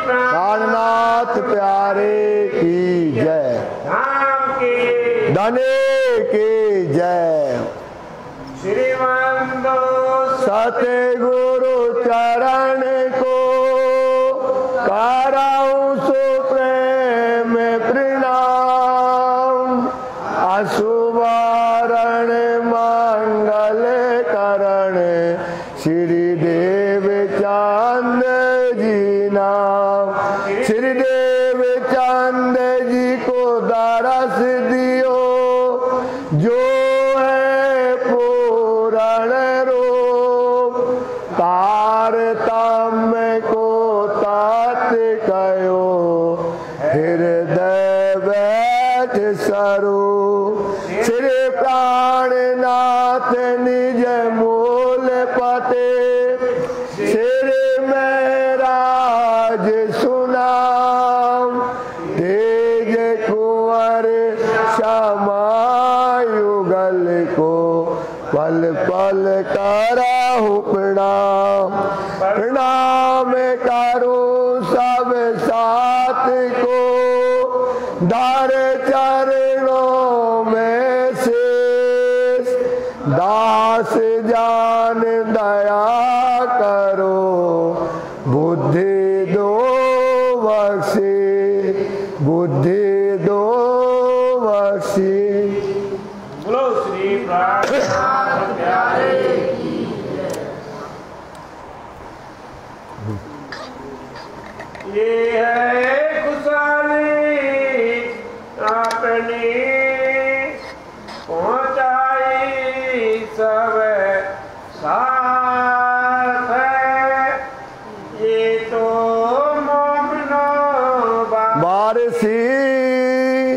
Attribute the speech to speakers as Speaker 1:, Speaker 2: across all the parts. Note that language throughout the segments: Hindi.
Speaker 1: प्राणनाथ प्यारे की जय,
Speaker 2: धाम की
Speaker 1: धने की जय।
Speaker 2: श्रीमंदो
Speaker 1: सतगुरु चरण को कराऊं सुप्रेम प्रणाम, अशुभारण मंगल करण श्री देव चंद जी नाम। श्री देव चंद जी को दरस दियो जो है पूर्ण रूप, तारतम्य को तात कयो हृदय बैठ स्वरूप। श्री प्राणनाथ निज मूल पते श्री महराज सुनाम, तेज कुंवर समायुगल को पल पल कराहु प्रणाम। प्रणाम करूं सब साथ को धर चरणों में शेष, दास जान दया करो बुद्धि दो बख्शे, बुद्धि दो बख्शे।
Speaker 2: बोलो श्री प्राणनाथ प्यारे की जय। ये है खुशहाली अपनी पहुंचाई सब साथ है, ये तो मोमनो
Speaker 1: बारिशी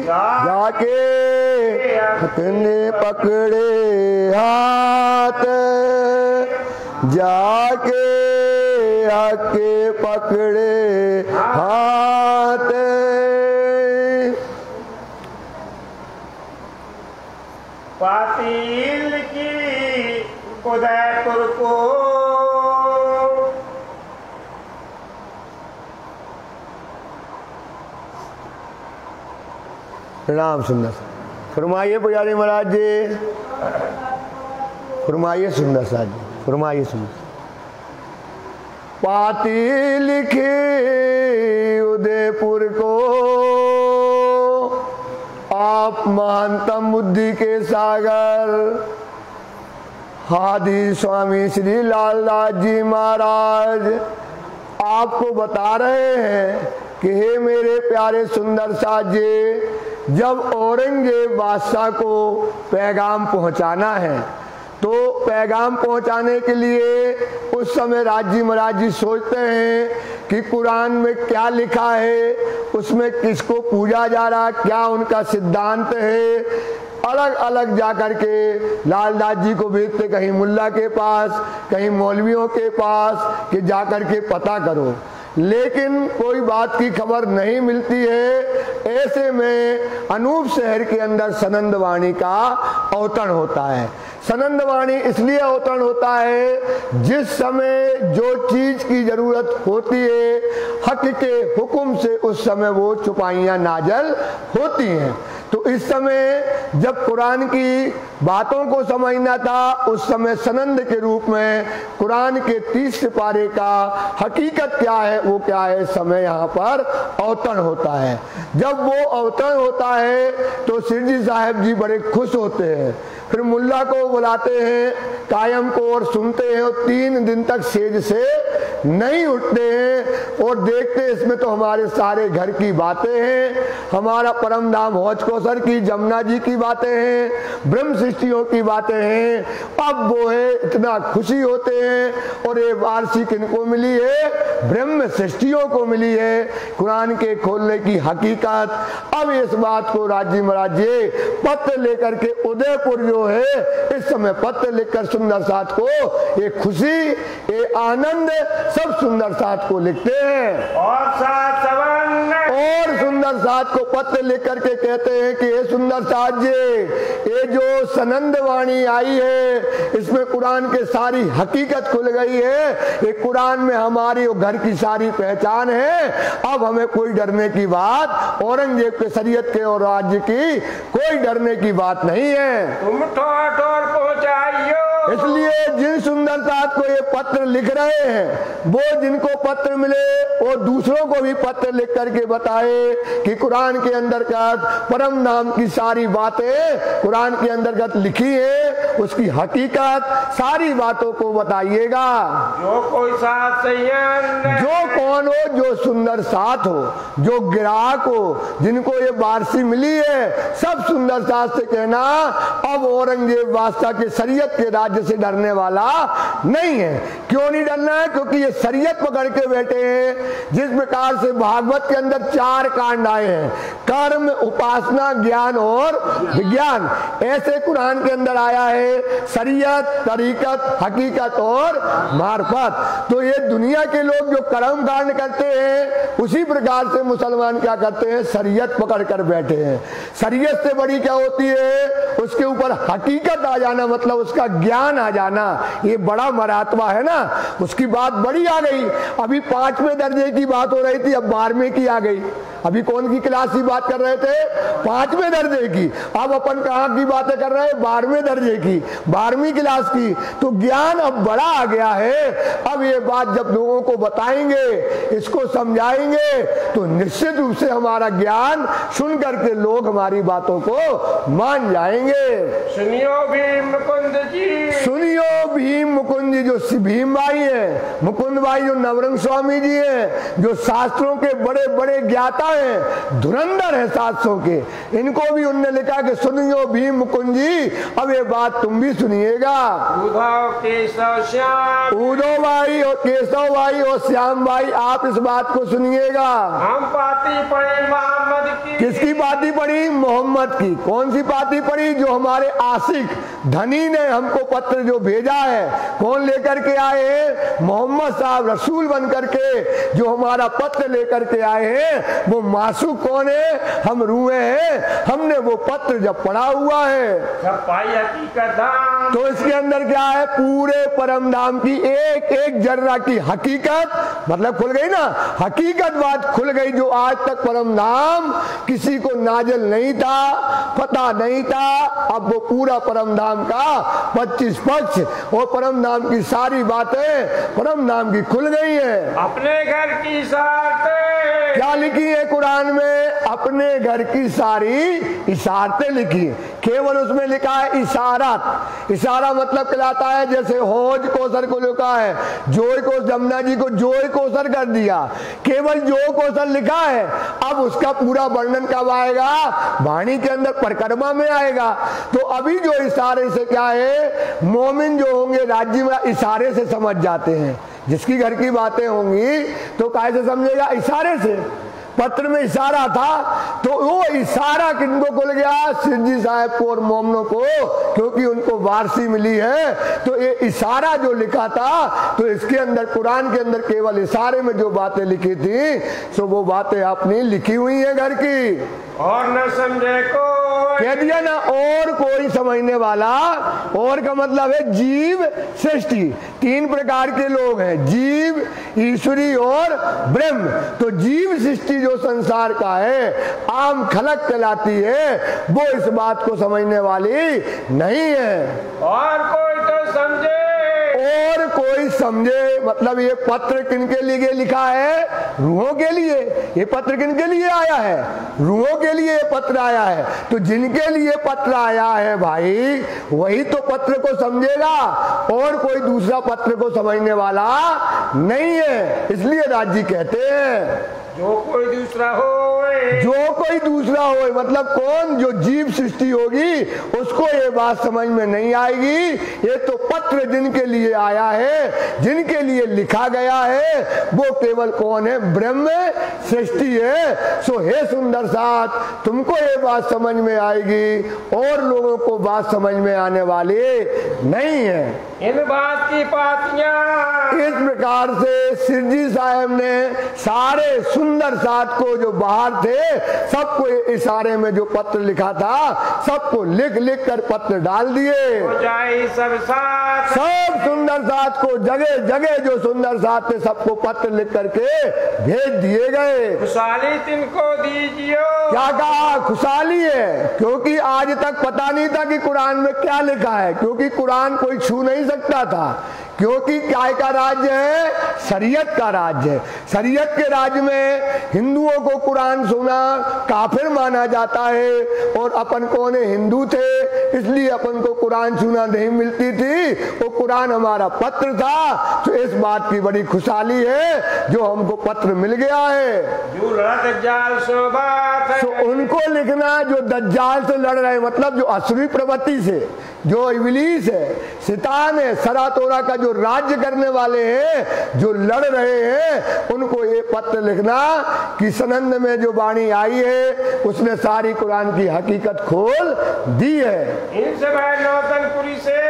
Speaker 1: जाके अपने पकड़े हाथ, जाके आके पकड़े हाथ।
Speaker 2: पातील की उदयपुर को
Speaker 1: प्रणाम। सुंदर सा फरमाइए पुजारी महाराज जी, फरमाइए सुंदर सा जी, फरमाइए सुंदर। पाती लिखी उदयपुर को आप महंतम बुद्धि के सागर हादी स्वामी श्री लालदास जी महाराज आपको बता रहे हैं कि हे मेरे प्यारे सुंदर साथ जी, जब औरंगजेब बादशाह को पैगाम पहुंचाना है तो पैगाम पहुंचाने के लिए उस समय राजी महाराज जी सोचते हैं कि कुरान में क्या लिखा है, उसमें किसको पूजा जा रहा, क्या उनका सिद्धांत है। अलग अलग जाकर के लालदास जी को भेजते, कहीं मुल्ला के पास, कहीं मौलवियों के पास कि जाकर के पता करो, लेकिन कोई बात की खबर नहीं मिलती है। ऐसे में अनूप शहर के अंदर सनंदवाणी का अवतरण होता है। सनंदवाणी इसलिए अवतरण होता है जिस समय जो चीज की जरूरत होती है हक के हुक्म से उस समय वो चुपाइयां नाजल होती हैं। तो इस समय जब कुरान की बातों को समझना था, उस समय सनंद के रूप में कुरान के 30 पारे का हकीकत क्या है, वो क्या है, समय यहाँ पर अवतरण होता है। जब वो अवतरण होता है तो सिरजी साहब जी बड़े खुश होते हैं, फिर मुल्ला को बुलाते हैं कायम को और सुनते हैं, और 3 दिन तक सेज से नहीं उठते हैं और देखते हैं इसमें तो हमारे सारे घर की बातें हैं, हमारा परम धाम हौज कौसर की जमुना जी की बातें हैं, ब्रह्म सृष्टियों की बातें हैं। अब वो है इतना खुशी होते हैं। और ये वार्षिक इनको मिली है, ब्रह्म सृष्टियों को मिली है कुरान के खोलने की हकीकत। अब इस बात को राजी महाराज जी पत्र लेकर के उदयपुर जो है इस समय पत्र लिखकर सुंदर साथ को ये खुशी ये आनंद सब सुंदर साथ को लिखते हैं।
Speaker 2: और साथ सवंग
Speaker 1: और सुंदर साथ को पत्र लिख करके कहते हैं कि हे सुंदर साथ जी, ये जो सनंद वाणी आई है इसमें कुरान के सारी हकीकत खुल गई है। ये कुरान में हमारी घर की सारी पहचान है। अब हमें कोई डरने की बात, औरंगजेब के शरीयत के और राज्य की कोई डरने की बात नहीं है।
Speaker 2: तुम ठोर पहुंचाइयो।
Speaker 1: इसलिए जिन सुंदर साथ को ये पत्र लिख रहे हैं वो जिनको पत्र मिले वो दूसरों को भी पत्र लिख करके बताए कि कुरान के अंतर्गत परम नाम की सारी बातें कुरान के अंतर्गत लिखी है, उसकी हकीकत सारी बातों को बताइएगा।
Speaker 2: जो कोई साथ संयम,
Speaker 1: जो कौन हो, जो सुंदर साथ हो, जो ग्राहक हो, जिनको ये वारसी मिली है, सब सुंदर साथ से कहना अब औरंगजेब बादशाह के शरीयत के राज्य से डरने वाला नहीं है। क्यों नहीं डरना है? क्योंकि ये शरीयत पकड़ के बैठे हैं। जिस प्रकार से भागवत के अंदर 4 कांड आए हैं, कर्म, उपासना, ज्ञान और विज्ञान, ऐसे कुरान के अंदर आया है शरीयत, तरीकत, हकीकत और मार्फत। तो ये दुनिया के लोग जो कर्म कांड करते हैं उसी प्रकार से मुसलमान क्या करते हैं, शरीयत पकड़ कर बैठे हैं। शरीयत से बड़ी क्या होती है? उसके ऊपर हकीकत आ जाना, मतलब उसका ज्ञान आ जाना, ये बड़ा मरातबा है ना। उसकी बात बड़ी आ गई। अभी 5वें दर्जे की बात हो रही थी, अब 12वें की आ गई। अभी कौन की क्लास की बात कर रहे थे? 5वें दर्जे की। अब अपन कहाँ की बातें कर रहे हैं? 12वें दर्जे की, 12वीं क्लास की। तो ज्ञान अब बड़ा आ गया है। अब ये बात जब लोगों को बताएंगे, इसको समझाएंगे, तो निश्चित रूप से हमारा ज्ञान सुन करके लोग हमारी बातों को मान जाएंगे।
Speaker 2: सुनियो भीम मुकुंद जी,
Speaker 1: सुनियो भीम मुकुंद जी, जो भीम भाई है, मुकुंद भाई जो नवरंग स्वामी जी हैं, जो शास्त्रों के बड़े बड़े ज्ञाता हैं, धुरंधर है शास्त्रों के, इनको भी उनने लिखा कि सुनियो भीम मुकुंद जी, अब ये बात तुम भी सुनिएगा।
Speaker 2: उद्धव केशव श्याम,
Speaker 1: उद्धव भाई और केशव भाई और श्याम भाई, आप इस बात को सुनिएगा।
Speaker 2: हम पाती पढ़ी मोहम्मद की।
Speaker 1: किसकी पाती पढ़ी? मोहम्मद की। कौन सी पाती पढ़ी? जो हमारे आशिक धनी ने हमको पत्र जो भेजा है, कौन लेकर के आए हैं? मोहम्मद साहब रसूल बन करके जो हमारा पत्र लेकर के आए हैं, वो मासूक कौन है? हम रूए हैं। हमने वो पत्र जब पढ़ा हुआ है,
Speaker 2: सब पाई हकीकत धाम।
Speaker 1: तो इसके अंदर क्या है? पूरे परम धाम की एक एक जर्रा की हकीकत, मतलब खुल गई ना, हकीकत बात खुल गई। जो आज तक परम धाम किसी को नाजिल नहीं था, पता नहीं था, अब वो पूरा परम धाम का 25 पक्ष और परम नाम की सारी बातें परम नाम की खुल गई है।
Speaker 2: अपने घर की इशारतें
Speaker 1: क्या लिखी है कुरान में? अपने घर की सारी इशारतें लिखी है। केवल उसमें लिखा है इशारत। इशारा मतलब कहलाता है, जैसे हौज कौसर को लिखा है, जोय को, जमुना जी को जोय कौसर कर दिया, केवल जो कौसर लिखा है। अब उसका पूरा वर्णन कब आएगा? वाणी के अंदर परिक्रमा में आएगा। तो अभी जो इशारे से क्या है, मोमिन जो होंगे राज्य में इशारे से समझ जाते हैं। जिसकी घर की बातें होंगी तो कैसे समझेगा? इशारे से। पत्र में इशारा था, तो वो इशारा किनको खुल गया? सिद्धी साहब को और मोमनों को, क्योंकि उनको वारसी मिली है। तो ये इशारा जो लिखा था, तो इसके अंदर कुरान के अंदर केवल इशारे में जो बातें लिखी थी, सो वो बातें अपनी लिखी हुई है घर की।
Speaker 2: और न समझे को
Speaker 1: कह दिया ना, और कोई समझने वाला। और का मतलब है जीव सृष्टि। 3 प्रकार के लोग हैं, जीव, ईश्वरी और ब्रह्म। तो जीव सृष्टि जो संसार का है, आम खलक कहलाती है, वो इस बात को समझने वाली नहीं है।
Speaker 2: और कोई तो समझे,
Speaker 1: और कोई समझे मतलब ये पत्र किनके लिए लिखा है? रूहों के लिए। ये पत्र किनके लिए आया है? रूहों के लिए ये पत्र आया है। तो जिनके लिए पत्र आया है भाई, वही तो पत्र को समझेगा, और कोई दूसरा पत्र को समझने वाला नहीं है। इसलिए राज जी कहते हैं,
Speaker 2: जो कोई दूसरा हो
Speaker 1: जो कोई दूसरा हो, मतलब कौन, जो जीव सृष्टि होगी उसको ये बात समझ में नहीं आएगी। ये तो पत्र जिनके लिए आया है, जिनके लिए लिखा गया है, वो केवल कौन है, ब्रह्म सृष्टि है। सो हे सुंदर साथ, तुमको ये बात समझ में आएगी और लोगों को बात समझ में आने वाली नहीं है।
Speaker 2: इन बात की पातियां
Speaker 1: इस प्रकार से सिरजी साहब ने सारे सुंदर साथ को जो बाहर थे सबको इशारे में जो पत्र लिखा था सबको लिख लिख कर पत्र डाल दिए।
Speaker 2: हो जाए सब साथ,
Speaker 1: सब सुंदर साथ को जगह जगह जो सुंदर साथ थे सबको पत्र लिख करके भेज दिए गए।
Speaker 2: खुशहाली तिनको दीजिए।
Speaker 1: क्या कहा? खुशहाली है, क्योंकि आज तक पता नहीं था कि कुरान में क्या लिखा है, क्योंकि कुरान कोई छू नहीं सकता था, क्योंकि क्या का राज्य है, शरीयत का राज्य है। शरीयत के राज्य में हिंदुओं को कुरान सुना काफिर माना जाता है, और अपन कौन है, हिंदू थे, इसलिए अपन को कुरान सुना नहीं मिलती थी। वो कुरान हमारा पत्र था, तो इस बात की बड़ी खुशहाली है जो हमको पत्र मिल गया है।
Speaker 2: जो लड़ा दज्जाल सो बात है।
Speaker 1: तो उनको लिखना जो दज्जाल से लड़ रहे, मतलब जो असुरी प्रवृत्ति से, जो इब्लीस है, शैतान है, सरातोरा का जो राज्य करने वाले हैं, जो लड़ रहे हैं, उनको ये पत्र लिखना कि सनंद में जो वाणी आई है उसने सारी कुरान की हकीकत खोल दी है।
Speaker 2: इनसे भाई नौतनपुरी से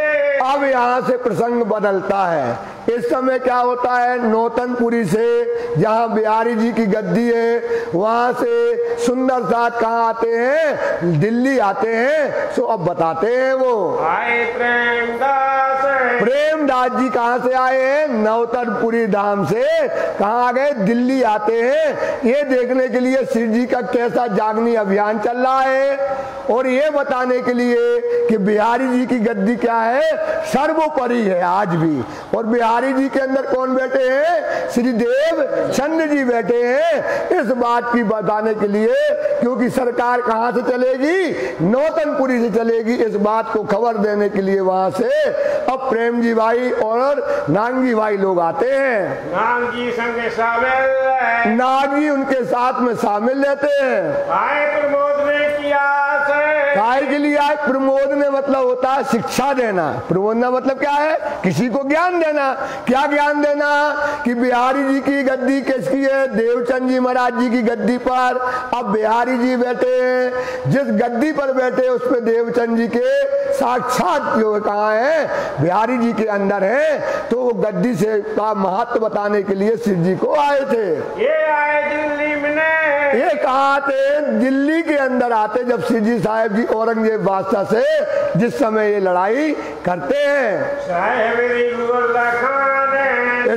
Speaker 1: अब यहाँ से प्रसंग बदलता है। इस समय क्या होता है, नौतनपुरी से जहाँ बिहारी जी की गद्दी है वहां से सुंदर साथ कहाँ आते हैं, दिल्ली आते हैं। सो अब बताते हैं वो
Speaker 2: आए प्रेमदास।
Speaker 1: प्रेमदास जी कहाँ से आए हैं, नौतनपुरी धाम से कहाँ आ गए, दिल्ली आते हैं। ये देखने के लिए शिव जी का कैसा जागनी अभियान चल रहा है, और ये बताने के लिए कि बिहारी जी की गद्दी क्या है, सर्वोपरि है आज भी। और बिहारी जी के अंदर कौन बैठे हैं, श्री देव चंद्र जी बैठे हैं। इस बात की बताने के लिए, क्योंकि सरकार कहाँ से चलेगी, नौतनपुरी से चलेगी, इस बात को खबर देने के लिए वहां से अब प्रेम जी भाई और नांगी भाई लोग आते हैं।
Speaker 2: नांगी संग शामिल,
Speaker 1: नागी उनके साथ में शामिल रहते हैं।
Speaker 2: आए प्रमोद ने किया से
Speaker 1: काय के लिए आए, प्रमोदने मतलब होता है शिक्षा देना। प्रमोदना मतलब क्या है, किसी को ज्ञान देना। क्या ज्ञान देना कि बिहारी जी की गद्दी किसकी है, देवचंद जी महाराज जी की गद्दी पर अब बिहारी जी बैठे हैं। जिस गद्दी पर बैठे उस पे देवचंद जी के साक्षात जो कहाँ है, बिहारी जी के अंदर है। तो वो गद्दी से का महत्व बताने के लिए शिव जी को आए थे।
Speaker 2: ये आए दिल्ली में,
Speaker 1: ये कहाँ आते, दिल्ली के अंदर आते जब शिव जी साहब जी औरंगजेब बादशाह से जिस समय ये लड़ाई करते हैं।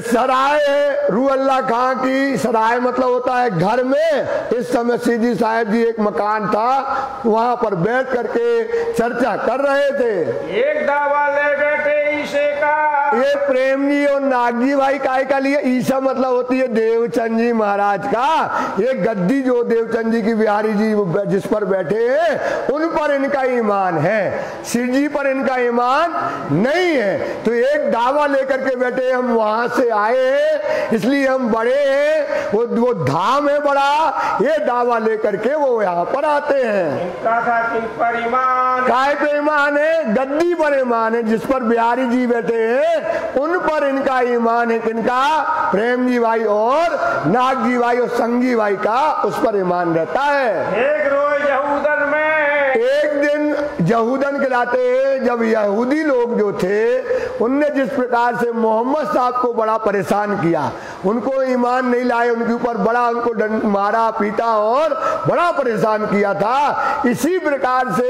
Speaker 1: सराय है रूअल्लाह खां की, सराय मतलब होता है घर में। इस समय शिव जी साहब जी एक मकान था, वहां पर बैठ करके चर्चा कर रहे थे।
Speaker 2: एक दावा ले बैठे ईशे का,
Speaker 1: ये प्रेम जी और नागजी भाई काय का लिए, ईशा मतलब होती है देवचंद जी महाराज का। ये गद्दी जो देवचंद जी की बिहारी जी जिस पर बैठे हैं उन पर इनका ईमान है, शिव जी पर इनका ईमान नहीं है। तो एक दावा लेकर के बैठे, हम वहां से आए हैं इसलिए हम बड़े हैं, वो धाम है बड़ा, ये दावा लेकर के वो यहाँ पर आते हैं।
Speaker 2: इनका था किन पर ईमान,
Speaker 1: काय पे ईमान है, गद्दी पर ईमान है, जिस पर बिहारी जी बैठे हैं उन पर इनका ईमान है। किनका, प्रेम जी भाई और नाग जी भाई और संगी भाई का उस पर ईमान रहता है।
Speaker 2: एक रोज यहूदन में,
Speaker 1: एक दिन यहूदन कहलाते, जब यहूदी लोग जो थे उनने जिस प्रकार से मोहम्मद साहब को बड़ा परेशान किया, उनको ईमान नहीं लाए, उनके ऊपर बड़ा उनको मारा पीटा और बड़ा परेशान किया था। इसी प्रकार से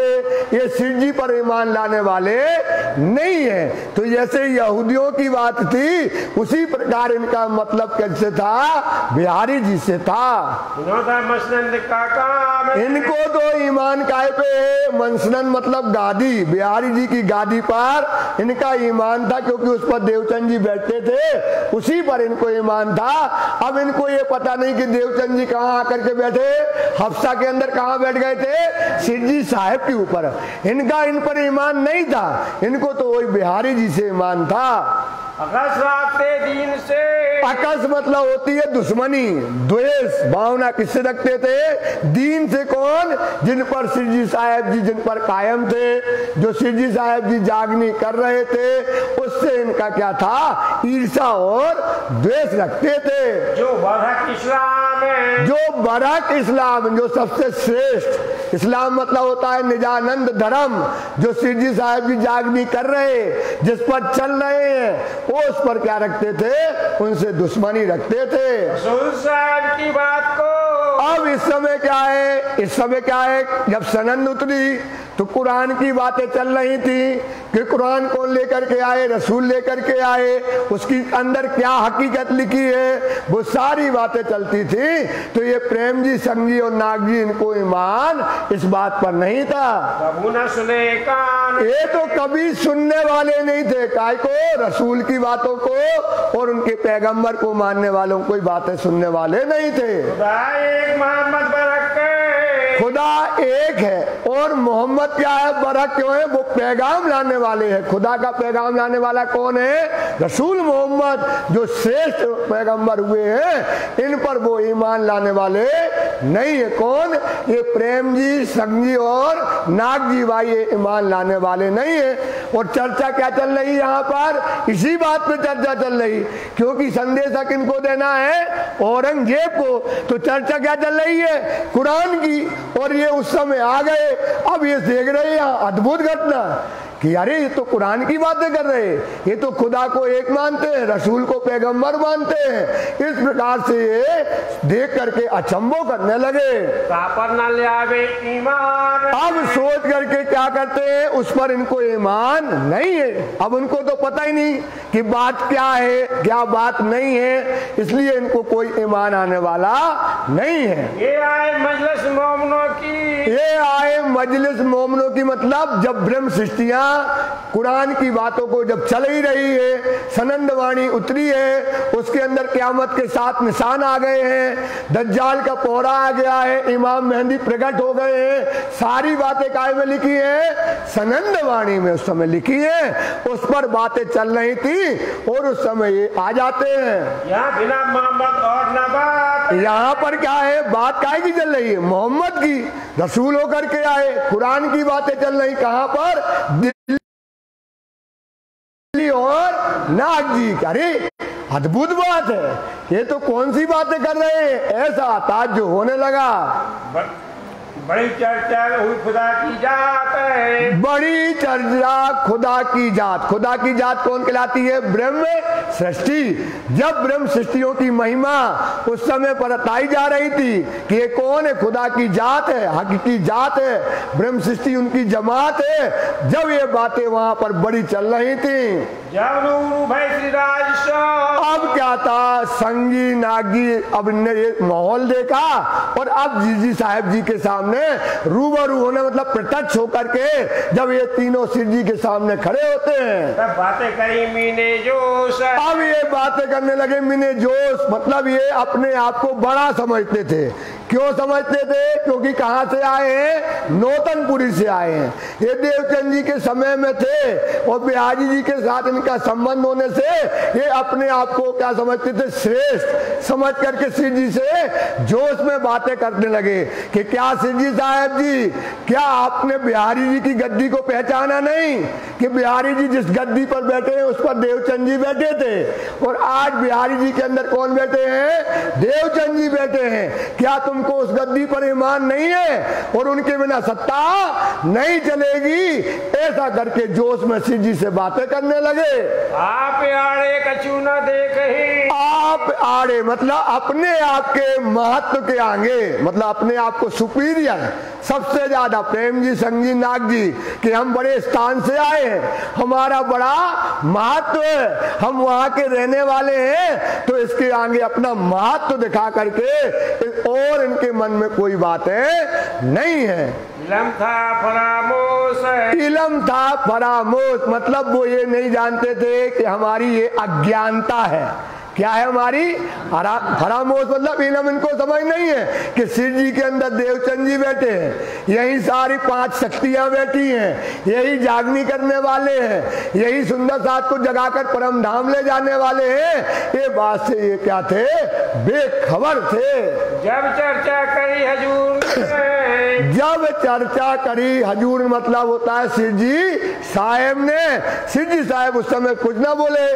Speaker 1: ये शिव जी पर ईमान लाने वाले नहीं है। तो जैसे यहूदियों की बात थी उसी प्रकार इनका मतलब कैसे था, बिहारी जी से था। इनको तो ईमान काय पे है, मनसनन मतलब गादी, बिहारी जी की गादी पर इनका ईमान था, क्योंकि उस पर देवचंद जी बैठते थे, उसी पर इनको ईमान था। अब इनको ये पता नहीं कि देवचंद जी कहाँ आकर के बैठे, हफ्सा के अंदर कहाँ बैठ गए थे, शिव जी साहब के ऊपर। इनका इन पर ईमान नहीं था, इनको तो वही बिहारी जी से ईमान था।
Speaker 2: अकस रखते दीन से।
Speaker 1: अकस मतलब होती है दुश्मनी, द्वेष भावना किससे रखते थे? दीन से। कौन? जिन पर श्री जी साहब जी जिन पर कायम थे, जो श्री जी साहब जी जागनी कर रहे थे, उससे इनका क्या था? ईर्षा और द्वेष रखते थे।
Speaker 2: जो बरहक इस्लाम है,
Speaker 1: जो बरहक इस्लाम, जो सबसे श्रेष्ठ इस्लाम मतलब होता है निजानंद धर्म, जो श्री जी साहब जी जागनी कर रहे, जिस पर चल रहे हैं, वो उस पर क्या रखते थे? उनसे दुश्मनी रखते थे।
Speaker 2: रसूल साहब की बात को
Speaker 1: अब इस समय क्या है? इस समय क्या है? जब सनंद उतरी तो कुरान की बातें चल रही थी कि कुरान कौन लेकर के आए? रसूल लेकर के आए। उसकी अंदर क्या हकीकत लिखी है, वो सारी बातें चलती थी। तो ये प्रेम जी, संग जी और नाग जी, इनको ईमान इस बात पर नहीं था।
Speaker 2: कबू न सुने कान,
Speaker 1: ये तो कभी सुनने वाले नहीं थे। काय को? रसूल की बातों को और उनके पैगंबर को मानने वालों को बातें सुनने वाले नहीं थे।
Speaker 2: खुदा एक मोहम्मद बरक है।
Speaker 1: खुदा एक है और मोहम्मद क्या है? बरक क्यों है? वो पैगाम लाने वाले हैं। खुदा का पैगाम लाने वाला कौन है? रसूल मोहम्मद, जो श्रेष्ठ पैगंबर हुए हैं, इन पर वो ईमान लाने वाले नहीं है। कौन? ये प्रेम जी, संग जी और नाग जी भाई, ये ईमान लाने वाले नहीं है। और चर्चा क्या चल रही है यहाँ पर? इसी बात पे चर्चा चल रही, क्योंकि संदेशा किनको देना है? औरंगजेब को। तो चर्चा क्या चल रही है? कुरान की। और ये उस समय आ गए। अब ये देख रहे हैं अद्भुत घटना कि अरे ये तो कुरान की बातें कर रहे हैं, ये तो खुदा को एक मानते हैं, रसूल को पैगंबर मानते हैं। इस प्रकार से ये देख करके अचंभो करने लगे।
Speaker 2: पर न ले आवे ईमान।
Speaker 1: अब सोच करके क्या करते हैं? उस पर इनको ईमान नहीं है। अब उनको तो पता ही नहीं कि बात क्या है, क्या बात नहीं है, इसलिए इनको कोई ईमान आने वाला नहीं है।
Speaker 2: ये आए मजलिस मोमनों की,
Speaker 1: ये आए मजलिस मोमनों की मतलब जब ब्रह्म सृष्टियां कुरान की बातों को जब चल ही रही है, सनंद वाणी उतरी है, उसके अंदर क़यामत के 7 निशान आ गए हैं, दज्जाल का पौरा आ गया है, इमाम मेहंदी प्रकट हो गए हैं, सारी बातें काय में लिखी है? सनंद वाणी में उस समय लिखी है। उस पर बातें चल रही थी और उस समय ये आ जाते हैं।
Speaker 2: यहाँ बिना मोहम्मद और न बात।
Speaker 1: यहाँ पर क्या है? बात काय की चल रही है? मोहम्मद की। रसूल होकर के आए, कुरान की बातें चल रही। कहाँ पर? दिल्ली और नाग जी। अरे अद्भुत बात है, ये तो कौन सी बातें कर रहे हैं? ऐसा ताज्जुब होने लगा।
Speaker 2: बड़ी चर्चा हुई खुदा की जात है।
Speaker 1: बड़ी चर्चा खुदा की जात। खुदा की जात कौन कहलाती है? ब्रह्म सृष्टि। जब ब्रह्म सृष्टियों की महिमा उस समय पर बताई जा रही थी कि ये कौन है? खुदा की जात है, हकीकी जात है, ब्रह्म सृष्टि उनकी जमात है। जब ये बातें वहां पर बड़ी चल रही थी,
Speaker 2: जब भाई श्री राज
Speaker 1: अब क्या था? संगी नागी अब ने ये माहौल देखा और अब जीजी साहब जी के सामने रूबरू होने मतलब प्रत्यक्ष होकर के जब ये तीनों शिव जी के सामने खड़े होते हैं,
Speaker 2: तब बातें करी मीने जोश।
Speaker 1: अब ये बातें करने लगे मीने जोश, मतलब ये अपने आप को बड़ा समझते थे। क्यों समझते थे? क्योंकि कहां से आए हैं? नौतनपुरी से आए हैं। ये देवचंद जी के समय में थे और बिहारी जी के साथ इनका संबंध होने से ये अपने आप को क्या समझते थे? श्रेष्ठ समझ करके श्री जी से जोश में बातें करने लगे कि क्या श्री जी साहब जी, क्या आपने बिहारी जी की गद्दी को पहचाना नहीं कि बिहारी जी जिस गद्दी पर बैठे हैं उस पर देवचंद जी बैठे थे और आज बिहारी जी के अंदर कौन बैठे हैं? देवचंद जी बैठे हैं। क्या तुमको उस गद्दी पर ईमान नहीं है? और उनके बिना सत्ता नहीं चलेगी। ऐसा करके जोश में श्री जी से बातें करने लगे।
Speaker 2: आप आड़े कछु न देख ही।
Speaker 1: आप आड़े मतलब अपने आप के महत्व के आगे, मतलब अपने आप को सुपीरियर, सबसे ज्यादा प्रेम जी, संग जी, नाग जी कि हम बड़े स्थान से आए हैं, हमारा बड़ा महत्व है, हम वहां के रहने वाले हैं, तो इसके आगे अपना महत्व दिखा करके और इनके मन में कोई बातें नहीं है।
Speaker 2: इलम था फरामोश है।
Speaker 1: इलम था फरामोश मतलब वो ये नहीं जानते थे कि हमारी ये अज्ञानता है क्या है हमारी फरामोश, मतलब इलम इनको समझ नहीं है कि शिव जी के अंदर देवचंद जी बैठे हैं, यही सारी 5 शक्तियां बैठी हैं, यही जागनी करने वाले हैं, यही सुंदर साथ को जगाकर परम धाम ले जाने वाले हैं। ये बात से ये क्या थे, बेखबर थे।
Speaker 2: जब चर्चा करी हजूर ने,
Speaker 1: जब चर्चा करी हजूर मतलब होता है शिव जी साहेब ने। शिव जी साहेब उस समय कुछ ना बोले।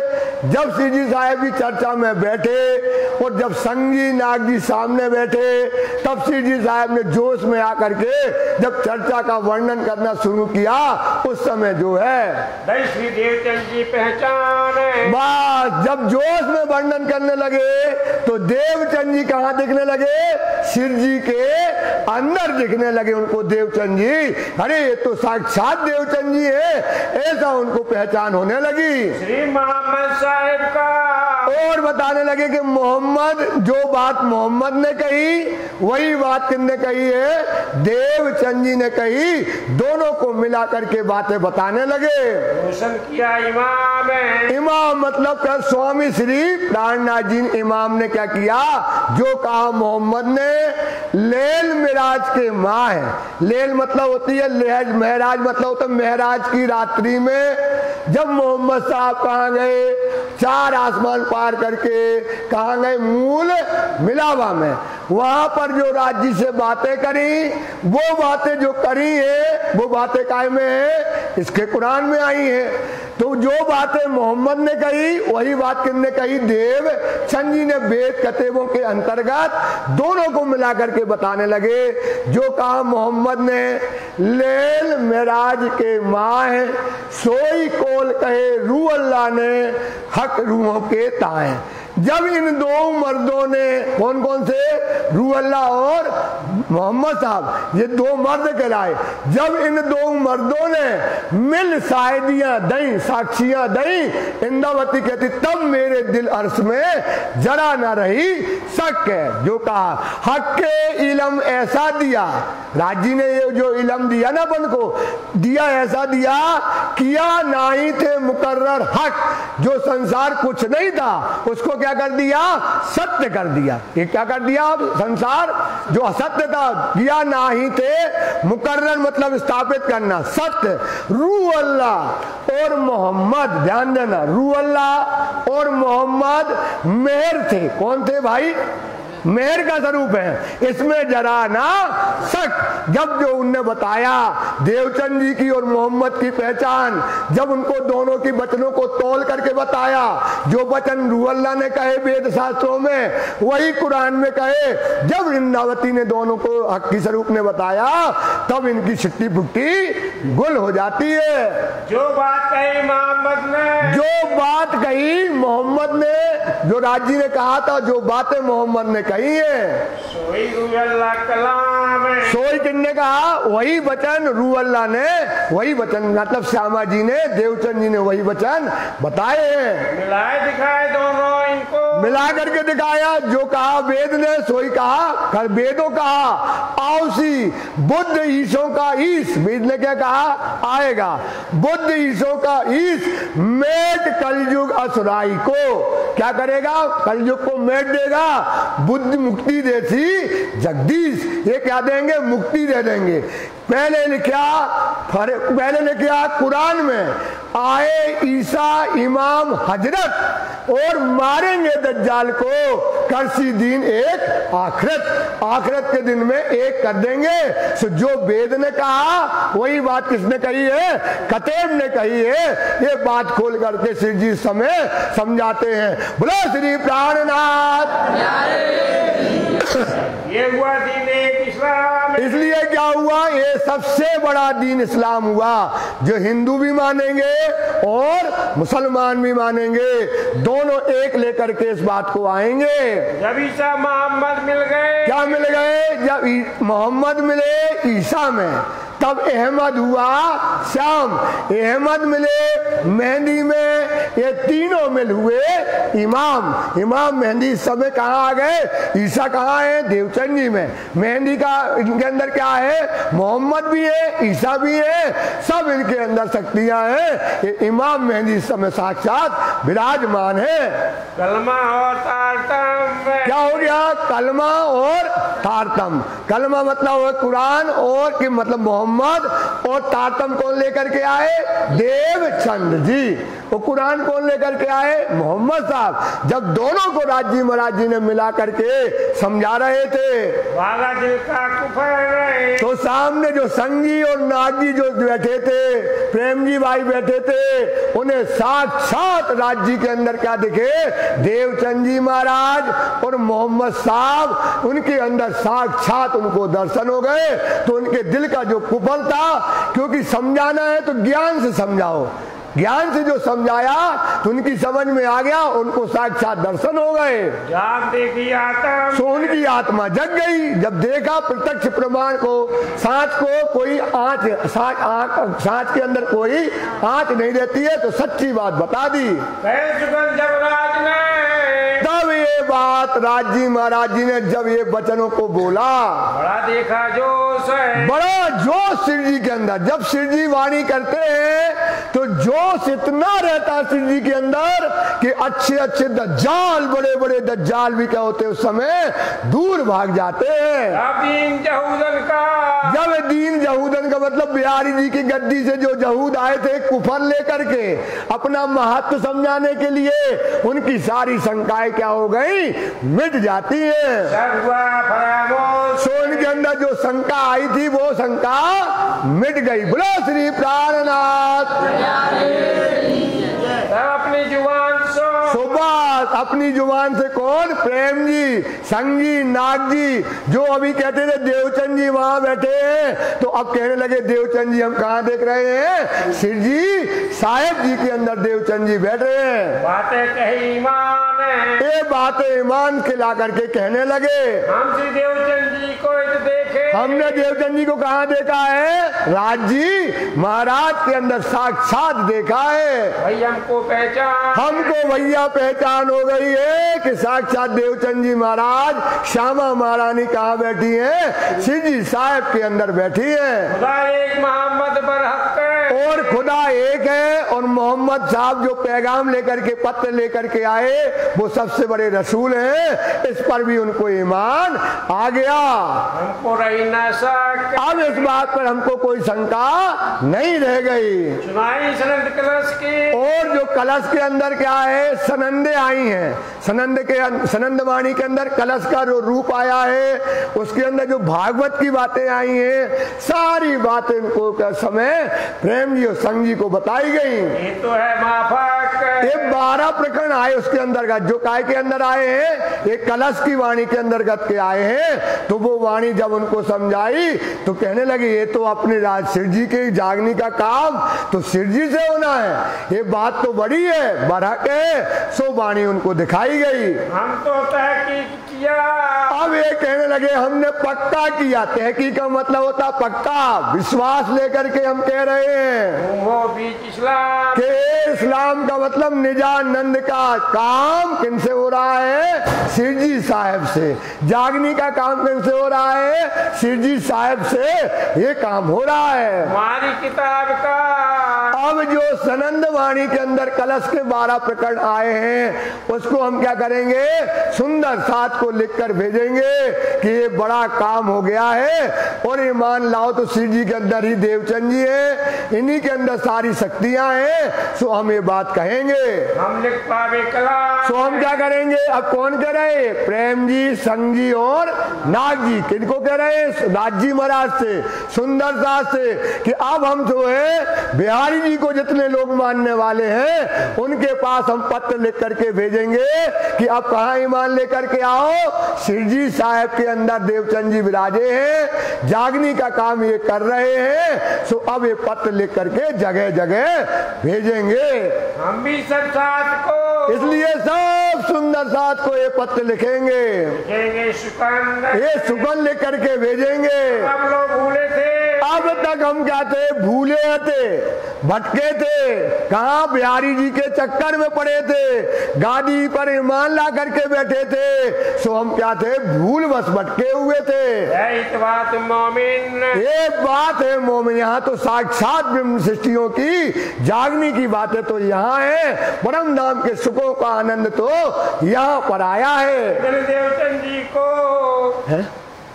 Speaker 1: जब शिव जी साहेब की चर्चा में बैठे और जब संगी नाग जी सामने बैठे, तब शिव जी साहेब ने जोश में आकर के जब चर्चा का वर्णन करना शुरू किया, उस समय जो है
Speaker 2: श्री देवचंद जी पहचाने।
Speaker 1: बस जब जोश में वर्णन करने लगे तो देवचंद जी कहाँ दिखने लगे, शिव जी के अंदर दिखने लगे उनको देवचंद जी। अरे ये तो साक्षात देवचंद जी है, ऐसा उनको पहचान होने लगी।
Speaker 2: श्री मोहम्मद साहिब का
Speaker 1: और बताने लगे कि मोहम्मद, जो बात मोहम्मद ने कही वही बात किसने कही है, देवचंद जी ने कही। दोनों को मिला करके बातें बताने लगे।
Speaker 2: रोशन किया इमाम है।
Speaker 1: इमाम मतलब कर स्वामी श्री प्राणनाथ जी इमाम ने क्या किया, जो कहा मोहम्मद ने। लेल मेराज के माँ है, लेल मतलब होती है लहज, महराज मतलब होता है महराज की रात्रि में जब मोहम्मद साहब कहाँ गए, 4 आसमान पार करके कहाँ गए, मूल मिलावा में। वहां पर जो राज्य से बातें करी, वो बातें जो करी है वो बातें काय में है, इसके कुरान में आई है। तो जो बातें मोहम्मद ने कही वही बात किसने कही, देवचंद जी ने वेद कतेबों के अंतर्गत दोनों को मिला करके बताने लगे। जो कहा मोहम्मद ने, लेल मेराज के माँ है, सोई कोल कहे रू अल्लाह ने, हक रूहों के ताए। जब इन 2 मर्दों ने, कौन कौन से, रू अल्लाह और मोहम्मद साहब, ये 2 मर्द कहलाए। जब इन 2 मर्दों ने मिल शायदियां दई, साक्षियां दई, इंद्रावती कहती तब मेरे दिल अर्श में जरा ना रही शक है। जो कहा हक के इलम ऐसा दिया, राजी ने ये जो इलम दिया ना अपन को, दिया ऐसा दिया, किया नहीं थे मुकर्रर हक, जो संसार कुछ नहीं था उसको क्या कर दिया, सत्य कर दिया। ये क्या कर दिया, संसार जो असत्य था, किया नहीं थे मुकर्रर मतलब स्थापित करना, सत्य। रू अल्लाह और मोहम्मद, ध्यान देना, रू अल्लाह और मोहम्मद मेहर थे। कौन थे भाई, मेहर का स्वरूप है, इसमें जरा ना शक। जब जो उनने बताया देवचंद जी की और मोहम्मद की पहचान, जब उनको दोनों की वचनों को तोल करके बताया, जो वचन रूह अल्लाह ने कहे वेद शास्त्रों में वही कुरान में कहे, जब इंद्रावती ने दोनों को हक की स्वरूप ने बताया, तब इनकी छिट्टी फुट्टी गुल हो जाती है।
Speaker 2: जो बात कही मोहम्मद ने,
Speaker 1: जो बात कही मोहम्मद ने, जो राजी ने कहा था, जो बातें मोहम्मद ने कही है,
Speaker 2: सोई रूह अल्लाह कलाम है।
Speaker 1: सोई किसने कहा, वही वचन रूह अल्लाह ने, वही वचन मतलब श्यामा जी ने, देवचंद जी ने वही वचन बताए हैं।
Speaker 2: मिलाए दिखाए दोनों इनको,
Speaker 1: मिला करके दिखाया। जो कहा वेद ने सोई कहा, कर वेदों कहा आओसी, बुद्ध ईसों का ईस, वेद ने क्या कहा, आएगा बुद्ध ईसों का ईस, मेट कलयुग असुराई को क्या करेगा, कलयुग को मेट देगा। बुद्ध मुक्ति देती जगदीश, ये क्या देंगे, मुक्ति दे देंगे। पहले लिखा कुरान में, आए ईसा इमाम हजरत और मारेंगे दज्जाल को, करसी दिन एक आखिरत, आखिरत के दिन में एक कर देंगे। सो जो वेद ने कहा वही बात किसने कही है, कतेब ने कही है। ये बात खोल करके श्री जी समय समझाते हैं। बोलो श्री प्राणनाथ।
Speaker 2: ये हुआ दीन इस्लाम।
Speaker 1: इसलिए क्या हुआ, ये सबसे बड़ा दीन इस्लाम हुआ, जो हिंदू भी मानेंगे और मुसलमान भी मानेंगे, दोनों एक लेकर के इस बात को आएंगे।
Speaker 2: जब ईसा मोहम्मद मिल गए,
Speaker 1: क्या मिल गए, जब मोहम्मद मिले ईसा में, तब अहमद हुआ श्याम, अहमद मिले मेहंदी में, ये तीनों मिल हुए इमाम। इमाम मेहंदी इस समय कहाँ आ गए? ईसा कहाँ है? देवचंद जी में। मेहंदी का इनके अंदर क्या है? मोहम्मद भी है, ईसा भी है, सब इनके अंदर शक्तियां हैं। ये इमाम मेहंदी इस समय साक्षात विराजमान है।
Speaker 2: कलमा और तारतम
Speaker 1: क्या हो गया? कलमा और तारतम। कलमा मतलब है कुरान, और कि मतलब मोहम्मद, और तारतम कौन लेकर के आए? देवचंद जी। वो कुरान कौन लेकर के आए? मोहम्मद साहब। जब दोनों को राजी महाराज जी ने मिला करके समझा रहे थे,
Speaker 2: वाला दिल का कुफर,
Speaker 1: तो सामने जो संगी और नागी जो बैठे थे, प्रेम जी भाई बैठे थे, उन्हें साक्षात राज्य के अंदर क्या दिखे? देवचंद जी महाराज और मोहम्मद साहब, उनके अंदर साक्षात उनको दर्शन हो गए। तो उनके दिल का जो कुफल था, क्योंकि समझाना है तो ज्ञान से समझाओ, ज्ञान से जो समझाया तो उनकी समझ में आ गया, उनको साक्षात दर्शन हो गए।
Speaker 2: जाग देखी आत्मा,
Speaker 1: तो उनकी आत्मा जग गई। जब देखा प्रत्यक्ष प्रमाण को, सांच को कोई सांच के अंदर कोई आंच नहीं रहती है, तो सच्ची बात बता दी।
Speaker 2: जब राज ने,
Speaker 1: तब ये बात राजी महाराज जी ने जब ये वचनों को बोला,
Speaker 2: बड़ा देखा जोश है,
Speaker 1: बड़ा जोश शिव जी के अंदर। जब शिव जी वाणी करते हैं तो जोश इतना रहता है शिव जी के अंदर कि अच्छे अच्छे दज्जाल, बड़े बड़े दज्जाल भी क्या होते उस समय दूर भाग जाते हैं।
Speaker 2: दीन जहूदन का,
Speaker 1: जब दीन जहूदन का मतलब बिहारी जी की गद्दी से जो जहूद आए थे कुफर लेकर के अपना महत्व समझाने के लिए, उनकी सारी शंकाएं क्या हो गई? मिट जाती है। सोन के अंदर जो शंका आई थी वो शंका मिट गई। बोलो श्री प्राणनाथ।
Speaker 2: अपनी जुबान
Speaker 1: सुबह अपनी जुबान से कौन? प्रेम जी, संगी, नाग जी, जो अभी कहते थे देवचंद जी वहां बैठे हैं, तो अब कहने लगे देवचंद जी हम कहाँ देख रहे हैं? शिव जी साहेब जी के अंदर देवचंद जी बैठ रहे हैं।
Speaker 2: बातें कही ईमान है,
Speaker 1: ये बातें ईमान के ला करके कहने लगे।
Speaker 2: हम श्री देवचंद जी को देखे,
Speaker 1: हमने देवचंद जी को कहाँ देखा है? राज जी महाराज के अंदर साक्षात देखा है।
Speaker 2: भाई हमको पहचान,
Speaker 1: हमको भैया पहचान हो गई है कि साक्षात देवचंद जी महाराज, श्यामा महारानी कहाँ बैठी है? शिव जी साहेब के अंदर बैठी है।
Speaker 2: खुदा एक, मोहम्मद बरहक है,
Speaker 1: और खुदा एक है, और मोहम्मद साहब जो पैगाम लेकर के, पत्र लेकर के आए, वो सबसे बड़े रसूल हैं। इस पर भी उनको ईमान आ गया।
Speaker 2: हमको रही न शक,
Speaker 1: अब इस बात पर हमको कोई शंका नहीं रह गई।
Speaker 2: सुनाई सनंद कलश की,
Speaker 1: और जो कलश के अंदर क्या है? सनंदे आई हैं। सनंद वाणी के अंदर कलश का जो रूप आया है, उसके अंदर जो भागवत की बातें आई हैं, सारी बातें इनको का समय प्रेम जी और संग जी को बताई गई।
Speaker 2: ये तो है माफक,
Speaker 1: ये 12 प्रकरण आए उसके अंतर्गत। जो काय के अंदर आए हैं? ये कलश की वाणी के अंतर्गत के आए हैं। तो वो वाणी जब उनको समझाई तो कहने लगे ये तो अपने राज शिव जी के जागने का काम तो शिव जी से होना है, ये बात तो बड़ी है, बरहक है। सो वाणी उनको दिखाई गई।
Speaker 2: हम तो तहकीक किया,
Speaker 1: अब ये कहने लगे हमने पक्का किया। तहकीक का मतलब होता पक्का, विश्वास लेकर के हम कह रहे हैं
Speaker 2: वो बीच इस्लाम
Speaker 1: कि इस्लाम का मतलब निजानंद का काम किनसे हो रहा है? शिव जी साहेब से। जागनी का काम किनसे हो रहा है? शिव जी साहेब से ये काम हो रहा है।
Speaker 2: हमारी किताब का,
Speaker 1: अब जो सनंद वाणी के अंदर कलश के 12 प्रकरण आए हैं, उसको हम क्या करेंगे? सुंदर साथ को लिखकर भेजेंगे कि ये बड़ा काम हो गया है। और ईमान लाओ तो शिव जी के अंदर ही देवचंद जी है, इन्हीं के अंदर सारी शक्तियां हैं। सो हम ये बात कहेंगे,
Speaker 2: हम लिख पावे कला।
Speaker 1: सो हम क्या करेंगे? अब कौन कह रहे? प्रेम जी, संग जी और नाग जी। किनको कह रहे? राजी महाराज से, सुंदर दास से, कि अब हम जो है बिहारी जी को जितने लोग मानने वाले हैं उनके पास हम पत्र लिख करके भेजेंगे कि अब कहाँ ईमान लेकर के आओ? शिव जी साहेब के अंदर देवचंद जी विराजे हैं, जागनी का काम ये कर रहे हैं। सो अब ये पत्र लिख करके जगह जगह भेजेंगे।
Speaker 2: हम भी सब साथ को,
Speaker 1: इसलिए सब सुंदर साथ को ये पत्र लिखेंगे,
Speaker 2: लिखेंगे सुकन,
Speaker 1: ये सुगन लिख करके भेजेंगे।
Speaker 2: हम लोग भूले थे, अब
Speaker 1: तक हम क्या थे, भूले थे, भटके थे, कहाँ बिहारी जी के चक्कर में पड़े थे, गादी पर ईमान ला करके बैठे थे, सो हम क्या थे, भूल बस भटके हुए थे।
Speaker 2: एक बात मोमिन,
Speaker 1: एक बात है मोमिन, यहाँ तो साक्षात ब्रह्म सृष्टियों की जागने की बातें तो यहाँ है, परम धाम के सुखों का आनंद तो यहाँ पर आया है।
Speaker 2: देवचंद जी को
Speaker 1: है?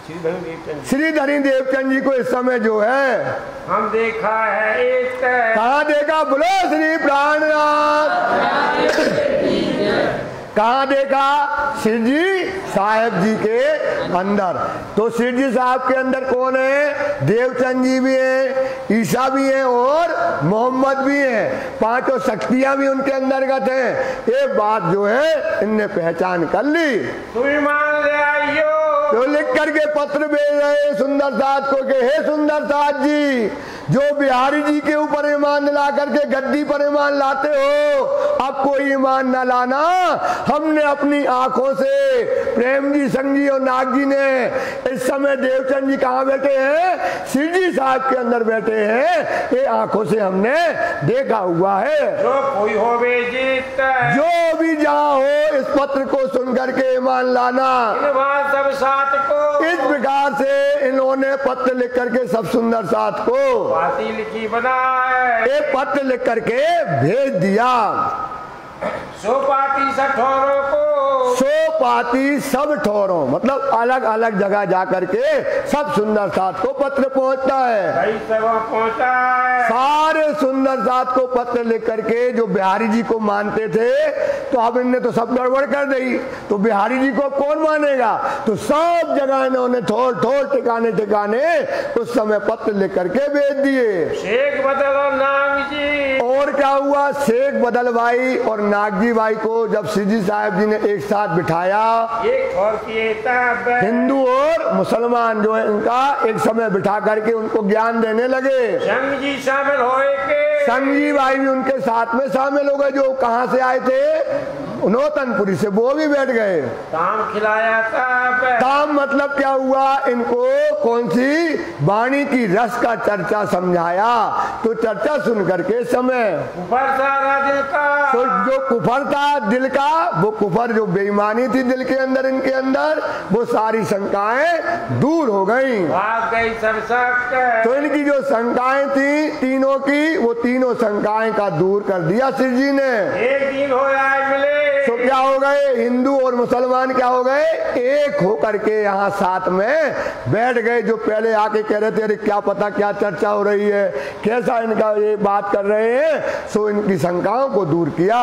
Speaker 1: श्री धनी देवचंद जी को इस समय जो है
Speaker 2: हम देखा है, एक
Speaker 1: कहाँ देखा, बोलो श्री प्राणनाथ, कहाँ देखा, श्री जी साहेब जी के अंदर। तो श्री जी साहब के अंदर कौन है, देवचंद जी भी हैं, ईसा भी हैं और मोहम्मद भी हैं, पांचों शक्तियां भी उनके अंतर्गत हैं। एक बात जो है इनने पहचान कर ली,
Speaker 2: तुम ईमान ले आइयो।
Speaker 1: तो लिख करके पत्र भेज रहे सुंदर साथ को कि हे सुंदर साथ जी, जो बिहारी जी के ऊपर ईमान ला करके गद्दी पर ईमान लाते हो, अब कोई ईमान न लाना। हमने अपनी आंखों से प्रेम जी, संग जी और नाग जी ने, इस समय देवचंद जी कहाँ बैठे हैं, श्री जी साहब के अंदर बैठे हैं, ये आंखों से हमने देखा हुआ है।
Speaker 2: जो कोई हो बेजीत,
Speaker 1: जो भी जहाँ हो इस पत्र को सुन करके ईमान लाना।
Speaker 2: सब साथ को
Speaker 1: इस प्रकार से इन्होंने पत्र लिख करके सब सुंदर साथ को
Speaker 2: पाती लिखी बनाए,
Speaker 1: एक पत्र लिख करके भेज दिया।
Speaker 2: सो पाती सब ठोरों को,
Speaker 1: सो पाती सब ठोरों, मतलब अलग अलग जगह जा करके सब सुंदर साथ को पत्र पहुंचता है।
Speaker 2: भाई सब पहुंचा है।
Speaker 1: सारे सुंदर साथ को पत्र लिख करके, जो बिहारी जी को मानते थे, तो अब इनने तो सब गड़बड़ कर दी, तो बिहारी जी को कौन मानेगा, तो सब जगह इन्होंने ठोर ठोर ठिकाने ठिकाने उस समय पत्र लिख करके भेज दिए।
Speaker 2: शेख बदल और नाग जी,
Speaker 1: और क्या हुआ, शेख बदल भाई और नागजी भाई को जब श्री जी साहब जी ने एक साथ बिठाया,
Speaker 2: एक और
Speaker 1: हिंदू और मुसलमान जो है इनका एक समय बिठा करके उनको ज्ञान देने लगे।
Speaker 2: संग जी शामिल होए के,
Speaker 1: संग जी भाई भी उनके साथ में शामिल हो गए, जो कहाँ से आए थे, नौतनपुरी से, वो भी बैठ गए।
Speaker 2: ताम खिलाया था।
Speaker 1: ताम मतलब क्या हुआ, इनको कौन सी वाणी की रस का चर्चा समझाया, तो चर्चा सुन करके समय
Speaker 2: कुफर सारा दिल का,
Speaker 1: तो जो कुफर था दिल का, वो कुफर जो बेईमानी थी दिल के अंदर, इनके अंदर, वो सारी शंकाएं दूर हो गई,
Speaker 2: भाग गई सब शक।
Speaker 1: तो इनकी जो शंकाएं थी तीनों की, वो तीनों शंकाएं का दूर कर दिया श्री जी ने।
Speaker 2: एक दिन हो आए मिले,
Speaker 1: तो क्या हो गए, हिंदू और मुसलमान क्या हो गए, एक हो करके यहाँ साथ में बैठ गए। जो पहले आके कह रहे थे अरे क्या पता क्या चर्चा हो रही है, कैसा इनका ये बात कर रहे हैं, सो इनकी शंकाओं को दूर किया।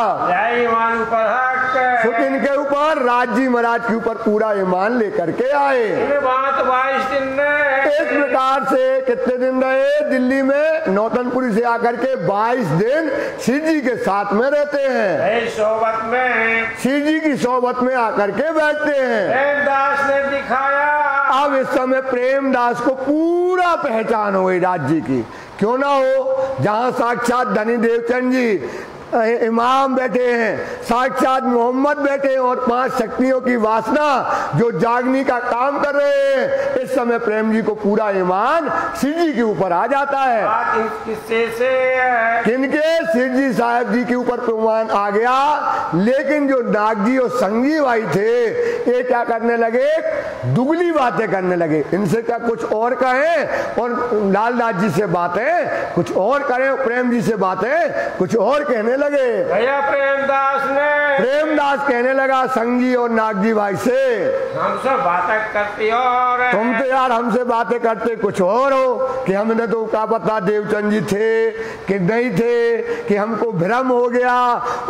Speaker 1: तो इनके ऊपर राज्य महाराज के ऊपर पूरा ईमान लेकर के आए।
Speaker 2: बात 22 दिन
Speaker 1: इस प्रकार से कितने दिन रहे दिल्ली में, नौतनपुरी से आकर के 22 दिन श्री जी के साथ में रहते हैं,
Speaker 2: सोबत में
Speaker 1: श्री जी की सोबत में आकर के बैठते हैं।
Speaker 2: प्रेमदास ने दिखाया,
Speaker 1: अब इस समय प्रेमदास को पूरा पहचान हो गई राज्य की, क्यों ना हो, जहाँ साक्षात धनी देवचंद जी इमाम बैठे हैं, साक्षात मोहम्मद बैठे हैं, और 5 शक्तियों की वासना जो जागने का काम कर रहे हैं, इस समय प्रेम जी को पूरा ईमान श्री जी के ऊपर आ जाता है।
Speaker 2: किससे से
Speaker 1: किनके, श्री जी साहब जी के ऊपर ईमान आ गया। लेकिन जो नागजी और संगी भाई थे, ये क्या करने लगे, दुगली बातें करने लगे, इनसे क्या कुछ और कहें और लालदास जी से बातें कुछ और करें, प्रेम जी से बातें कुछ और कहने लगे।
Speaker 2: भैया
Speaker 1: प्रेमदास कहने लगा संगी और नागजी भाई से,
Speaker 2: हमसे बातें करती और
Speaker 1: तुम तो यार हमसे बातें करते कुछ और हो, कि हमने तो क्या पता देवचंद जी थे कि नहीं थे, कि हमको भ्रम हो गया।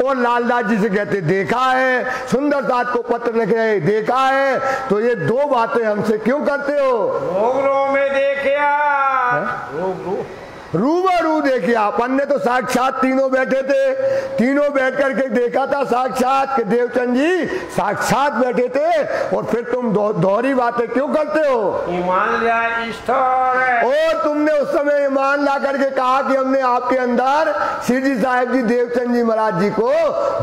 Speaker 1: और लालदास जी से कहते देखा है, सुंदर साथ को पत्र लिख रहे देखा है, तो ये 2 बातें हमसे क्यों करते हो।
Speaker 2: रोग में देखिया,
Speaker 1: रूबरू देखिए, अपन ने तो साक्षात तीनों बैठे थे, तीनों बैठ करके देखा था साक्षात कि देवचंद जी साक्षात बैठे थे, और फिर तुम दोहरी बातें क्यों करते हो?
Speaker 2: ईमान लिया ईश्वर है।
Speaker 1: और तुमने उस समय ईमान ला करके कहा कि हमने आपके अंदर श्री जी साहब जी देवचंद जी महाराज जी को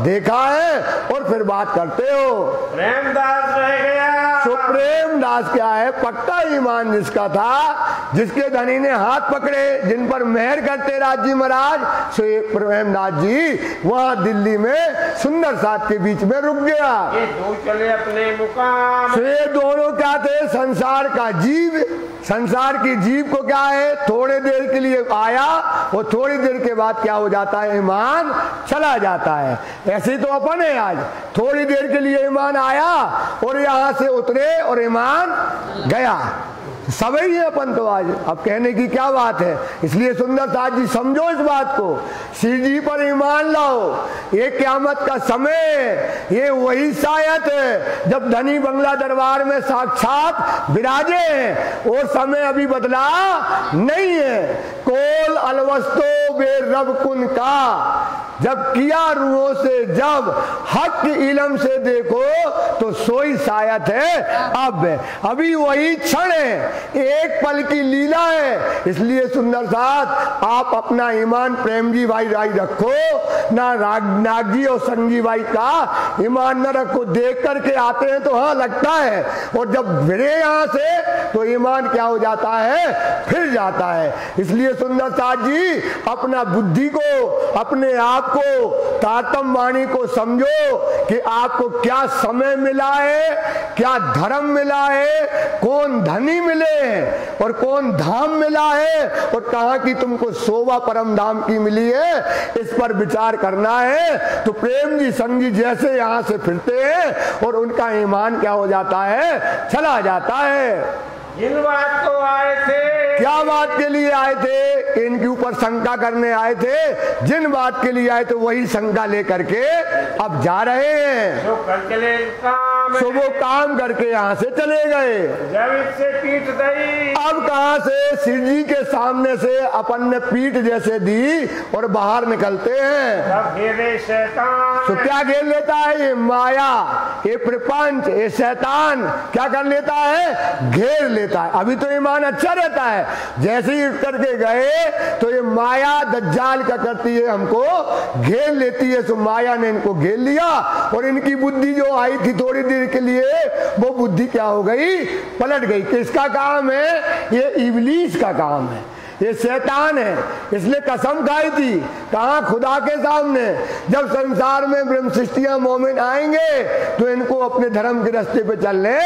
Speaker 1: देखा है, और फिर बात करते हो।
Speaker 2: प्रेमदास रह गया।
Speaker 1: तो प्रेमदास क्या है? पक्का ईमान जिसका था, जिसके धनी ने हाथ पकड़े, जिन पर मेहर करते राज जी महाराज, सो एक प्रेमदास जी वहां दिल्ली में सुंदर साथ के बीच में रुक गया।
Speaker 2: ये दो चले अपने मुकाम।
Speaker 1: तो ये दोनों क्या थे? संसार का जीव। संसार की जीव को क्या है? थोड़े देर के लिए आया और थोड़ी देर के बाद क्या हो जाता है? ईमान चला जाता है। ऐसे तो अपन है आज, थोड़ी देर के लिए ईमान आया और यहां से उतरे और ईमान गया। सब ही है अपन तो आज। अब कहने की क्या बात है? इसलिए सुंदर साथ जी समझो इस बात को, श्री जी पर ईमान लाओ। ये क़यामत का समय, ये वही सायत है जब धनी बंगला दरबार में साक्षात विराजे हैं, और समय अभी बदला नहीं है। कोल अलवस्तो बेरब कुन का, जब किया रूहों से जब हक इलम से देखो तो सोई सायत है अब। अभी वही क्षण है, एक पल की लीला है। इसलिए सुंदर साथ आप अपना ईमान प्रेम जी भाई राई रखो, ना नागजी और संगी भाई का ईमान न रखो। देख करके आते हैं तो हाँ लगता है, और जब भिड़े यहाँ से तो ईमान क्या हो जाता है? फिर जाता है। इसलिए सुंदर साथ जी अपना बुद्धि को, अपने आप को, तारतम वाणी को समझो कि आपको क्या समय मिला है, क्या धर्म मिला है, कौन धनी मिले हैं और कौन धाम मिला है, और कहां की तुमको शोभा परम धाम की मिली है, इस पर विचार करना है। तो प्रेम जी संगी जैसे यहां से फिरते हैं और उनका ईमान क्या हो जाता है? चला जाता है।
Speaker 2: जिन बात को आए थे,
Speaker 1: क्या बात के लिए आए थे? इनके ऊपर शंका करने आए थे। जिन बात के लिए आए थे वही शंका लेकर के अब जा रहे हैं।
Speaker 2: जो कर चले काम,
Speaker 1: सो वो काम करके यहाँ से चले गए।
Speaker 2: जब इससे पीठ दी,
Speaker 1: अब कहाँ से? श्री जी के सामने से अपन ने पीठ जैसे दी और बाहर निकलते हैं।
Speaker 2: तब घेरे शैतान।
Speaker 1: तो क्या घेर लेता है? ये माया, ये प्रपंच, ये शैतान क्या कर लेता है? घेर लेता है। अभी तो ईमान अच्छा रहता है, जैसे ही उठ करके गए तो ये माया दज्जाल क्या करती है? हमको घेर लेती है। सो माया ने इनको घेर लिया, और इनकी बुद्धि जो आई थी थोड़ी देर के लिए, वो बुद्धि क्या हो गई? पलट गई। किसका काम है? ये इब्लीस का काम है, ये शैतान है। इसलिए कसम खाई थी, कहा? खुदा के सामने, जब संसार में ब्रह्म सृष्टियां मोमिन आएंगे तो इनको अपने धर्म के रास्ते पे चलने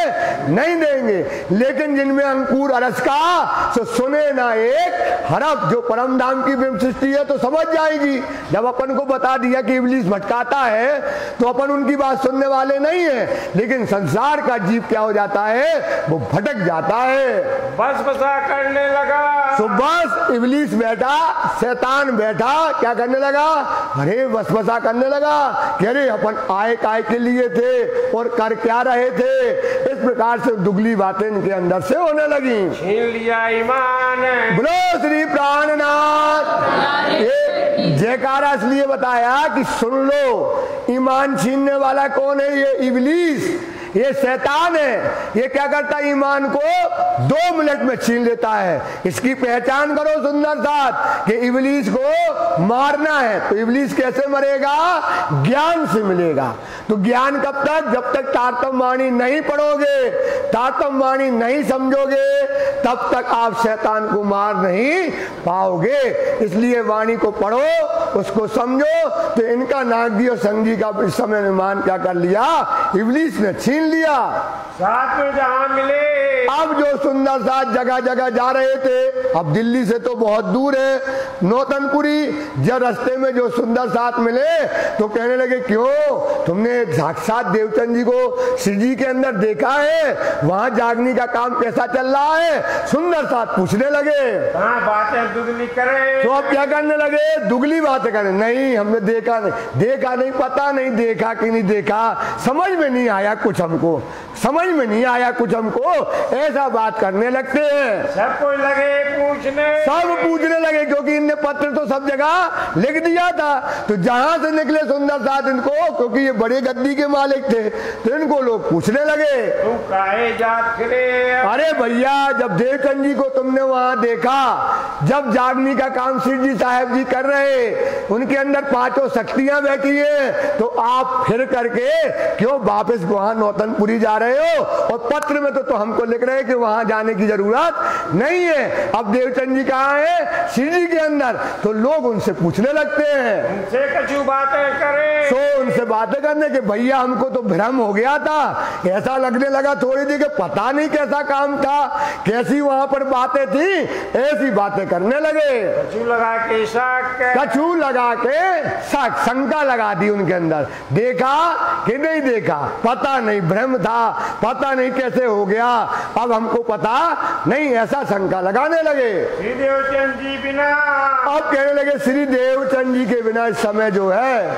Speaker 1: नहीं देंगे। लेकिन जिनमें अंकुर अरस का, सो सुने ना एक हरफ। जो परम धाम की ब्रह्म सृष्टि है तो समझ जाएगी। जब अपन को बता दिया कि इब्लीस भटकाता है तो अपन उनकी बात सुनने वाले नहीं है। लेकिन संसार का जीव क्या हो जाता है? वो भटक जाता है,
Speaker 2: बस बसा करने लगा।
Speaker 1: तो बस इब्लीस बैठा, शैतान बैठा, क्या करने लगा? अरे वसवसा करने लगा कि अरे अपन आए काय के लिए थे और कर क्या रहे थे। इस प्रकार से दुगली बातें इनके अंदर से होने लगी।
Speaker 2: छीन लिया ईमान।
Speaker 1: बोलो श्री प्राणनाथ। ये जयकारा इसलिए बताया कि सुन लो, ईमान छीनने वाला कौन है? ये इब्लीस, ये शैतान है। ये क्या करता है? ईमान को 2 मिनट में छीन लेता है। इसकी पहचान करो सुंदर साथ कि इब्लीस को मारना है। तो इब्लीस कैसे मरेगा? ज्ञान से मिलेगा। तो ज्ञान कब तक? जब तक तारतम वाणी नहीं पढ़ोगे, तारतम वाणी नहीं समझोगे, तब तक आप शैतान को मार नहीं पाओगे। इसलिए वाणी को पढ़ो, उसको समझो। तो इनका नागजी और संगी का इस समय में मान क्या कर लिया? इब्लीस ने छीन लिया।
Speaker 2: साथ में जहां मिले,
Speaker 1: अब जो सुंदर साथ जगह जगह जा रहे थे, अब दिल्ली से तो बहुत दूर है, नौतनपुरी, जब रास्ते में जो सुंदर साथ मिले तो कहने लगे, क्यों तुमने साक्षात देवचंद जी को श्री जी के अंदर देखा है? वहां जागने का काम कैसा चल रहा है? सुंदर साथ पूछने लगे।
Speaker 2: कहाँ बातें दुगली करे?
Speaker 1: तो अब क्या करने लगे? दुगली बातें करें। नहीं, हमने देखा नहीं, देखा नहीं, पता नहीं देखा कि नहीं देखा, समझ में नहीं आया कुछ, हमको समझ समझ में नहीं आया कुछ हमको, ऐसा बात करने लगते हैं।
Speaker 2: सबको लगे पूछने,
Speaker 1: सब पूछने लगे, क्योंकि इनने पत्र तो सब जगह लिख दिया था। तो जहां से निकले सुंदर साथ इनको, क्योंकि ये बड़े गद्दी के मालिक थे, तो इनको लोग पूछने लगे
Speaker 2: तू काहे जात फिरे।
Speaker 1: अरे भैया, जब देवचंद जी को तुमने वहां देखा, जब जागनी का काम शिव जी साहब जी कर रहे, उनके अंदर पांचों शक्तियां बैठी हैं, तो आप फिर करके क्यों वापस वहां नौतनपुरी जा रहे हो? और पत्र में तो हमको लिख रहे हैं कि वहां जाने की जरूरत नहीं है। अब देवचंद जी कहाँ है? शिव जी के अंदर। तो लोग उनसे पूछने लगते हैं,
Speaker 2: उनसे कछु बातें करे।
Speaker 1: तो उनसे बातें करने के भैया हमको तो भ्रम हो गया था, ऐसा लगने लगा थोड़ी देर के पता नहीं कैसा काम था, कैसी वहां पर बातें थी, ऐसी बातें करने लगे।
Speaker 2: कछु लगा के शक,
Speaker 1: कछु लगा के शक, शंका लगा दी उनके अंदर। देखा कि नहीं देखा पता नहीं, भ्रम था, पता नहीं कैसे हो गया, अब हमको पता नहीं, ऐसा शंका लगाने लगे।
Speaker 2: श्री देवचंद जी बिना,
Speaker 1: अब कहने लगे श्री देवचंद जी के बिना इस समय जो है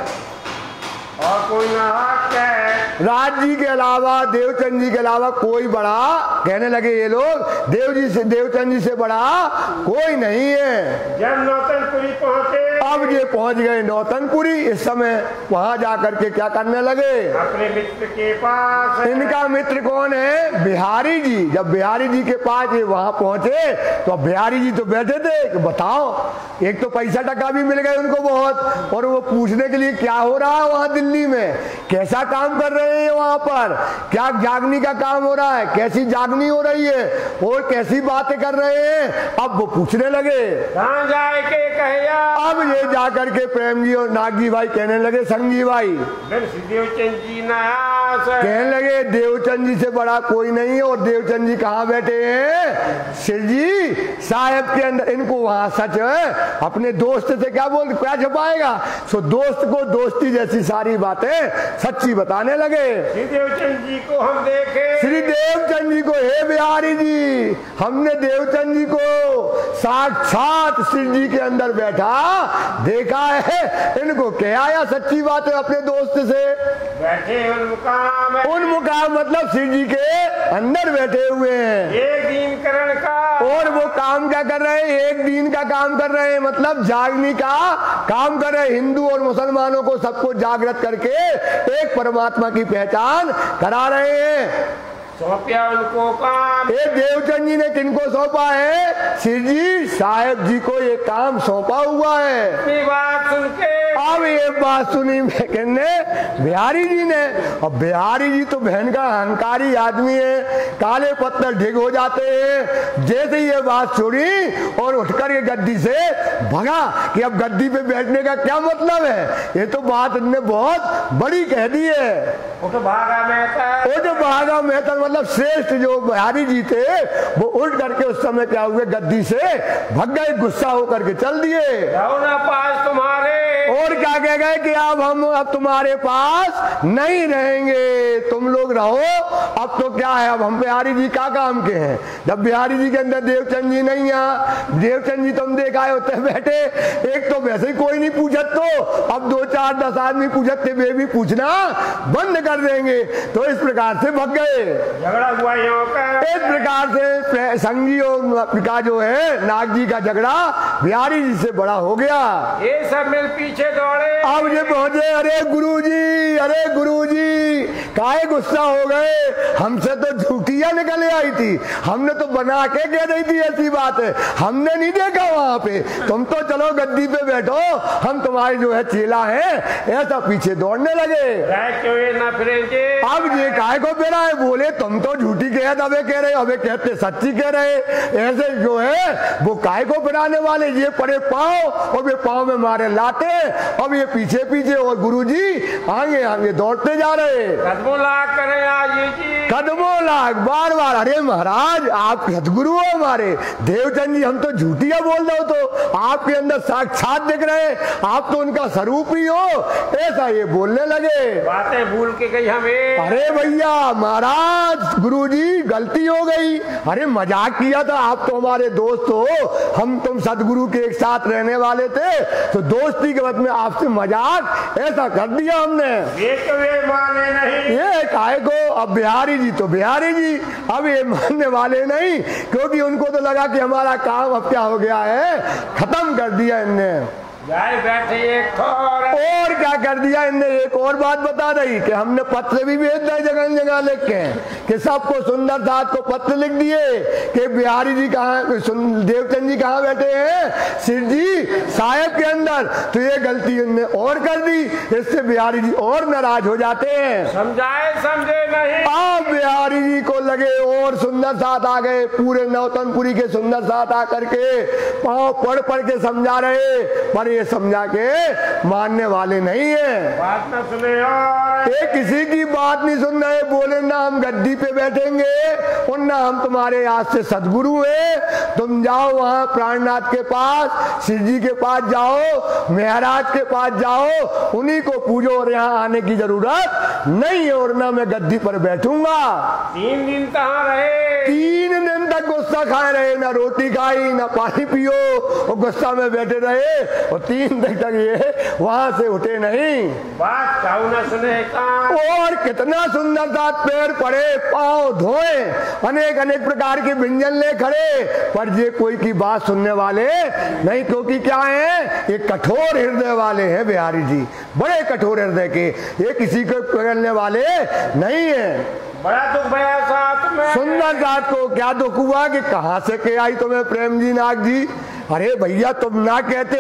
Speaker 2: और कोई ना हक है।
Speaker 1: राज जी के अलावा, देवचंद जी के अलावा कोई बड़ा, कहने लगे ये लोग, देवचंद जी से बड़ा कोई नहीं है।
Speaker 2: जब नौतनपुरी पहुंचे,
Speaker 1: अब ये पहुंच गए नौतनपुरी। इस समय वहां जाकर के क्या करने लगे? अपने
Speaker 2: मित्र के पास।
Speaker 1: इनका मित्र कौन है? बिहारी जी। जब बिहारी जी के पास ये वहां पहुंचे, तो अब बिहारी जी तो बैठे थे कि बताओ, एक तो पैसा टका भी मिल गए उनको बहुत, और वो पूछने के लिए क्या हो रहा है वहां दिल्ली में, कैसा काम कर रहे हैं वहां पर, क्या जागनी का काम हो रहा है, कैसी जागनी हो रही है, और कैसी बातें कर रहे हैं। अब वो पूछने लगे
Speaker 2: कहाँ जाए के कहिया।
Speaker 1: अब ये जाकर के प्रेम जी और नागजी भाई कहने लगे, संगी भाई
Speaker 2: देवचंद जी
Speaker 1: कहने लगे देवचंद जी से बड़ा कोई नहीं है। और देवचंद जी कहाँ बैठे हैं? शिव जी साहब के अंदर। इनको वहां सच है, अपने दोस्त से क्या बोल, क्या छुपाएगा, सो दोस्त को दोस्ती जैसी सारी बातें सच्ची बताने लगे।
Speaker 2: श्री देवचंद जी को हम देखे,
Speaker 1: श्री देवचंद जी को, हे बिहारी जी, हमने देवचंद जी को साक्षात शिव जी के अंदर बैठा देखा है। इनको क्या आया सच्ची बात है अपने दोस्त से
Speaker 2: बैठे
Speaker 1: उन मुकाम मतलब शिव जी के अंदर बैठे हुए हैं।
Speaker 2: एक दिन करण का,
Speaker 1: और वो काम क्या कर रहे हैं? एक दिन का काम कर रहे हैं, मतलब जागनी का काम कर रहे हैं। हिंदू और मुसलमानों को सबको जागृत करके एक परमात्मा की पहचान करा रहे हैं।
Speaker 2: सौंपया उनको काम।
Speaker 1: ये देवचंद जी ने किनको सौंपा है? श्री जी साहब जी को ये काम सौंपा हुआ है।
Speaker 2: बात सुन के
Speaker 1: अब ये बात सुनी किसने? बिहारी जी ने। और बिहारी जी तो बहन का अहंकारी आदमी है, काले पत्थर ढिग हो जाते हैं। जैसे ये बात सुनी और उठकर के गद्दी से भगा कि अब गद्दी पे बैठने का क्या मतलब है, ये तो बात इनने बहुत बड़ी कह दी है।
Speaker 2: वो तो भागा
Speaker 1: मेहता मतलब श्रेष्ठ जो बिहारी जी थे, वो उठ करके उस समय क्या हुए, गद्दी से भग गए, गुस्सा होकर के चल दिए।
Speaker 2: पास तुम्हारे,
Speaker 1: और क्या कह गए कि अब तुम्हारे पास नहीं रहेंगे, तुम लोग रहो। अब तो क्या है, अब हम बिहारी जी का काम के हैं। जब बिहारी जी के अंदर देवचंद जी नहीं है, देवचंद जी तुम देखाए होते बैठे, एक तो वैसे ही कोई नहीं पूछत, तो अब 2 4 10 आदमी पूछत थे, वे भी पूछना बंद कर देंगे। तो इस प्रकार से भग गए,
Speaker 2: झगड़ा हुआ यहाँ का।
Speaker 1: इस प्रकार से संगियों का जो है नाग जी का झगड़ा बिहारी जी से बड़ा हो गया।
Speaker 2: ये सब मिल पीछे दौड़े।
Speaker 1: अब ये पहुंचे, अरे गुरुजी काहे गुस्सा हो गए, हमसे तो झूठियां निकल आई थी, हमने तो बना के कह रही थी ऐसी बात है, हमने नहीं देखा वहां पे, तुम तो चलो गद्दी पे बैठो, हम तुम्हारे जो है चेला हैं, ऐसा पीछे दौड़ने लगे।
Speaker 2: क्यों ना फिरेंगे?
Speaker 1: अब ये काहे को फिरा है? बोले तुम तो झूठी कह रहे, अबे कहते सच्ची कह रहे, ऐसे जो है वो काहे को फिराने वाले, ये पड़े पाँव और ये पाँव में मारे लाते, अब ये पीछे पीछे और गुरुजी आगे आगे दौड़ते जा रहे।
Speaker 2: कदमों लाख करें आज जी,
Speaker 1: कदमों लाख बार बार। अरे महाराज आप सदगुरु हो हमारे, देवचंद जी हम तो झूठिया बोल रहे हो, तो आपके अंदर साक्षात दिख रहे, आप तो उनका स्वरूप ही हो, ऐसा ये बोलने लगे।
Speaker 2: बातें भूल के गई हमें।
Speaker 1: अरे भैया महाराज गुरुजी गलती हो गई, अरे मजाक किया था, आप तो हमारे दोस्त हो, हम तुम सदगुरु के एक साथ रहने वाले थे, तो दोस्ती के वक्त में आपसे मजाक ऐसा कर दिया हमने।
Speaker 2: वे माने नहीं।
Speaker 1: ये काहे को? अब बिहारी जी तो बिहारी जी, अब ये मानने वाले नहीं, क्योंकि उनको तो लगा कि हमारा काम अब क्या हो गया है, खत्म कर दिया इनने।
Speaker 2: बैठे एक और
Speaker 1: क्या कर दिया इनने? एक और बात बता रही कि हमने पत्र भी भेज दिए जगह जगह लिख के कि सबको सुंदर साथ को पत्र लिख दिए कि बिहारी जी कहाँ, देवचंद जी कहाँ बैठे हैं, सिर जी साहेब के अंदर। तो ये गलती इनने और कर दी, इससे बिहारी जी और नाराज हो जाते हैं।
Speaker 2: समझाए समझे नहीं।
Speaker 1: अब बिहारी जी को लगे और सुंदर साथ आ गए, पूरे नौतनपुरी के सुंदर साथ आकर के पाँव पढ़ पढ़ के समझा रहे, पर ये समझा के मानने वाले नहीं है।
Speaker 2: बात न सुने और
Speaker 1: ये किसी की बात नहीं सुन रहे। बोले ना हम गद्दी पे बैठेंगे और ना हम तुम्हारे आज से सदगुरु है। तुम जाओ वहां प्राणनाथ के पास, शिव जी के पास जाओ, महाराज के पास जाओ, उन्हीं को पूजो और यहाँ आने की जरूरत नहीं है। और ना मैं गद्दी पर बैठूंगा।
Speaker 2: 3 दिन कहाँ रहे?
Speaker 1: 3 दिन तक गुस्सा खाए रहे, ना रोटी खाई ना पानी पियो, और गुस्सा में बैठे रहे और 3 दिन तक ये वहां से उठे नहीं।
Speaker 2: बात चाहू न सुने का।
Speaker 1: और कितना सुंदर सा पैर पड़े, पांव धोए, अनेक अनेक प्रकार के व्यंजन ले खड़े, पर ये कोई की बात सुनने वाले नहीं। क्योंकि क्या है, ये कठोर हृदय वाले हैं बिहारी जी, बड़े कठोर हृदय के, ये किसी को पकड़ने वाले नहीं है।
Speaker 2: बड़ा दुख भया साथ में।
Speaker 1: सुंदर साथ को क्या दुख हुआ कि कहां से के आई तुम्हें प्रेम जी नाग जी? अरे भैया तुम ना कहते,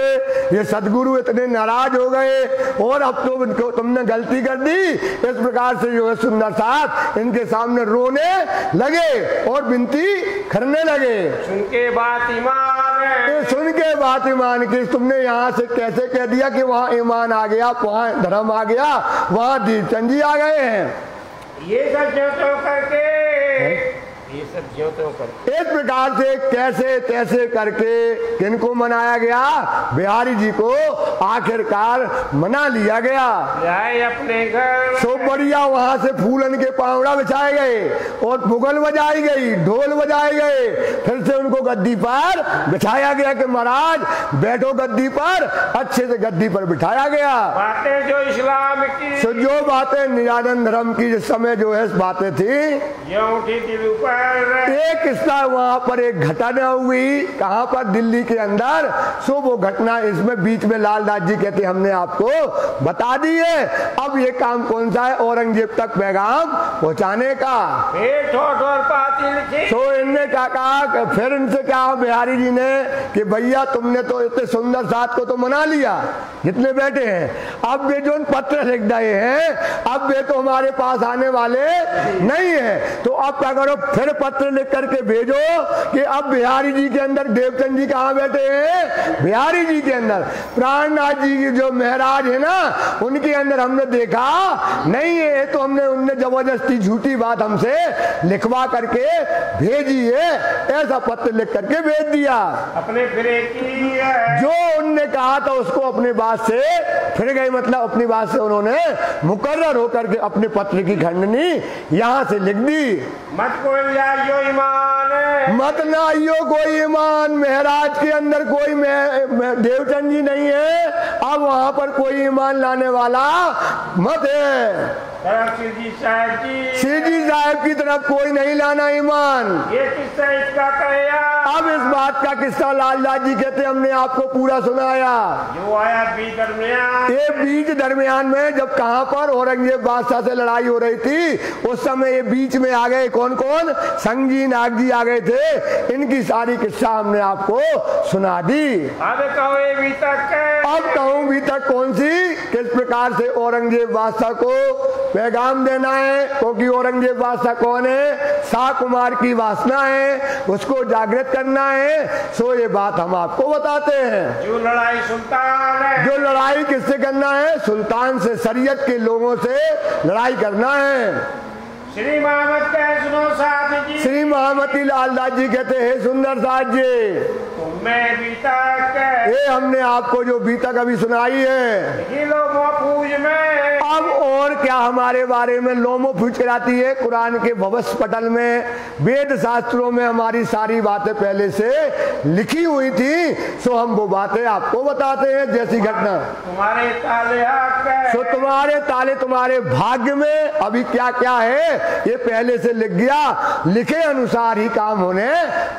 Speaker 1: ये सदगुरु इतने नाराज हो गए और अब तो इनको तुमने गलती कर दी। इस प्रकार से जो है सुंदर साथ इनके सामने रोने लगे और विनती करने लगे।
Speaker 2: सुन के बात ईमान है।
Speaker 1: सुन के बात ईमान की, तुमने यहाँ से कैसे कह दिया कि वहाँ ईमान आ गया, वहाँ धर्म आ गया, वहाँ देवचंद जी आ गए हैं।
Speaker 2: ये सब जो तो करके ये सब जो तो करके
Speaker 1: इस प्रकार से कैसे कैसे करके किनको मनाया गया? बिहारी जी को आखिरकार मना लिया गया।
Speaker 2: जाए अपने घर।
Speaker 1: सो बढ़िया वहां से फूलन के पावड़ा बिछाए गए और मुगल बजाई गई, ढोल बजाए गए, फिर से उनको गद्दी पर बिठाया गया कि महाराज बैठो गद्दी पर। अच्छे से गद्दी पर बिठाया गया।
Speaker 2: बातें जो इस्लाम की,
Speaker 1: सो जो बातें निरानंद धर्म की जिस समय जो है बातें थी,
Speaker 2: ये उठी दिल ऊपर।
Speaker 1: एक किस्सा वहां पर एक घटना हुई, कहां पर? दिल्ली के अंदर। सो वो घटना इसमें बीच में लालदास जी कहते हमने आपको बता दी है। अब ये काम कौन सा है? औरंगजेब तक पैगाम पहुंचाने का। तो इनने क्या कहा, फिर इनसे क्या बिहारी जी ने कि भैया तुमने तो इतने सुंदर साथ को तो मना लिया जितने बैठे हैं, अब वे जो पत्र लिख रहे हैं, अब वे तो हमारे पास आने वाले नहीं है। तो अब क्या करो, फिर पत्र लिख करके भेजो कि अब बिहारी जी के अंदर देवचंद जी कहाँ बैठे हैं? बिहारी जी के अंदर। प्राणनाथ जी की जो महाराज है ना, उनके अंदर हमने देखा नहीं है। तो हमने उनने जबरदस्ती झूठी बात हमसे लिखवा करके भेजी है। ऐसा पत्र लिख करके भेज दिया।
Speaker 2: अपने फिरे की है।
Speaker 1: जो उनने कहा था उसको अपनी बात से फिर गई, मतलब अपनी बात से उन्होंने मुकर्रर होकर के अपने पत्र की खंडनी यहाँ से लिख दी।
Speaker 2: मत कोई आइयो ईमान है।
Speaker 1: मत ना आइयो कोई ईमान। महाराज के अंदर कोई देवचंद जी नहीं है, अब वहां पर कोई ईमान लाने वाला मत है।
Speaker 2: शिव जी
Speaker 1: साहब की तरफ कोई नहीं लाना ईमान।
Speaker 2: ये किस्सा इसका कहेगा।
Speaker 1: अब इस बात का किस्सा लालदास जी कहते हमने आपको पूरा सुनाया।
Speaker 2: जो आया बीच दरमियान,
Speaker 1: ये बीच दरमियान में जब कहां पर औरंगजेब बादशाह से लड़ाई हो रही थी, उस समय ये बीच में आ गए। कौन कौन? संग जी नाग जी आ गए थे। इनकी सारी किस्सा हमने आपको सुना दी।
Speaker 2: अब कहो ये भी तक
Speaker 1: अब कहूँ भी तक कौन सी, किस प्रकार से औरंगजेब बादशाह को पैगाम देना है। क्योंकि औरंगजेब बादशाह कौन है? शाह कुमार की वासना है, उसको जागृत करना है। सो ये बात हम आपको बताते हैं।
Speaker 2: जो लड़ाई सुल्तान है,
Speaker 1: जो लड़ाई किससे करना है? सुल्तान से, शरीयत के लोगों से लड़ाई करना है।
Speaker 2: श्री महामत कहे सुनो साथ जी।
Speaker 1: श्री महामती लालदास जी कहते हैं सुंदर साथ जी,
Speaker 2: तुम्हें बीतक
Speaker 1: ये हमने आपको जो बीतक अभी सुनाई है।
Speaker 2: में
Speaker 1: अब और क्या हमारे बारे में लोमो फूच कराती है। कुरान के भवस पटल में, वेद शास्त्रों में हमारी सारी बातें पहले से लिखी हुई थी, सो हम वो बातें आपको बताते हैं जैसी घटना।
Speaker 2: तुम्हारे ताले हक है,
Speaker 1: सो तुम्हारे ताले तुम्हारे भाग्य में अभी क्या क्या है ये पहले से लिख गया, लिखे अनुसार ही काम होने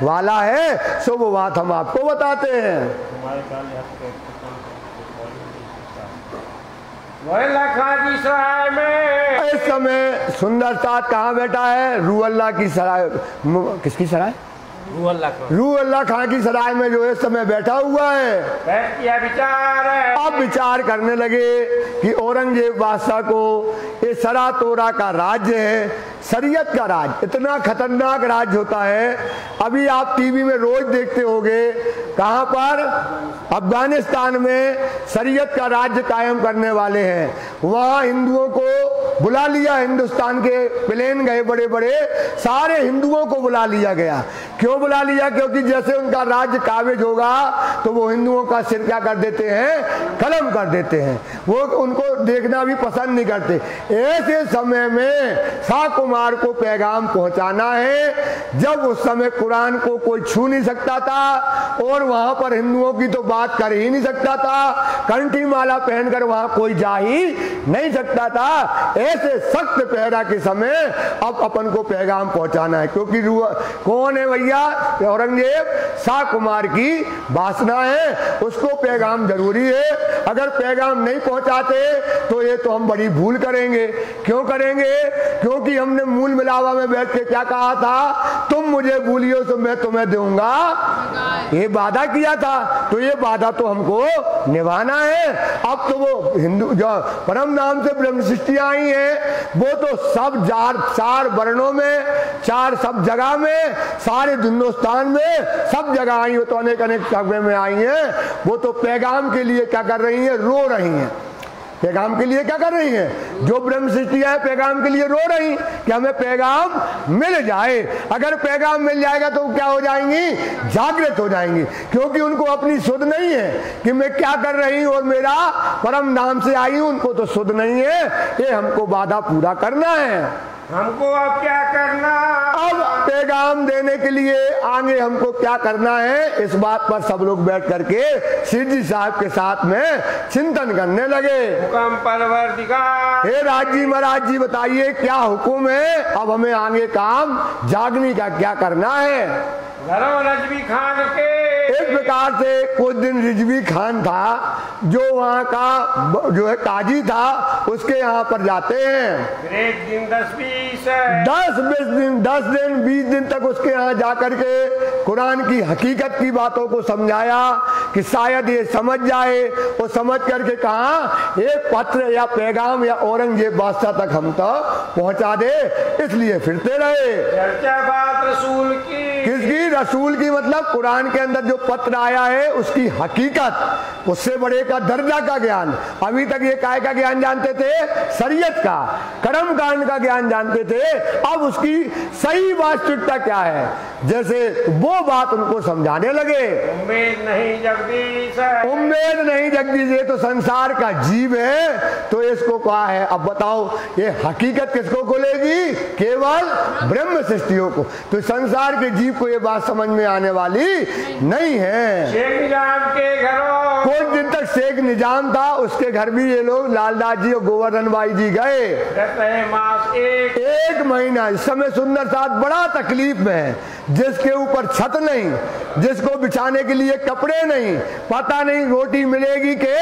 Speaker 1: वाला है, सो वो बात हम आपको बताते हैं।
Speaker 2: लखा की सराय में
Speaker 1: इस समय सुंदर साथ कहाँ बैठा है? रू अल्लाह की सराय। किसकी सराय? रू अल्लाह खां की सराय में जो इस समय बैठा हुआ है।
Speaker 2: बैठ किया विचार है,
Speaker 1: अब विचार करने लगे कि औरंगजेब बादशाह को ये सरा तोरा का राज्य है, शरीयत का राज, इतना खतरनाक राज होता है। अभी आप टीवी में रोज देखते होंगे, कहां पर? अफगानिस्तान में शरीयत का राज्य कायम करने वाले हैं। वहां हिंदुओं को बुला लिया, हिंदुस्तान के प्लेन गए बड़े बड़े, सारे हिंदुओं को बुला लिया गया। क्यों बुला लिया? क्योंकि जैसे उनका राज्य काबिज होगा तो वो हिंदुओं का सिर क्या कर देते हैं? कलम कर देते हैं। वो उनको देखना भी पसंद नहीं करते। ऐसे समय में शाह कुमार को पैगाम पहुंचाना है, जब उस समय कुरान को कोई छू नहीं सकता था और वहां पर हिंदुओं की तो बात कर ही नहीं सकता था, कंठी माला पहनकर वहां कोई जा ही नहीं सकता था। ऐसे सख्त पहरा के समय अब अपन को पैगाम पहुंचाना है, क्योंकि कौन है भैया? औरंगजेब, शाह कुमार की वासना है, उसको पैगाम जरूरी है। अगर पैगाम नहीं पहुंचाते तो ये तो हम बड़ी भूल करेंगे। क्यों करेंगे? क्योंकि हमने मूल मिलावा में बैठ के क्या कहा था? तुम मुझे भूलियो तो मैं तुम्हें दूंगा, ये वादा किया था। तो ये वादा तो हमको निभाना है। अब तो वो हिंदू जो परम नाम से ब्रह्म सृष्टियां आई है, वो तो सब चार वर्णों में, चार सब जगह में, सारे हिंदुस्तान में सब जगह आई हो, तो अनेक अनेक जगह में आई हैं। वो तो पैगाम के लिए क्या कर रही हैं? रो रही हैं। पैगाम के लिए क्या कर रही हैं? जो ब्रह्म सृष्टियां है पैगाम के लिए रो रही कि हमें पैगाम मिल जाए। अगर पैगाम मिल जाएगा तो क्या हो जाएंगी? जागृत हो जाएंगी, क्योंकि उनको अपनी सुध नहीं है कि मैं क्या कर रही हूं और मेरा परम नाम से आई हूं। उनको तो सुध नहीं है, ये हमको वादा पूरा करना है।
Speaker 2: हमको अब क्या करना?
Speaker 1: अब पैगाम देने के लिए आगे हमको क्या करना है, इस बात पर सब लोग बैठ करके सिर जी साहब के साथ में चिंतन करने लगे।
Speaker 2: हुक्म परवरदिगार,
Speaker 1: हे राजी महाराज जी बताइए क्या हुक्म है? अब हमें आगे काम जागने का क्या करना है?
Speaker 2: घरों रजवी खान के
Speaker 1: इस प्रकार से कुछ दिन रिजवी खान था, जो वहाँ का जो है काजी था, उसके यहाँ पर जाते हैं।
Speaker 2: एक दिन 10-20
Speaker 1: दिन तक उसके यहाँ जाकर के कुरान की हकीकत की बातों को समझाया कि शायद ये समझ जाए। वो समझ करके कहा एक पत्र या पैगाम या औरंगजेब बादशाह तक हम तो पहुँचा दे, इसलिए फिरते रहे।
Speaker 2: चर्चा बात रसूल की,
Speaker 1: किसकी? रसूल की, मतलब कुरान के अंदर जो पत्र आया है उसकी हकीकत, उससे बड़े का दर्जा का ज्ञान। अभी तक ये काय का ज्ञान जानते थे? शरीयत का, कर्म कांड का ज्ञान जानते थे। अब उसकी सही वास्तविकता क्या है, जैसे वो बात उनको समझाने लगे।
Speaker 2: उम्मीद नहीं जगदीश,
Speaker 1: उम्मीद नहीं जगदीश, ये तो संसार का जीव है, तो इसको कहा है। अब बताओ ये हकीकत किसको खोलेगी? केवल ब्रह्म सृष्टियों को। तो संसार के जीव को ये बात समझ में आने वाली नहीं है।
Speaker 2: शेख निजाम के घरों,
Speaker 1: कुछ दिन तक शेख निजाम था, उसके घर भी ये लोग लालदास जी और गोवर्धन भाई जी गए।
Speaker 2: मास एक
Speaker 1: महीना। इस समय सुंदर साथ बड़ा तकलीफ में है, जिसके ऊपर छत नहीं, जिसको बिछाने के लिए कपड़े नहीं, पता नहीं रोटी मिलेगी कि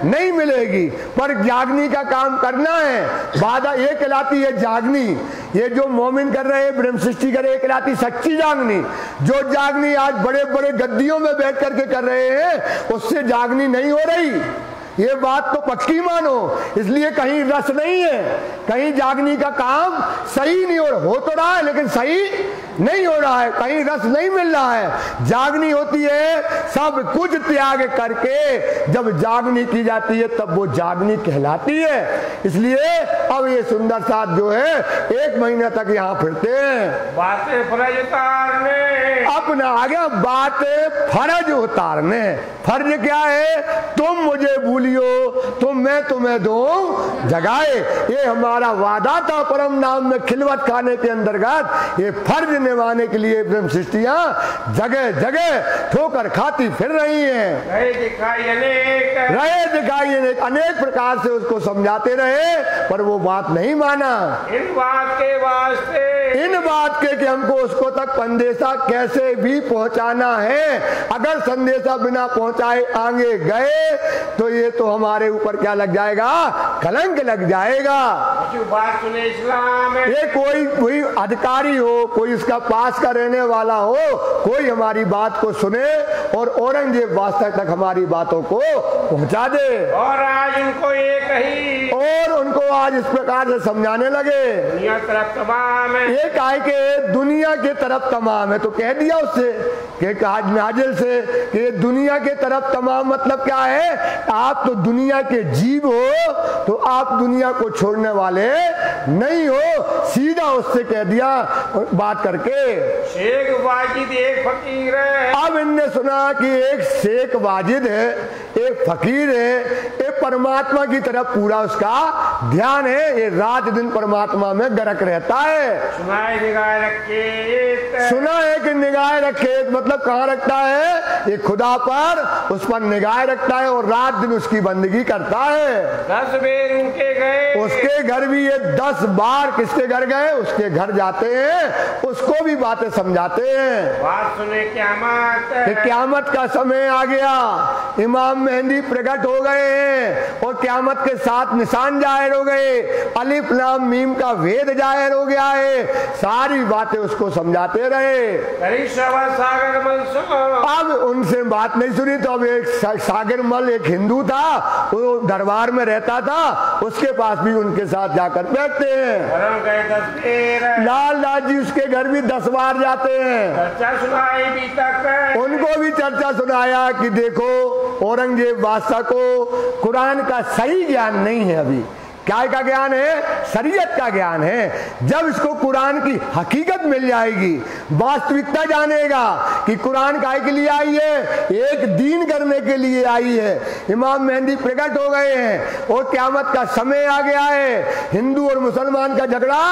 Speaker 1: नहीं मिलेगी, पर जागनी का काम करना है। बाधा ये कहलाती है जागनी। ये जो मोमिन कर रहे हैं, ब्रह्म सृष्टि कर रहे हैं, कहलाती सच्ची जागनी। जो जागनी आज बड़े बड़े गद्दियों में बैठ करके कर रहे हैं, उससे जागनी नहीं हो रही। ये बात तो पक्की मानो। इसलिए कहीं रस नहीं है, कहीं जागनी का काम सही नहीं हो तो रहा है, लेकिन सही नहीं हो रहा है, कहीं रस नहीं मिल रहा है। जागनी होती है सब कुछ त्याग करके, जब जागनी की जाती है तब वो जागनी कहलाती है। इसलिए अब ये सुंदर साथ जो है 1 महीने तक यहाँ फिरते हैं।
Speaker 2: बातें फर्ज उतारने,
Speaker 1: अपना आ गया बातें फर्ज उतारने। फर्ज क्या है? तुम मुझे भूलियो तो मैं तुम्हें दूं जगाए। ये हमारा वादा था परम नाम में खिलवत खाने के अंतर्गत। ये फर्ज निभाने के लिए ब्रह्म सृष्टियां जगह जगह ठोकर खाती फिर रही हैं।
Speaker 2: रहे दिखाई अनेक,
Speaker 1: अनेक प्रकार से उसको समझाते रहे पर वो बात नहीं माना।
Speaker 2: इन बात के वास्ते,
Speaker 1: इन बात के कि हमको उसको तक संदेशा कैसे भी पहुंचाना है। अगर संदेशा बिना पहुंचाए आगे गए तो ये तो हमारे ऊपर क्या लग जाएगा? कलंक लग जाएगा।
Speaker 2: जो बात सुने इस्लाम में,
Speaker 1: ये कोई अधिकारी हो, कोई इसका पास का रहने वाला हो, कोई हमारी बात को सुने और औरंगजेब वास्तव तक हमारी बातों को पहुंचा दे।
Speaker 2: और आज उनको एक ही,
Speaker 1: और उनको आज इस प्रकार से समझाने लगे
Speaker 2: दुनिया तरफ तमाम है।
Speaker 1: ये काहे के दुनिया के तरफ तमाम है। तो कह दिया उससे कि नाजिल से कि दुनिया के तरफ तमाम मतलब क्या है? आप तो दुनिया के जीव हो तो आप दुनिया को छोड़ने वाले नहीं हो। सीधा उससे कह दिया बात करके।
Speaker 2: शेख वाजिद एक फकीर है।
Speaker 1: अब इनने सुना कि एक शेख वाजिद है, एक फकीर है, एक परमात्मा की तरफ पूरा उसका ध्यान है। ये रात दिन परमात्मा में गरक रहता है।
Speaker 2: सुना है निगाह रखे,
Speaker 1: सुना है कि निगाह रखे मतलब कहाँ रखता है? ये खुदा पर, उस पर निगाह रखता है और रात दिन उसकी बंदगी करता है।
Speaker 2: 10 बेर उनके गए,
Speaker 1: उसके घर भी ये 10 बार किसके घर गए? उसके घर जाते हैं, उसको भी बातें समझाते हैं।
Speaker 2: बात सुने क़यामत,
Speaker 1: क़यामत का समय आ गया, इमाम मेहंदी प्रकट हो गए हैं और क़यामत के 7 निशान जाहिर हो गए, अलिफ लाम मीम का भेद जाहिर हो गया है। सारी बातें उसको समझाते रहे।
Speaker 2: सागर मल
Speaker 1: अब उनसे बात नहीं सुनी तो अब एक सागर मल एक हिंदू था, वो दरबार में रहता था, उसके पास भी उनके साथ जाकर बैठते हैं।
Speaker 2: गए 10 बेर,
Speaker 1: लाल दास जी उसके घर भी 10 बार जाते हैं।
Speaker 2: चर्चा सुनाई भी तक,
Speaker 1: उनको भी चर्चा सुनाया कि देखो औरंगजेब बादशाह को कुरान का सही ज्ञान नहीं है। अभी क्या का ज्ञान है? शरीयत का ज्ञान है। जब इसको कुरान की हकीकत मिल जाएगी, वास्तविकता जानेगा कि कुरान काहे के लिए आई है? एक दीन करने के लिए आई है। इमाम मेहंदी प्रकट हो गए हैं और क़यामत का समय आ गया है। हिंदू और मुसलमान का झगड़ा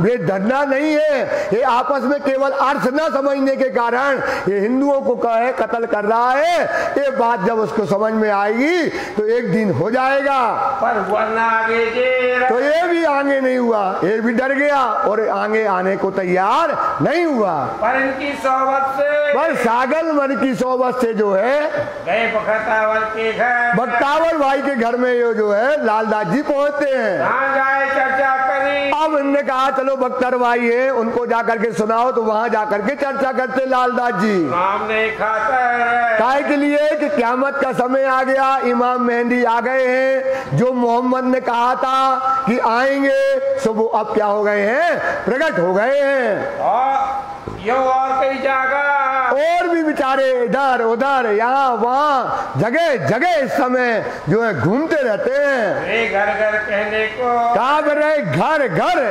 Speaker 1: ये धरना नहीं है, ये आपस में केवल अर्थ न समझने के कारण ये हिंदुओं को कहे कत्ल कर रहा है। ये बात जब उसको समझ में आएगी तो एक दिन हो जाएगा।
Speaker 2: पर वरना आगे
Speaker 1: तो ये भी आगे नहीं हुआ, ये भी डर गया और आगे आने को तैयार नहीं हुआ।
Speaker 2: पर इनकी सोबत से,
Speaker 1: पर सागर मन की सोबत से जो है
Speaker 2: गए बख्तावर के घर,
Speaker 1: बख्तावर भाई के घर में ये जो है लालदास जी पहुंचते हैं।
Speaker 2: वहाँ जाए चर्चा करी।
Speaker 1: अब इनने कहा चलो बख्तर भाई है, उनको जाकर के सुनाओ। तो वहाँ जाकर के चर्चा करते लालदास जी।
Speaker 2: नाम नहीं खाता है
Speaker 1: काहे के लिए कि क़यामत का समय आ गया, इमाम मेहंदी आ गए हैं। जो मोहम्मद ने कहा था कि आएंगे सो वो अब क्या हो गए हैं? प्रकट हो गए हैं।
Speaker 2: और कई जगह
Speaker 1: और भी बेचारे इधर उधर यहाँ वहाँ जगह जगह इस समय जो है घूमते रहते हैं।
Speaker 2: घर घर कहने को
Speaker 1: कहा कर रहे घर घर,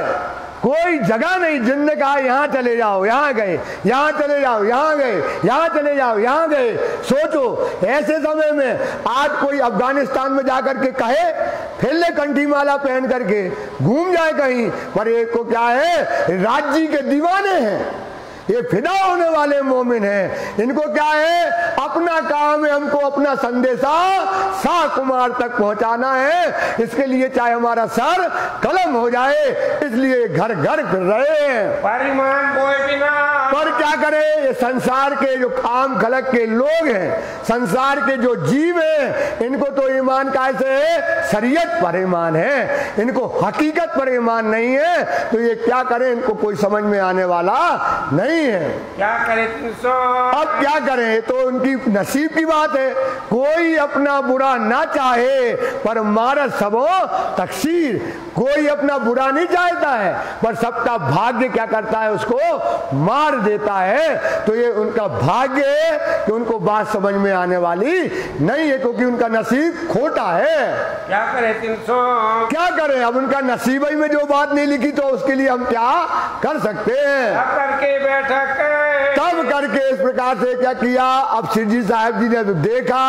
Speaker 1: कोई जगह नहीं। जिनने कहा यहाँ चले जाओ, यहाँ गए, यहाँ चले जाओ, यहाँ गए, यहाँ चले जाओ, यहाँ गए। सोचो ऐसे समय में आज कोई अफगानिस्तान में जाकर के कहे फिर ले कंठी माला पहन करके घूम जाए कहीं, पर एक को क्या है? राज्य के दीवाने हैं, ये फिदा होने वाले मोमिन हैं। इनको क्या है? अपना काम है, हमको अपना संदेशा शाह कुमार तक पहुंचाना है। इसके लिए चाहे हमारा सर कलम हो जाए, इसलिए घर घर फिर रहे हैं।
Speaker 2: परिमान कोई बिना,
Speaker 1: पर क्या करे? ये संसार के जो काम खलक के लोग हैं, संसार के जो जीव हैं, इनको तो ईमान कैसे है? शरीयत पर ईमान है, इनको हकीकत पर ईमान नहीं है। तो ये क्या करें? इनको कोई समझ में आने वाला नहीं नहीं है।
Speaker 2: क्या करे 300।
Speaker 1: अब क्या करें, तो उनकी नसीब की बात है। कोई अपना बुरा ना चाहे पर मारत सबो तकसीर। कोई अपना बुरा नहीं चाहता है पर सबका भाग्य क्या करता है, उसको मार देता है। तो ये उनका भाग्य है कि उनको बात समझ में आने वाली नहीं है, क्योंकि उनका नसीब खोटा है।
Speaker 2: क्या करे 300।
Speaker 1: क्या करें, अब उनका नसीब ही में जो बात नहीं लिखी तो उसके लिए हम क्या कर सकते हैं।
Speaker 2: तब करके बैठक
Speaker 1: तब करके इस प्रकार से क्या किया, अब श्री जी साहब जी ने देखा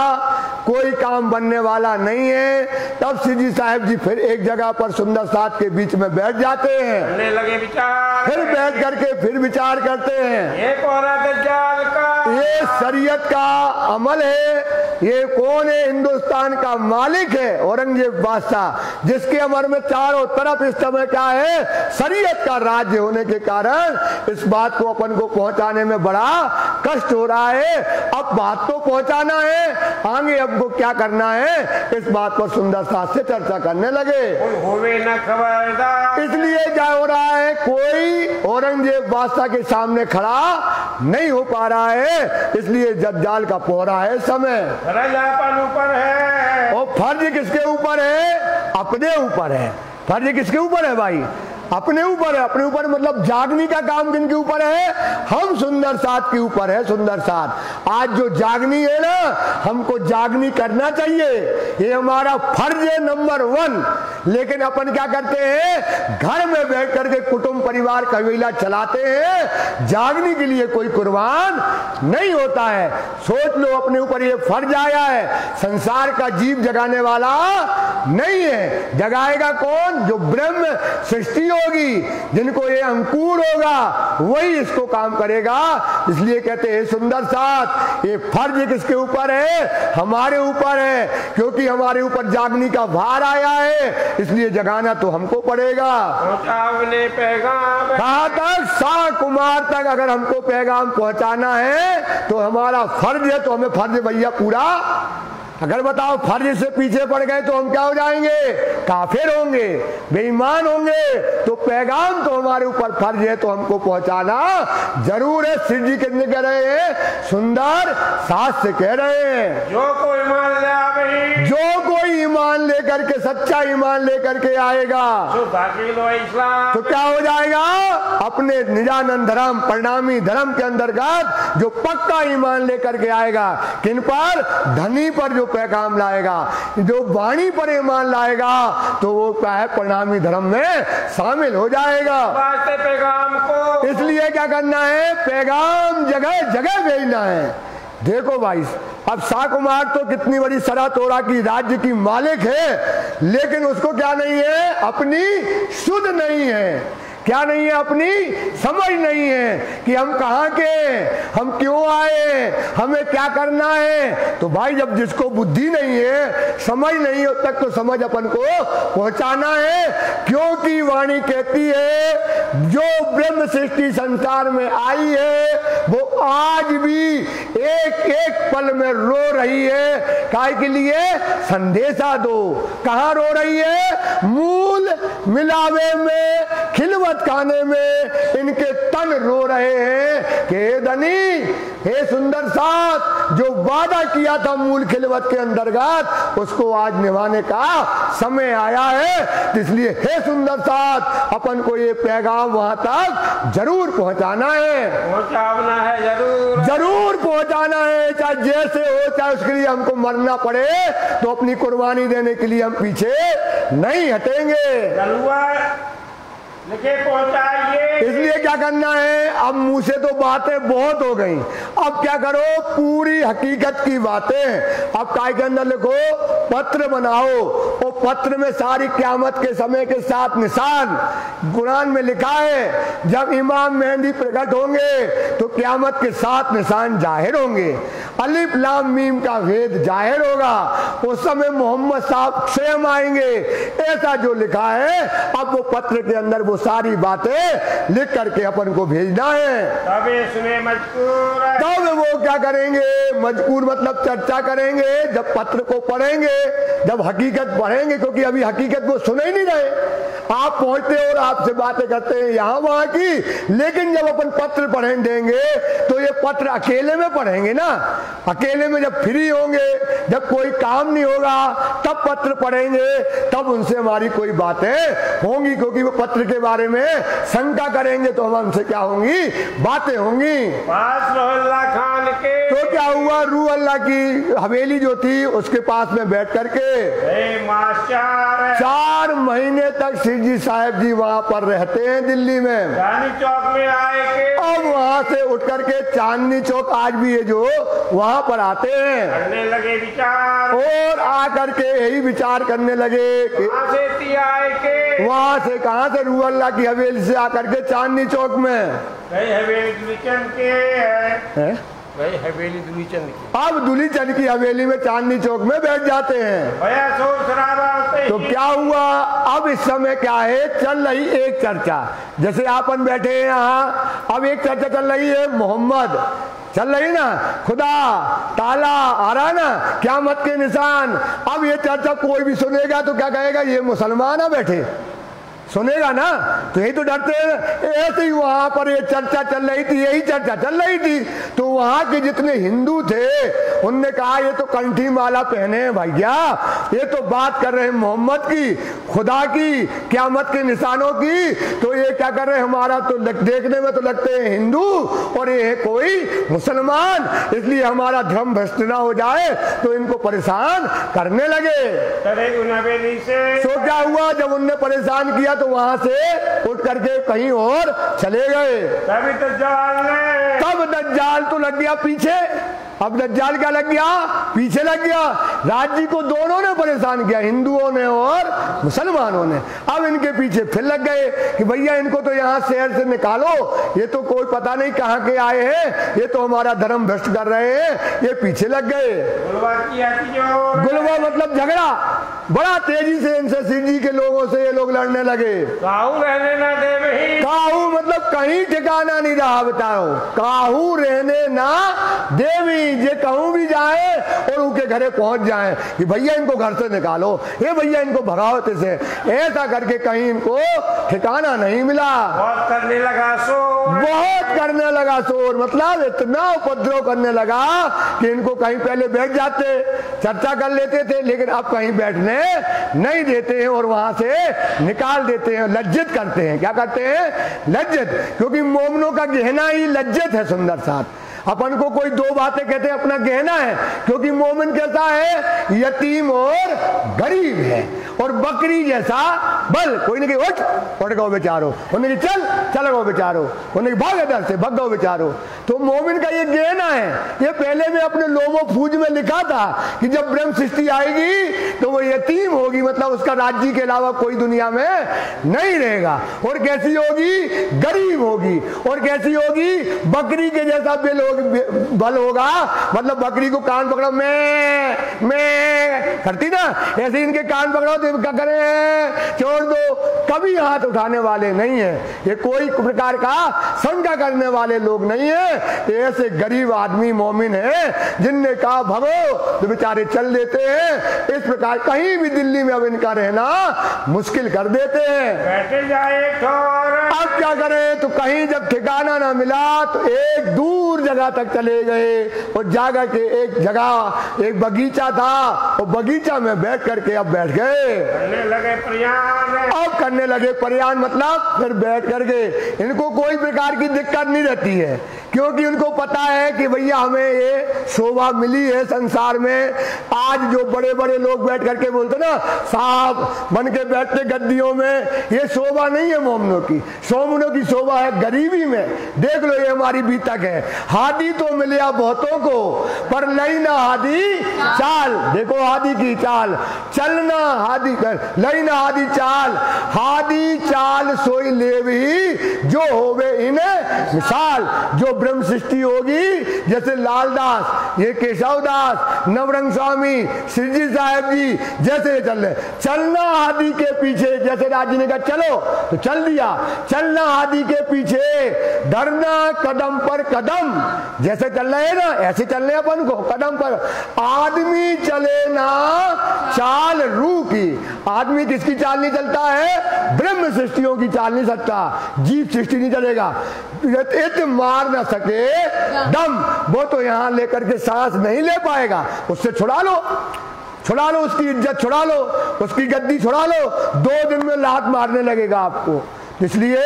Speaker 1: कोई काम बनने वाला नहीं है। तब श्री जी साहब जी फिर एक जगह पर सुंदर साथ के बीच में बैठ जाते हैं।
Speaker 2: करने लगे विचार,
Speaker 1: फिर बैठ करके फिर विचार करते हैं।
Speaker 2: ये कोरा दज्जाल का,
Speaker 1: ये शरीयत का अमल है। ये कौन है, हिंदुस्तान का मालिक है औरंगजेब बादशाह, जिसके अमर में चारों तरफ इस समय क्या है, शरीयत का राज्य होने के कारण इस बात को अपन को पहुंचाने में बड़ा कष्ट हो रहा है। अब बात तो पहुंचाना है, आगे हमको क्या करना है, इस बात पर सुंदर साथ से चर्चा करने लगे।
Speaker 2: होवे न खबरदार,
Speaker 1: इसलिए क्या हो रहा है, कोई औरंगजेब बादशाह के सामने खड़ा नहीं हो पा रहा है, इसलिए दज्जाल का पहरा है समय।
Speaker 2: फर्ज अपन ऊपर है।
Speaker 1: और फर्ज किसके ऊपर है, अपने ऊपर है। फर्ज किसके ऊपर है भाई, अपने ऊपर है। अपने ऊपर मतलब जागने का काम किनके ऊपर है, हम सुंदर साथ के ऊपर है। सुंदर साथ आज जो जागनी है ना, हमको जागनी करना चाहिए, ये हमारा फर्ज है नंबर 1। लेकिन अपन क्या करते हैं, घर में बैठ करके कुटुंब परिवार कबीला चलाते हैं, जागने के लिए कोई कुर्बान नहीं होता है। सोच लो अपने ऊपर ये फर्ज आया है, संसार का जीव जगाने वाला नहीं है। जगाएगा कौन, जो ब्रह्म सृष्टि होगी, जिनको ये अंकुर होगा वही इसको काम करेगा। इसलिए कहते हैं सुंदर साथ, ये फर्ज किसके ऊपर है, हमारे ऊपर है, क्योंकि हमारे ऊपर जागने का भार आया है, इसलिए जगाना तो हमको पड़ेगा।
Speaker 2: पहुंचावने पैगाम,
Speaker 1: कहाँ तक, सा कुमार तक अगर हमको पैगाम पहुंचाना है तो हमारा फर्ज है, तो हमें फर्ज भैया पूरा। अगर बताओ फर्ज से पीछे पड़ गए तो हम क्या हो जाएंगे, काफिर होंगे, बेईमान होंगे। तो पैगाम तो हमारे ऊपर फर्ज है, तो हमको पहुंचाना जरूर है। श्री जी कितने कह रहे हैं, सुंदर साथ से कह रहे हैं,
Speaker 2: जो कोई मान ले आवे,
Speaker 1: जो कोई ईमान लेकर के, सच्चा ईमान लेकर के आएगा,
Speaker 2: जो दाखिल हो इस्लाम,
Speaker 1: तो क्या हो जाएगा, अपने निजानंद धर्म परिणामी धर्म के अंतर्गत जो पक्का ईमान लेकर के आएगा। किन पर, धनी पर जो पैगाम लाएगा, जो वाणी पर ईमान लाएगा, तो वो क्या है, परिणामी धर्म में शामिल हो जाएगा।
Speaker 2: वास्ते पैगाम को,
Speaker 1: इसलिए क्या करना है, पैगाम जगह जगह भेजना है। देखो भाई, अब शाह कुमार तो कितनी बड़ी सरा तोड़ा की राज्य की मालिक है, लेकिन उसको क्या नहीं है, अपनी शुद्ध नहीं है। क्या नहीं है, अपनी समझ नहीं है कि हम कहाँ के, हम क्यों आए, हमें क्या करना है। तो भाई जब जिसको बुद्धि नहीं है, समझ नहीं हो, तक तो समझ अपन को पहुंचाना है। क्योंकि वाणी कहती है जो ब्रह्म सृष्टि संसार में आई है वो आज भी एक एक पल में रो रही है। काय के लिए, संदेशा दो। कहाँ रो रही है, मूल मिलावे में, खिलवत खाने में इनके तन रो रहे हैं कि हे धनी, हे सुंदर साथ, जो वादा किया था मूल खिलवत के अंतर्गत, उसको आज निभाने का समय आया है। इसलिए हे सुंदर साथ, अपन को ये पैगाम वहां तक जरूर पहुंचाना है,
Speaker 2: पहुंचाना है, जरूर
Speaker 1: जरूर पहुंचाना है। चाहे जैसे हो, चाहे उसके लिए हमको मरना पड़े, तो अपनी कुर्बानी देने के लिए हम पीछे नहीं हटेंगे।
Speaker 2: लिखे पहुंचाइए।
Speaker 1: इसलिए क्या करना है, अब मुंह से तो बातें बहुत हो गई, अब क्या करो, पूरी हकीकत की बातें अब काय के अंदर लिखो, पत्र बनाओ। वो पत्र में सारी क़यामत के समय के साथ निशान कुरान में लिखा है। जब इमाम मेहंदी प्रकट होंगे तो क़यामत के 7 निशान जाहिर होंगे, अलिफ लाम मीम का भेद जाहिर होगा। उस समय मोहम्मद साहब स्वयं आएंगे, ऐसा जो लिखा है। अब वो पत्र के अंदर वो सारी बातें लिख करके अपन को भेजना है।
Speaker 2: तब ये सुने मजकूर,
Speaker 1: तब वो क्या करेंगे, मजकूर मतलब चर्चा करेंगे, जब पत्र को पढ़ेंगे, जब हकीकत पढ़ेंगे, क्योंकि अभी हकीकत वो सुन ही नहीं रहे। आप पहुंचते और आपसे बातें करते हैं यहाँ वहां की, लेकिन जब अपन पत्र पढ़ने देंगे तो ये पत्र अकेले में पढ़ेंगे ना, अकेले में जब फ्री होंगे, जब कोई काम नहीं होगा तब पत्र पढ़ेंगे, तब उनसे हमारी कोई बातें होंगी, क्योंकि वो पत्र के बारे में शंका करेंगे तो हम हमसे क्या होंगी, बातें होंगी।
Speaker 2: पास रोहल्ला खान के,
Speaker 1: तो क्या हुआ, रूह अल्लाह की हवेली जो थी उसके पास में बैठ करके 4 महीने तक सिर जी साहब जी वहाँ पर रहते हैं दिल्ली में।
Speaker 2: चांदनी चौक में आए के,
Speaker 1: अब वहाँ से उठ करके चांदनी चौक आज भी है जो, वहाँ पर आते हैं,
Speaker 2: करने लगे विचार,
Speaker 1: और आकर के यही विचार करने लगे कि
Speaker 2: आए के,
Speaker 1: वहाँ से कहाँ से, रूह अल्लाह की हवेली से आकर के चांदनी चौक में
Speaker 2: हवेली दुलीचंद के है, हवेली दुलीचंद की,
Speaker 1: अब दुलीचंद की हवेली में चांदनी चौक में बैठ जाते हैं।
Speaker 2: भया शोर शराबा होते
Speaker 1: तो क्या हुआ, अब इस समय क्या है, चल रही एक चर्चा, जैसे आपन बैठे हैं यहाँ, अब एक चर्चा चल रही है, मोहम्मद चल रही ना, खुदा ताला आ रहा ना, क़यामत के निशान। अब ये चर्चा कोई भी सुनेगा तो क्या कहेगा, ये मुसलमान है बैठे, सुनेगा ना, तो यही तो डरते हैं। ऐसे ही वहां पर ये चर्चा चल रही थी, यही चर्चा चल रही थी, तो वहां के जितने हिंदू थे उनने कहा ये तो कंठी माला पहने हैं भैया, ये तो बात कर रहे हैं मोहम्मद की, खुदा की, क़यामत के निशानों की, तो ये क्या कर रहे हैं, हमारा तो देखने में तो लगते हैं हिंदू और ये है कोई मुसलमान, इसलिए हमारा धर्म भ्रष्ट ना हो जाए तो इनको परेशान करने लगे। तो क्या हुआ, जब उनने परेशान किया तो वहां से उठ करके कहीं और चले गए।
Speaker 2: तब
Speaker 1: दज्जाल तो लग गया पीछे। अब दज्जाल क्या लग गया, पीछे लग गया। राज्य को दोनों ने परेशान किया, हिंदुओं ने और मुसलमानों ने। अब इनके पीछे फिर लग गए कि भैया इनको तो यहाँ शहर से निकालो, ये तो कोई पता नहीं कहाँ के आए हैं, ये तो हमारा धर्म भ्रष्ट कर रहे हैं, ये पीछे लग गए। गुलवा मतलब झगड़ा, बड़ा तेजी से इनसे सिर जी के लोगों से ये लोग लड़ने लगे।
Speaker 2: काहू रहने ना दे वही,
Speaker 1: काहू मतलब कहीं ठिकाना नहीं रहा, बताओ, काहू रहने ना देवी, ये कहूं भी जाए और उनके घरे पहुंच जाए कि भैया इनको घर से निकालो, ये भैया इनको भगाओ से, ऐसा करके कहीं इनको ठिकाना नहीं मिला।
Speaker 2: बहुत करने लगा शोर,
Speaker 1: बहुत करने लगा शोर, मतलब इतना उपद्रव करने लगा कि इनको कहीं पहले बैठ जाते, चर्चा कर लेते थे, लेकिन अब कहीं बैठने नहीं देते हैं और वहां से निकाल देते हैं, लज्जित करते हैं। क्या करते हैं, लज्जित, क्योंकि मोमनों का गहना ही लज्जित है, सुंदर साथ। अपन को कोई दो बातें कहते हैं अपना गहना है, क्योंकि मोमिन कैसा है, यतीम और गरीब है, और बकरी जैसा बल, कोई नहीं उठ गो बेचारो, उन्हें चल गो बेचारो, उन्हें भाग इधर से, भाग गो बेचारो। तो मोमिन का ये गहना है। ये पहले में अपने लोमो फूज में लिखा था कि जब ब्रह्म सृष्टि आएगी तो वो यतीम होगी, मतलब उसका राज्य के अलावा कोई दुनिया में नहीं रहेगा। और कैसी होगी, गरीब होगी। और कैसी होगी, बकरी के जैसा बल होगा, मतलब बकरी को कान पकड़ो मैं करती ना, ऐसे इनके कान पकड़ो तो क्या करें, छोड़ दो, कभी हाथ उठाने वाले नहीं है। ये कोई प्रकार का शंका करने वाले लोग नहीं है। ऐसे गरीब आदमी मोमिन है जिनने कहा भगो तो बेचारे चल देते हैं। इस प्रकार कहीं भी दिल्ली में अब इनका रहना मुश्किल कर देते हैं।
Speaker 2: बैठे जाए
Speaker 1: अब क्या करें, तो कहीं जब ठिकाना ना मिला तो एक दूर जगह तक चले गए, और जाकर के एक जगह एक बगीचा था, और बगीचा में बैठ करके अब बैठ गए,
Speaker 2: करने लगे प्रयाण।
Speaker 1: अब करने लगे प्रयाण, मतलब फिर बैठ करके इनको कोई प्रकार की दिक्कत नहीं रहती है, क्योंकि उनको पता है कि भैया हमें ये शोभा मिली है संसार में। आज जो बड़े बड़े लोग बैठ करके बोलते ना, साहब बन के बैठते गद्दियों में, ये शोभा नहीं है मोमनों की। सोमनों की शोभा है गरीबी में। देख लो, ये हमारी बीतक है। हादी तो मिले बहुतों को, पर लई ना हादी चाल। देखो हादी की चाल, चलना हादी कर, लई ना हादी चाल, हादी चाल सोई लेवी जो होवे इन्हें मिसाल। जो ब्रह्म सृष्टि होगी, जैसे लालदास, ये केशवदास, नवरंग स्वामी, श्री जी साहब जी जैसे चल रहे, चलना हाथी के पीछे, जैसे राजी ने कहा चलो तो चल दिया, चलना हाथी के पीछे, डरना कदम पर कदम, जैसे चल रहे हैं ना ऐसे चल रहे अपन को कदम पर। आदमी चले ना चाल रूह की, आदमी किसकी चाल नहीं चलता है? ब्रह्म सृष्टियों की चाल नहीं सकता, जीव सृष्टि नहीं चलेगा। इत मार ना सके दम, वो तो यहां लेकर के सांस नहीं ले पाएगा, उससे छुड़ा लो, छुड़ा लो, उसकी इज्जत छुड़ा लो, उसकी गद्दी छुड़ा लो, 2 दिन में लात मारने लगेगा आपको। इसलिए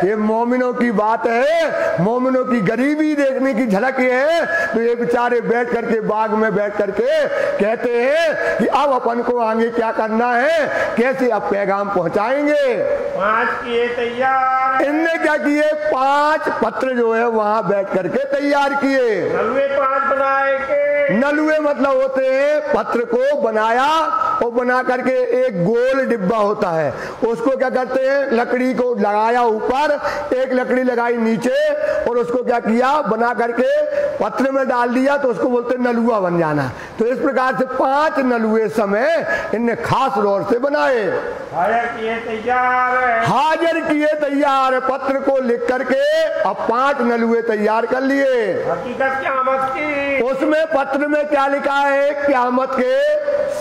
Speaker 1: ये मोमिनों की बात है, मोमिनों की गरीबी देखने की झलक ये है। तो ये बेचारे बैठ करके बाग में बैठ करके कहते हैं कि अब अपन को आगे क्या करना है, कैसे अब पैगाम पहुंचाएंगे।
Speaker 2: 5 किए तैयार,
Speaker 1: इनने क्या किए, 5 पत्र जो है वहां बैठ करके तैयार किए।
Speaker 2: नलवे 5 बनाए के,
Speaker 1: नलुए मतलब होते हैं पत्र को बनाया और बना करके एक गोल डिब्बा होता है, उसको क्या करते हैं, लकड़ी को लगाया ऊपर, एक लकड़ी लगाई नीचे और उसको क्या किया, बना करके पत्र में डाल दिया, तो उसको बोलते नलुआ बन जाना। तो इस प्रकार से 5 नलुए समय इनने खास तौर से बनाए।
Speaker 2: हाजिर किए तैयार,
Speaker 1: हाजिर किए तैयार, पत्र को लिख करके अब 5 नलुए तैयार कर लिए।
Speaker 2: हकीकत क़यामत की,
Speaker 1: उसमें पत्र में क्या लिखा है, क़यामत के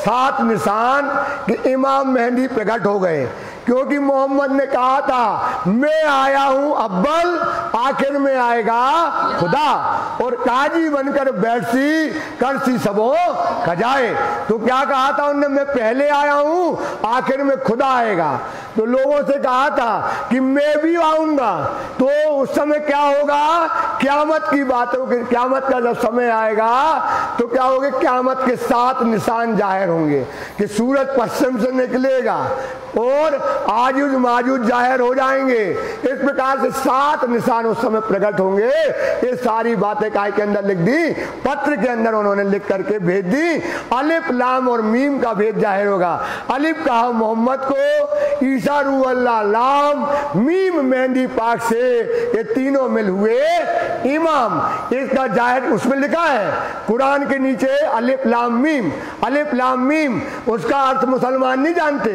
Speaker 1: 7 निशान कि इमाम मेहंदी प्रकट हो गए, क्योंकि मोहम्मद ने कहा था मैं आया हूं अव्वल, आखिर में आएगा खुदा, और काजी बनकर बैठसी करसी सबो खजाए। तो क्या कहा था उन्होंने, मैं पहले आया हूं, आखिर में खुदा आएगा। तो लोगों से कहा था कि मैं भी आऊंगा, तो उस समय क्या होगा, क़यामत की बातों की, क़यामत का जब समय आएगा तो क्या होगा, क़यामत के 7 निशान जाहिर होंगे कि सूरज पश्चिम से निकलेगा और आजूज माजूज जाहिर हो जाएंगे। इस प्रकार से 7 निशान उस समय प्रकट होंगे। ये सारी बातें काय के अंदर लिख दी, पत्र के अंदर उन्होंने लिख करके भेज दी। अलिफ लाम और मीम का भेद जाहिर होगा। अलिफ कहा मोहम्मद को, ईसा रूह अल्लाह, लाम मीम मेहंदी पाक से, ये तीनों मिल हुए इमाम। इसका जाहिर उसमें लिखा है कुरान के नीचे अलिफ लाम मीम, अलिफ लाम मीम, उसका अर्थ मुसलमान नहीं जानते,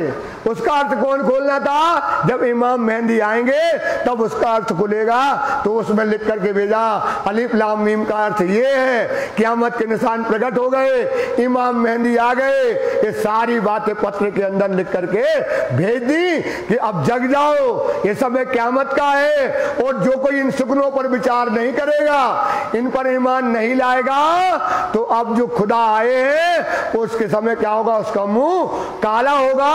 Speaker 1: उसका अर्थ कौन खोलना था, जब इमाम मेहंदी आएंगे तब उसका अर्थ खुलेगा। तो उसमें लिख करके भेजा अलिफ लाम मीम का अर्थ ये है, क़यामत के निशान प्रकट हो गए, इमाम मेहंदी आ गए। ये सारी बातें पत्र के अंदर लिख करके भेज दी कि अब जग जाओ, ये समय क़यामत का है, और जो कोई इन सुकनों पर विचार नहीं करेगा, इन पर ईमान नहीं लाएगा, तो अब जो खुदा आए हैं उसके समय क्या होगा, उसका मुंह काला होगा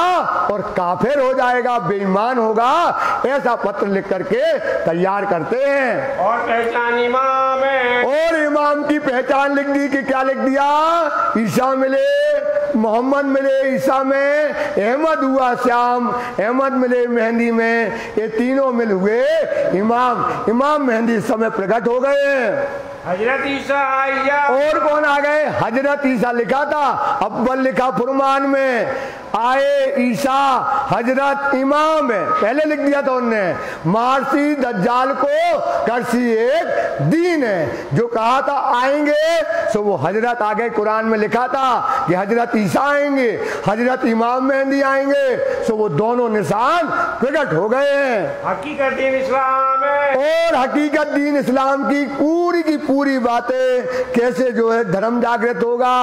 Speaker 1: और काफिर हो जाएगा, बेईमान होगा। ऐसा पत्र लिख करके तैयार करते हैं।
Speaker 2: और पहचान इमाम है,
Speaker 1: और इमाम की पहचान लिख दी कि क्या लिख दिया, ईसा मिले, मोहम्मद मिले ईसा में, अहमद हुआ श्याम, अहमद मिले मेहंदी में, ये तीनों मिल हुए इमाम। इमाम मेहंदी इस समय प्रकट हो गए हैं।
Speaker 2: हजरत ईसा आया,
Speaker 1: और कौन आ गए, हजरत ईसा लिखा था, अव्वल लिखा फुरमान में, आए ईसा हजरत इमाम है, पहले लिख दिया था उनने। मारसी दज्जाल को करसी एक दीन है, जो कहा था आएंगे सो वो हजरत आ गए। कुरान में लिखा था कि हजरत ईसा आएंगे, हजरत इमाम मेहंदी आएंगे, सो वो दोनों निशान प्रकट हो गए हैं।
Speaker 2: हकीकत दीन इस्लाम है,
Speaker 1: और हकीकत दीन इस्लाम की पूरी बातें, कैसे जो है धर्म जागृत होगा,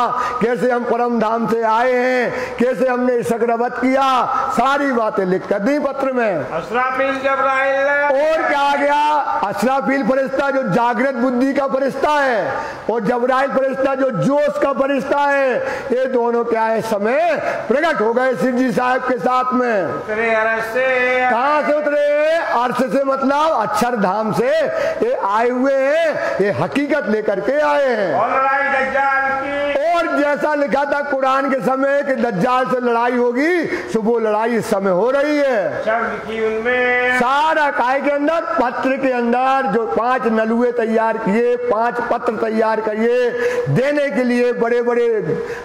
Speaker 1: कैसे हम परम धाम से आए हैं, कैसे हमने सकरवत किया, सारी बातें लिख कर दी पत्र में।
Speaker 2: असराफिल जबराइल,
Speaker 1: और क्या आ गया, असराफिल फरिश्ता जो जागृत बुद्धि का फरिश्ता है, और जबराइल फरिश्ता जो जोश का फरिश्ता है, ये दोनों क्या है समय प्रकट हो गए शिव जी साहब के साथ में।
Speaker 2: उतरे अर्श से,
Speaker 1: कहां से उतरे, अर्श से मतलब अक्षर धाम से ये आए हुए हैं, ये हकीकत लेकर के आए हैं।
Speaker 2: और लड़ाई दज्जाल की,
Speaker 1: और जैसा लिखा था कुरान के समय कि दज्जाल से लड़ाई होगी, सो वो लड़ाई इस समय हो रही है।
Speaker 2: सब लिखी उनमें,
Speaker 1: सारा काय के अंदर, पत्र के अंदर जो 5 नलुए तैयार किए, 5 पत्र तैयार किए देने के लिए बड़े बड़े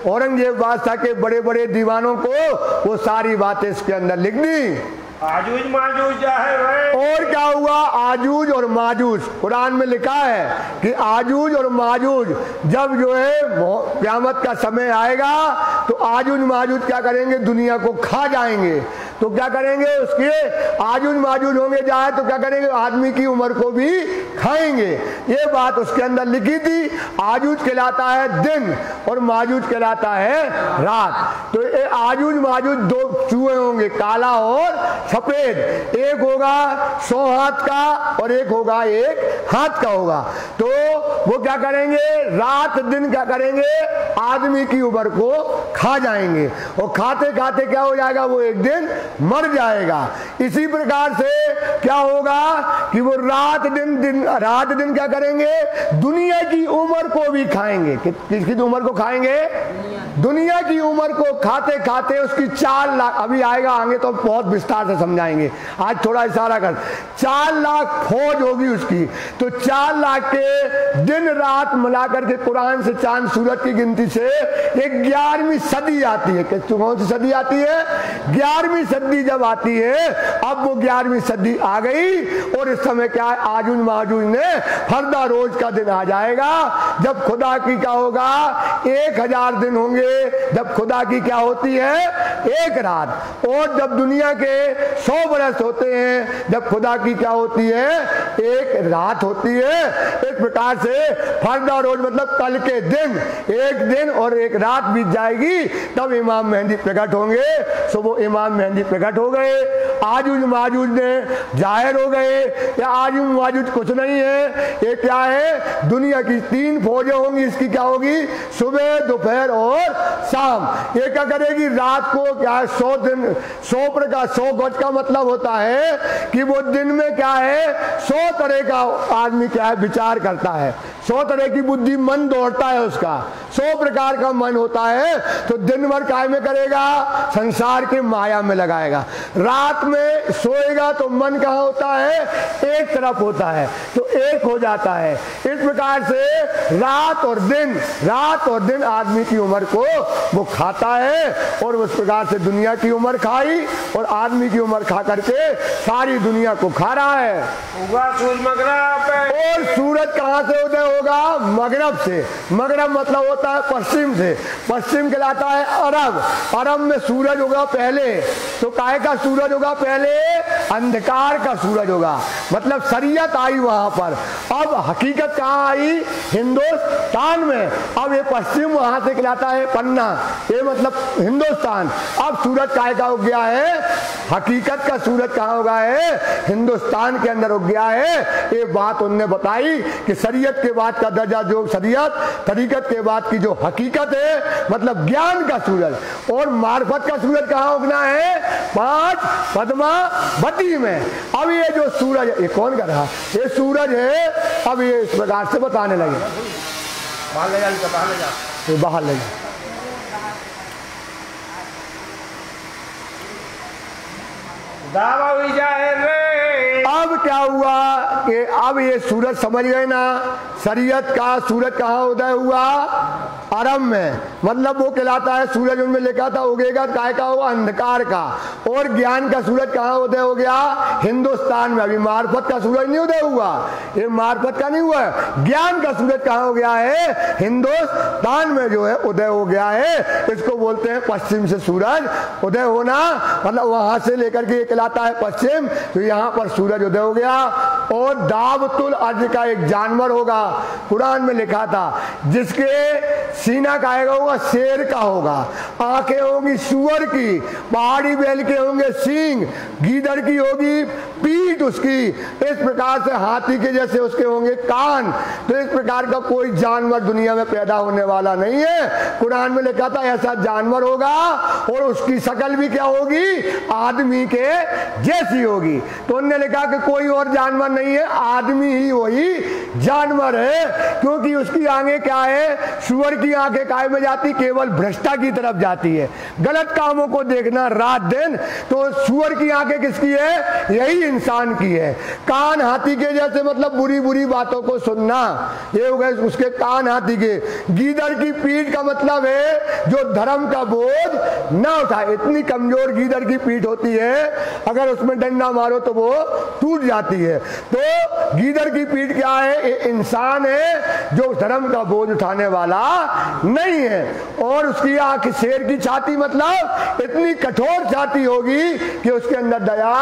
Speaker 1: औरंगजेब बादशाह के बड़े बड़े दीवानों को, वो सारी बातें इसके अंदर लिख दी।
Speaker 2: आजूज माजूज है भाई।
Speaker 1: और क्या हुआ? आजूज और माजूज। कुरान में लिखा है कि आजूज और माजूज जब जो है क़यामत का समय आएगा तो आजूज माजूज क्या करेंगे? दुनिया को खा जाएंगे। तो क्या करेंगे? उसके आजूज माजूज होंगे जाए तो क्या करेंगे? आदमी की उम्र को भी खाएंगे। ये बात उसके अंदर लिखी थी। आजूज कहलाता है दिन और माजूज कहलाता है रात। तो ये आजूज माजूज दो चूहे होंगे, काला और सफेद। एक होगा 100 हाथ का और एक होगा 1 हाथ का होगा। तो वो क्या करेंगे? रात दिन क्या करेंगे? आदमी की उम्र को खा जाएंगे और खाते खाते क्या हो जाएगा? वो एक दिन मर जाएगा। इसी प्रकार से क्या होगा कि वो रात दिन क्या करेंगे? दुनिया की उम्र को भी खाएंगे। किसकी उम्र को खाएंगे? दुनिया की उम्र को खाते खाते उसकी 4 लाख, अभी आएगा आगे तो बहुत विस्तार से समझाएंगे, आज थोड़ा इशारा कर, 4 लाख फौज होगी उसकी। तो 4 लाख के दिन रात मिलाकर के कुरान से चांद सूरज की गिनती से एक 11वीं सदी आती है। कौन सी सदी आती है? 11वीं सदी जब आती है, अब वो 11वीं सदी आ गई और इस समय क्या है? आजूज माजूज ने फर्दा रोज का दिन आ जाएगा जब खुदा की क्या होगा? 1000 दिन होंगे जब खुदा की क्या होती है? 1 रात। और जब दुनिया के 100 बरस होते हैं जब खुदा की क्या होती है? 1 रात होती है। इस प्रकार से फर्दा रोज मतलब कल के दिन, 1 दिन और 1 रात बीत जाएगी तब इमाम मेहंदी प्रकट होंगे। सो वो इमाम मेहंदी प्रकट हो गए। आजूज माजूज ने जाहिर हो गए। या आजूज माजूज कुछ नहीं है, ये क्या है? दुनिया की 3 फौजें होंगी। इसकी क्या होगी? सुबह दोपहर और शाम। ये क्या करेगी? रात को क्या है? 100 दिन 100 प्रकार 100 गज का मतलब होता है कि वो दिन में क्या है? 100 तरह का आदमी क्या है? विचार करता है। 100 तरह की बुद्धि, मन दौड़ता है उसका, 100 प्रकार का मन होता है। तो दिन भर काय में करेगा? संसार के माया में लगाएगा। रात में सोएगा तो मन कहाँ होता है? एक तरफ होता है, तो एक हो जाता है। इस प्रकार से रात और दिन आदमी की उम्र को वो खाता है और उस प्रकार से दुनिया की उम्र खाई और आदमी की उम्र खा करके सारी दुनिया को खा रहा है।
Speaker 2: सूरज मगरब पे।
Speaker 1: और सूरज कहाँ से उदय होगा? मगरब से। मगरब मतलब होता है पश्चिम से। पश्चिम कहलाता है अरब। अरब में सूरज होगा पहले। तो काहे का सूरज होगा पहले? अंधकार का सूरज होगा। मतलब शरीयत आई वहां पर। अब हकीकत कहाँ आई? हिंदुस्तान में। अब ये पश्चिम वहां से कहलाता है पन्ना, ये मतलब हिंदुस्तान। अब सूरज काहे का हो गया है? हकीकत का सूरज कहाँ हो गया है? हिंदुस्तान के अंदर हो गया है। ये बात उनने बताई कि शरीयत के बाद का दर्जा जो शरीयत, तरीकत के बाद की जो हकीकत है मतलब ज्ञान का सूरज और मार्फत का सूरज कहाँ उगना है? 5 पद्मावती में। अब ये जो सूरज, ये कौन कर रहा? ये सूरज है। अब ये इस प्रकार से बताने लगे।
Speaker 2: बाहर ले जा।
Speaker 1: बाहर ले जा।
Speaker 2: दावा हुई जाहिर रे।
Speaker 1: अब क्या हुआ कि अब ये सूरज समझ गए ना? शरीयत का सूरज कहाँ उदय हुआ? अरब में। मतलब वो कहलाता है सूरज, उनमें लिखा था उगेगा काय का? होगा अंधकार का। और ज्ञान का सूरज कहाँ उदय हो गया? हिंदुस्तान में। अभी मार्फत का सूरज नहीं उदय हुआ, ये मार्फत का नहीं हुआ। ज्ञान का सूरज कहाँ हो गया है? हिंदुस्तान में जो है उदय हो गया है। इसको बोलते हैं पश्चिम से सूरज उदय होना। मतलब वहां से लेकर के कहलाता है पश्चिम। तो यहाँ पर सूरज उदय हो गया। और दावतुल अर्ज का एक जानवर होगा, कुरान में लिखा था, जिसके सीना का होगा शेर का होगा, आंखें होंगी सूअर की, पहाड़ी बैल के होंगे सींग, गीदड़ की होगी पीठ उसकी, इस प्रकार से हाथी के जैसे उसके होंगे कान। तो इस प्रकार का कोई जानवर दुनिया में पैदा होने वाला नहीं है। कुरान में लिखा था ऐसा जानवर होगा और उसकी शक्ल भी क्या होगी? आदमी के जैसी होगी। तो उन्होंने लिखा कि कोई और जानवर नहीं है, आदमी ही वही जानवर है। क्योंकि उसकी आंखें क्या है? सूअर की आंखें काय में जाती? केवल भ्रष्टा की तरफ जाती है, गलत कामों को देखना रात दिन। तो सूअर की आंखें किसकी है? यही इंसान की है। कान हाथी के जैसे मतलब बुरी बुरी बातों को सुनना, ये हो गए उसके कान हाथी के। गीदड़ की पीठ का मतलब है जो धर्म का बोझ ना उठाए। इतनी कमजोर गीदड़ की पीठ होती है, अगर उसमें डंडा मारो तो वो टूट जाती है। तो गीदड़ की पीठ क्या है? ये इंसान है जो धर्म का बोझ उठाने वाला नहीं है। और उसकी आंख शेर की छाती, मतलब इतनी कठोर छाती होगी कि उसके अंदर दया,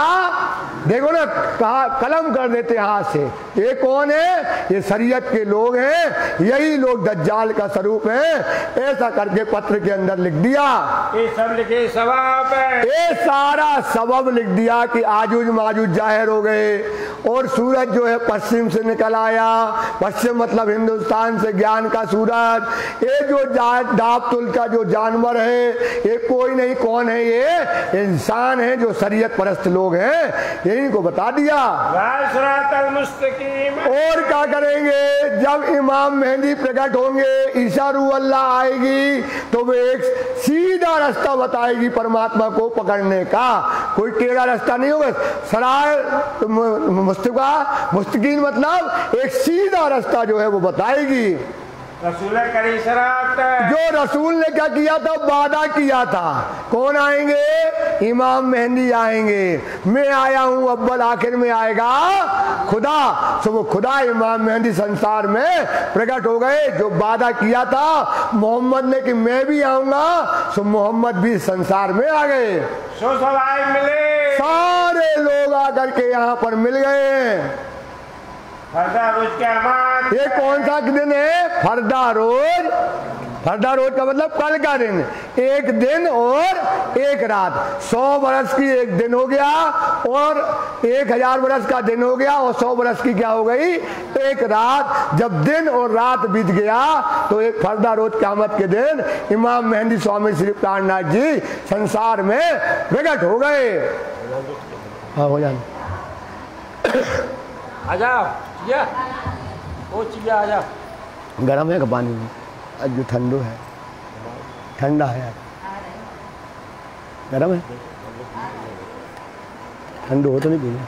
Speaker 1: देखो ना कहा कलम कर देते हाथ से। ये कौन है? ये शरीयत के लोग हैं, यही लोग दज्जाल का स्वरूप है। ऐसा करके पत्र के अंदर लिख दिया,
Speaker 2: ये सब लिखे सवाब है।
Speaker 1: ये सारा सबब लिख दिया कि आजूज माजूज जाहिर हो गए और सूरज जो है पश्चिम से निकल आया। पश्चिम मतलब हिंदुस्तान से ज्ञान का सूरज। ये जो दापतुल का जो जानवर है, ये कोई नहीं, कौन है? ये इंसान है जो शरीयत परस्त लोग हैं, यही को बता दिया। और क्या करेंगे? जब इमाम मेहंदी प्रकट होंगे, ईसा रूह अल्लाह आएगी, तो वो एक सीधा रास्ता बताएगी परमात्मा को पकड़ने का। कोई टेढ़ा रास्ता नहीं होगा। सराय मुस्तकीन मतलब एक सीधा रास्ता जो है वो बताएगी।
Speaker 2: रसूल करीम
Speaker 1: जो रसूल ने क्या किया था? वादा किया था। कौन आएंगे? इमाम मेहंदी आएंगे। मैं आया हूं, अव्वल आखिर में आएगा खुदा। सो वो खुदा इमाम मेहंदी संसार में प्रकट हो गए। जो वादा किया था मोहम्मद ने कि मैं भी आऊंगा, सो मोहम्मद भी संसार में आ गए।
Speaker 2: मिले,
Speaker 1: सारे लोग आकर के यहाँ पर मिल गए। ये कौन सा दिन है? फरदा रोज। फरदा रोज का मतलब कल का दिन। एक दिन और एक रात। 100 बरस की एक दिन हो गया और 1000 बरस का दिन हो गया और 100 बरस की क्या हो गई? एक रात। जब दिन और रात बीत गया तो एक फरदा रोज क़यामत के दिन इमाम मेहंदी स्वामी श्री प्राणनाथ जी संसार में प्रकट हो गए। हाँ हो जाए।
Speaker 2: आ जाओ चिया, ओ चिया आ जाओ।
Speaker 1: गर्म है का पानी? आज जो ठंडो है, ठंडा है। गर्म है? ठंडो हो तो नहीं पीना।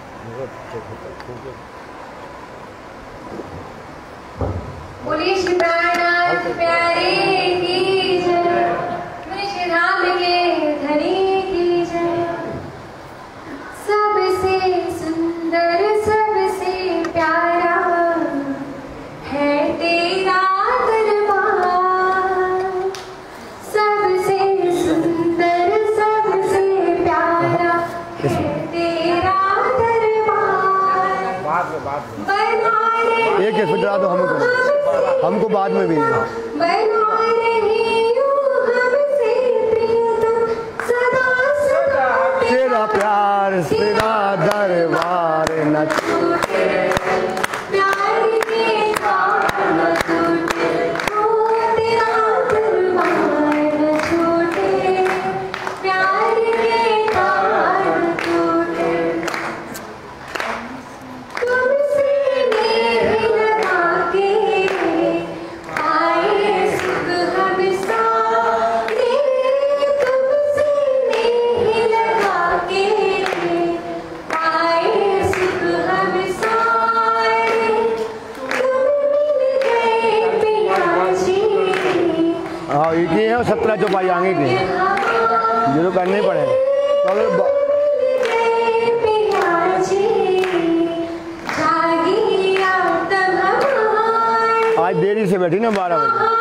Speaker 3: बोलिए श्री प्राणनाथ प्यारे की जय, बोलिए श्री राम के धनी की जय। सबसे सुंदर सबसे प्यारा है तेरा दरबार। सबसे सुंदर सबसे प्यारा है तेरा दरबार।
Speaker 1: एक फिटरा तो हमको बाद में भी तेरा प्यार तेरा दरबार न छूटे,
Speaker 3: प्यार के तार न टूटे, तेरा दरबार न छूटे, प्यार के तार न टूटे। तुमसे नेह लगा के आए सुख हम सारे, तुमसे नेह लगा के आए सुख हम सारे, तुम मिल गए पिया जी।
Speaker 1: हाँ ये है 17 चौपाई आगे की जो तो करने पड़ेगा। तो आज देरी से बैठी ना 12 बजे।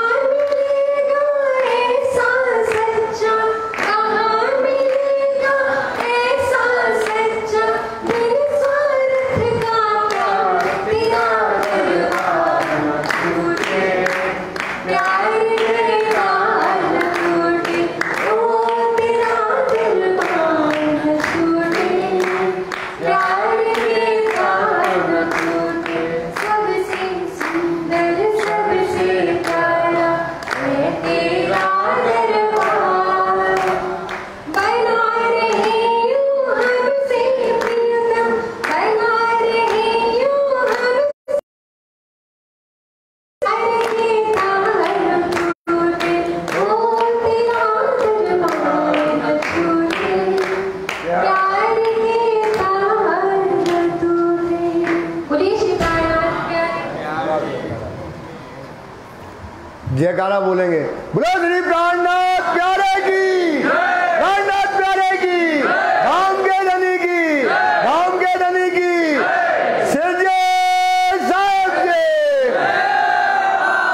Speaker 3: प्यार के तार न टूटे।
Speaker 1: जयकारा बोलेंगे, बोलो श्री प्राणनाथ प्यारे की, प्राणनाथ प्यारे की, धाम के धनी की, धाम के धनी की, सिरजे साहब जी,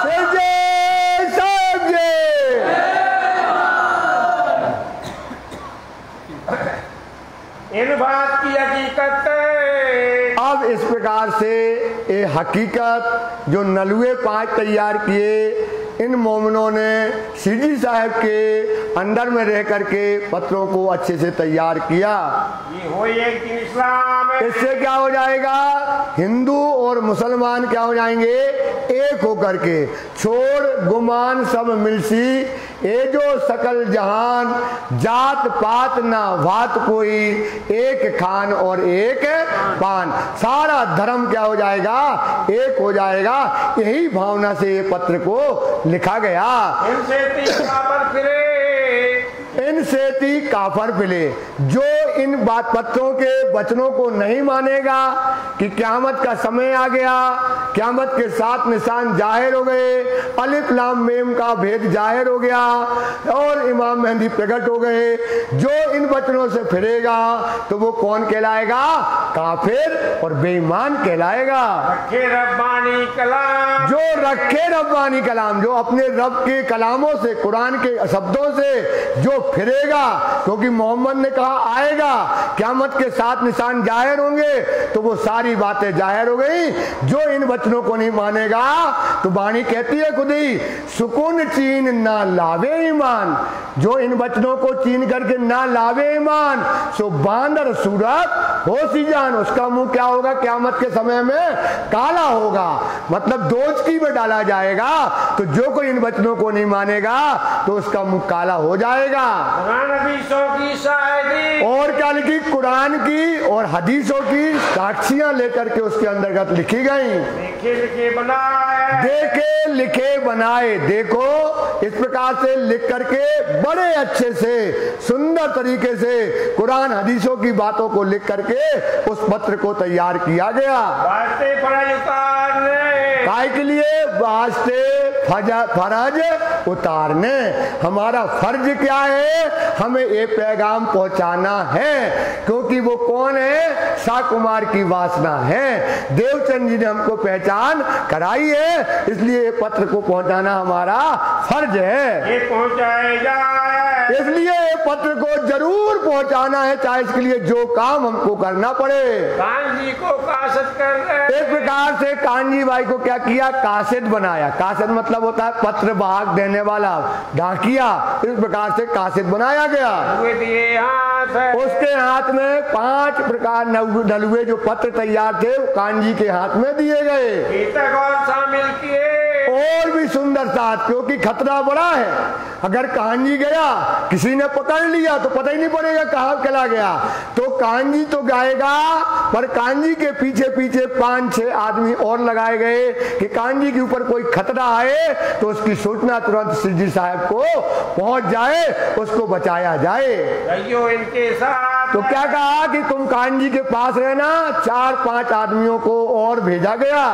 Speaker 1: सिरजे साहब जी।
Speaker 2: इन बात की हकीकत
Speaker 1: अब इस प्रकार से ये हकीकत जो नलुए 5 तैयार किए, इन मोमिनों ने सिरजी साहब के अंदर में रह करके पत्रों को अच्छे से तैयार किया।
Speaker 2: ये हो एक दिन इस्लाम है।
Speaker 1: इससे क्या हो जाएगा, हिंदू और मुसलमान क्या हो जाएंगे, एक होकर के। छोड़ गुमान सब मिलसी, ये जो सकल जहान, जात पात ना भात कोई, एक खान और एक पान। सारा धर्म क्या हो जाएगा, एक हो जाएगा। यही भावना से ये पत्र को लिखा गया।
Speaker 2: इनसे
Speaker 1: इनसेती काफर पिले, जो इन बात पत्रों के वचनों को नहीं मानेगा कि क़यामत का समय आ गया, क़यामत के 7 निशान जाहिर हो गए, अलिफ लाम मीम का भेद जाहिर हो गया और इमाम मेहदी प्रकट हो गए, जो इन वचनों से फिरेगा तो वो कौन कहलाएगा, काफिर और बेईमान कहलाएगा।
Speaker 2: रखे रब्बानी कलाम,
Speaker 1: जो रखे रब्बानी कलाम, जो अपने रब के कलामों से, कुरान के शब्दों से जो फिरेगा, क्योंकि मोहम्मद ने कहा आएगा, क़यामत के 7 निशान जाहिर होंगे, तो वो सारी बातें जाहिर हो गई। जो इन वचनों को नहीं मानेगा तो वाणी कहती है खुद ही, सुकून चीन ना लावे ईमान, जो इन वचनों को चीन करके ना लावे ईमान, सो बांदर सूरत हो सी जान, उसका मुंह क्या होगा, क़यामत के समय में काला होगा, मतलब दोजकी में डाला जाएगा। तो जो कोई इन वचनों को नहीं मानेगा तो उसका मुंह काला हो जाएगा।
Speaker 2: कुरान हदीसों की शायरी,
Speaker 1: और क्या लिखी, कुरान की और हदीसों की साक्षियां लेकर के उसके अंतर्गत लिखी गई।
Speaker 2: देखे लिखे बनाए,
Speaker 1: देखे लिखे बनाए, देखो इस प्रकार से लिख करके बड़े अच्छे से सुंदर तरीके से कुरान हदीसों की बातों को लिख करके उस पत्र को तैयार किया गया।
Speaker 2: वास्ते फरज उतारने,
Speaker 1: काय के लिए, वास्ते फर्ज उतारने। हमारा फर्ज क्या है, हमें ये पैगाम पहुंचाना है, क्योंकि वो कौन है, शाह कुमार की वासना है। देवचंद जी ने हमको पहचान कराई है, इसलिए पत्र को पहुंचाना हमारा फर्ज है।
Speaker 2: ये पहुंचाए जाए,
Speaker 1: इसलिए पत्र को जरूर पहुंचाना है, चाहे इसके लिए जो काम हमको करना पड़े।
Speaker 2: कांजी को कासद कर रहे,
Speaker 1: इस प्रकार से कांजी भाई को क्या किया, कासेद बनाया। कासेद मतलब होता है पत्र वाहक देने वाला, डाकिया। इस प्रकार से कासेद बनाया गया।
Speaker 2: दिए हाथ है,
Speaker 1: उसके हाथ में 5 प्रकार नलुए जो पत्र तैयार थे वो कांजी के हाथ में दिए गए।
Speaker 2: गीतक और शामिल किए,
Speaker 1: और भी सुंदर साथ, क्योंकि खतरा बड़ा है। अगर कांजी गया, किसी ने पकड़ लिया तो पता ही नहीं पड़ेगा कहाँ चला गया। तो कांजी तो गाएगा, पर कांजी के पीछे पीछे 5-6 आदमी और लगाए गए कि कांजी के ऊपर कोई खतरा आए तो उसकी सूचना तुरंत सिरजी साहब को पहुंच जाए, उसको बचाया जाए।
Speaker 2: रहियो इनके साथ।
Speaker 1: तो क्या कहा कि तुम कांजी के पास रहना। 4-5 आदमियों को और भेजा गया।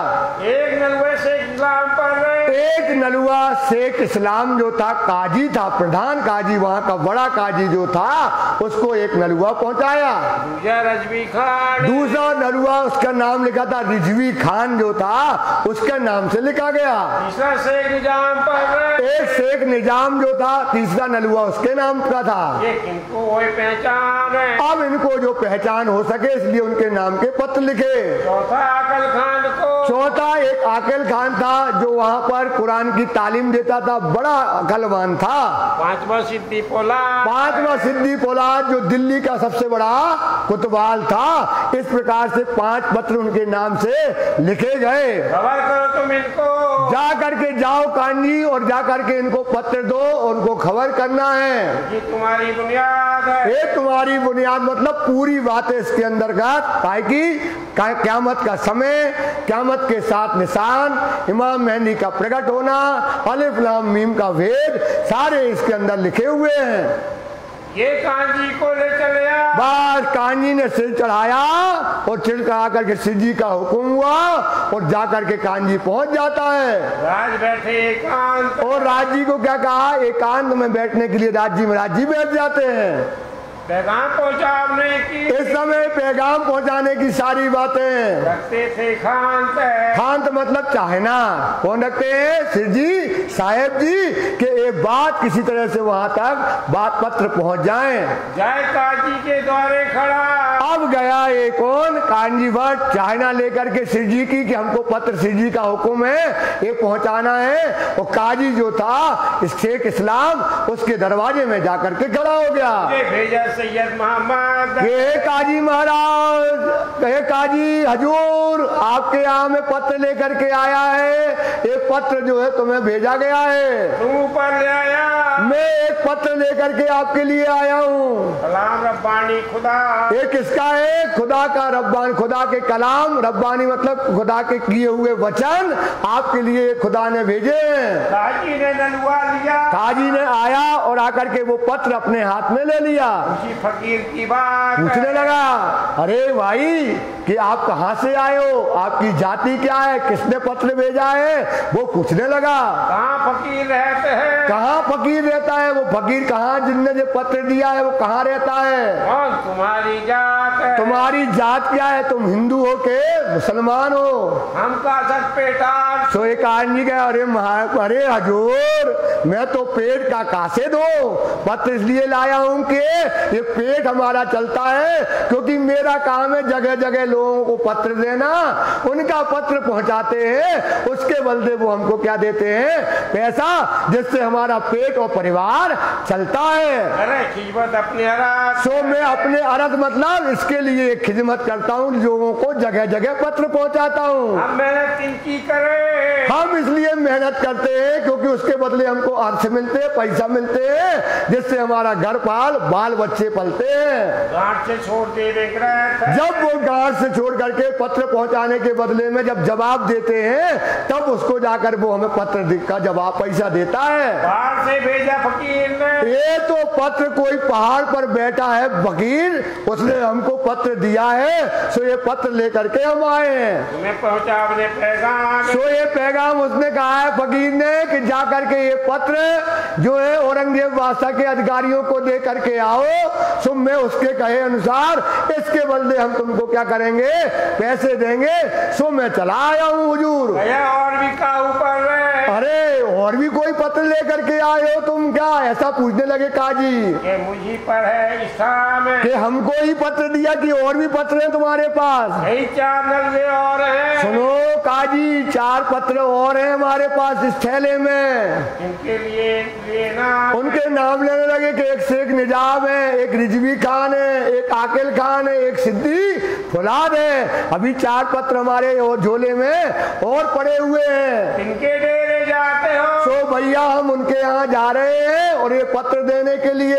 Speaker 2: एक नलवे से इस्लाम पर रहे,
Speaker 1: एक नलुआ शेख इस्लाम जो था, काजी था, प्रधान काजी, वहां का बड़ा काजी जो था, उसको एक नलुआ पहुंचाया।
Speaker 2: दूसरा रजवी खान,
Speaker 1: दूसरा नलुआ, उसका नाम लिखा था रिजवी खान जो था, उसके नाम से लिखा गया।
Speaker 2: तीसरा शेख निजाम पर रहे,
Speaker 1: एक शेख निजाम जो था, तीसरा नलुआ उसके नाम का था।
Speaker 2: ये किनको वो पहचान है,
Speaker 1: अब इनको जो पहचान हो सके इसलिए उनके नाम के पत्र लिखे।
Speaker 2: चौथा आकल खान को,
Speaker 1: चौथा एक आकिल खान था जो वहां पर कुरान की तालीम देता था, बड़ा अकलवान था।
Speaker 2: पांचवा सिद्दी पोलाद,
Speaker 1: पांचवा सिद्दी पोलाद जो दिल्ली का सबसे बड़ा कुतवाल था। इस प्रकार से 5 पत्र उनके नाम से लिखे गए।
Speaker 2: खबर करो तुम इनको,
Speaker 1: जा करके जाओ कांजी और जा करके इनको पत्र दो, उनको खबर करना है।
Speaker 2: ये तुम्हारी बुनियाद है,
Speaker 1: ये तुम्हारी बुनियाद मतलब पूरी बातें इसके अंतर्गत, ताकि क़यामत का समय, क़यामत के 7 निशान, इमाम मेहदी का प्रकट होना, अलिफ लाम मीम का भेद, सारे इसके अंदर लिखे हुए हैं।
Speaker 2: ये कांजी को ले चले आ।
Speaker 1: बस कांजी ने सिर चढ़ाया और सिर चढ़ा करके शिव जी का हुक्म हुआ और जा करके कांजी पहुंच जाता है।
Speaker 2: राज बैठे एकांत,
Speaker 1: और राज जी को क्या कहा, एकांत में बैठने के लिए राज जी महाराज जी बैठ जाते हैं।
Speaker 2: पैगाम पहुंचाने की,
Speaker 1: इस समय पैगाम पहुंचाने की सारी बातें
Speaker 2: रखते थे खांत।
Speaker 1: खांत मतलब चाहना। कौन रखते हैं, शिव जी साहेब जी कि एक बात किसी तरह से वहां तक बात पत्र पहुंच जाए।
Speaker 2: जय काजी के द्वारे खड़ा,
Speaker 1: अब गया ये कौन, कांजी भट्ट चाहना लेकर के शिव जी की कि हमको पत्र शिव जी का हुक्म है ये पहुंचाना है। और काजी जो था शेख इस्लाम उसके दरवाजे में जाकर के खड़ा हो गया।
Speaker 2: भेजा सैयद मोहम्मद,
Speaker 1: ये काजी महाराज, ये काजी हजूर आपके यहाँ में पत्र लेकर के आया है। एक पत्र जो है तुम्हें भेजा गया है।
Speaker 2: तुम ऊपर ले आया,
Speaker 1: मैं एक पत्र लेकर के आपके लिए आया हूँ।
Speaker 2: कलाम रब्बानी खुदा,
Speaker 1: ये किसका है, खुदा का रब्बानी, खुदा के कलाम, रब्बानी मतलब खुदा के किए हुए वचन आपके लिए खुदा ने भेजे।
Speaker 2: काजी ने नलवा लिया,
Speaker 1: काजी ने आया और आकर के वो पत्र अपने हाथ में ले लिया।
Speaker 2: फकीर की बात
Speaker 1: पूछने लगा, अरे भाई कि आप कहाँ से आए हो, आपकी जाति क्या है, किसने पत्र भेजा है। वो पूछने लगा
Speaker 2: कहाँ फकीर रहते हैं,
Speaker 1: कहाँ फकीर रहता है। वो फकीर कहाँ, जिनने जो पत्र दिया है वो कहाँ रहता है।
Speaker 2: कौन तुम्हारी जात है,
Speaker 1: तुम्हारी जात क्या है, तुम हिंदू हो के मुसलमान हो।
Speaker 2: हम का सच पेटा।
Speaker 1: तो एक आदमी कहा, अरे हजूर मैं तो पेट का कासे दो, पत्र इसलिए लाया हूँ कि ये पेट हमारा चलता है, क्योंकि मेरा काम है जगह जगह लोगों को पत्र देना, उनका पत्र पहुंचाते हैं, उसके बदले वो हमको क्या देते हैं, पैसा, जिससे हमारा पेट और परिवार चलता है।
Speaker 2: अरे खिदमत अपने अरज,
Speaker 1: सो मैं अपने अरज मतलब इसके लिए खिदमत करता हूँ, लोगों को जगह जगह पत्र पहुंचाता हूँ।
Speaker 2: हम मेहनत इनकी करे,
Speaker 1: हम इसलिए मेहनत करते हैं क्योंकि उसके बदले हमको अर्थ मिलते हैं, पैसा मिलते हैं, जिससे हमारा घर पाल बाल बच्चे पलते हैं।
Speaker 2: गांठ से छोड़ दे
Speaker 1: जब वो गांठ से छोड़ करके पत्र पहुंचाने के बदले में जब जवाब देते हैं, तब उसको जाकर वो हमें पत्र का जवाब पैसा देता है।
Speaker 2: बाहर से भेजा फकीर ने,
Speaker 1: ये तो पत्र कोई पहाड़ पर बैठा है फकीर, उसने हमको पत्र दिया है, सो ये पत्र लेकर के हम आए हैं।
Speaker 2: तुम्हें पहुंचा अपने पैगाम,
Speaker 1: सो ये पैगाम उसने कहा है फकीर ने कि जाकर के ये पत्र जो है औरंगजेब बादशाह के अधिकारियों को दे करके आओ। सो मैं उसके कहे अनुसार इसके बदले हम तुमको क्या करेंगे, पैसे देंगे। सो मैं चला आया हूँ हुजूर।
Speaker 2: और भी का ऊपर है,
Speaker 1: अरे और भी कोई पत्र लेकर के आए हो तुम क्या, ऐसा पूछने लगे काजी।
Speaker 2: ये मुझी पर है इस्लाम,
Speaker 1: कि हमको ही पत्र दिया कि और भी पत्र हैं तुम्हारे पास।
Speaker 2: यही 4 नलवे और हैं।
Speaker 1: सुनो काजी, 4 पत्र और हैं हमारे पास इस थैले में।
Speaker 2: इनके लिए लेना,
Speaker 1: उनके नाम लेने लगे कि एक शेख निजाम है, एक रिजवी खान है, एक आकिल खान है, एक सिद्दी फुलाद है। अभी 4 पत्र हमारे और झोले में और पड़े हुए हैं।
Speaker 2: इनके डेरे जाते हो,
Speaker 1: तो भैया हम उनके यहाँ जा रहे हैं और ये पत्र देने के लिए,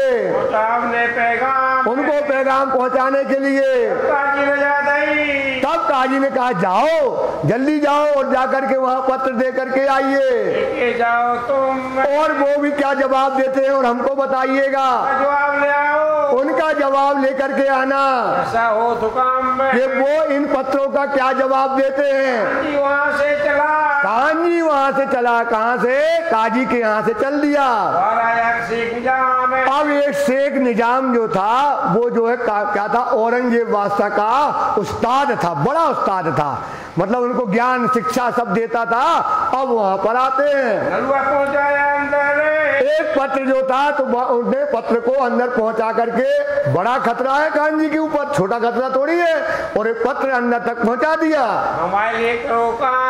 Speaker 2: ने पैगाम
Speaker 1: उनको पैगाम पहुँचाने के लिए।
Speaker 2: काजी ने ज्यादा ही,
Speaker 1: तब काजी ने कहा जाओ, जल्दी जाओ और जाकर के वहाँ पत्र दे करके आइए।
Speaker 2: लेके जाओ तुम,
Speaker 1: और वो भी क्या जवाब देते हैं और हमको बताइएगा।
Speaker 2: जवाब ले आओ,
Speaker 1: उनका जवाब लेकर के आना।
Speaker 2: ऐसा हो तो काम में
Speaker 1: ये वो इन पत्रों का क्या जवाब देते हैं।
Speaker 2: वहाँ से चला,
Speaker 1: काजी वहाँ से चला, कहाँ से, काजी के यहाँ से चल दिया।
Speaker 2: और आया शेख निजाम है।
Speaker 1: अब एक शेख निजाम जो था वो जो है क्या था, औरंगजेब बादशाह का उस्ताद था, बड़ा उस्ताद था, मतलब उनको ज्ञान शिक्षा सब देता था। अब वहाँ पर आते हैं,
Speaker 2: नलवा पहुंचाया अंदर,
Speaker 1: एक पत्र जो था तो उसने पत्र को अंदर पहुंचा करके, बड़ा खतरा है कांजी के ऊपर, छोटा खतरा थोड़ी है, और एक पत्र अंदर तक पहुंचा दिया।
Speaker 2: हमारे लिए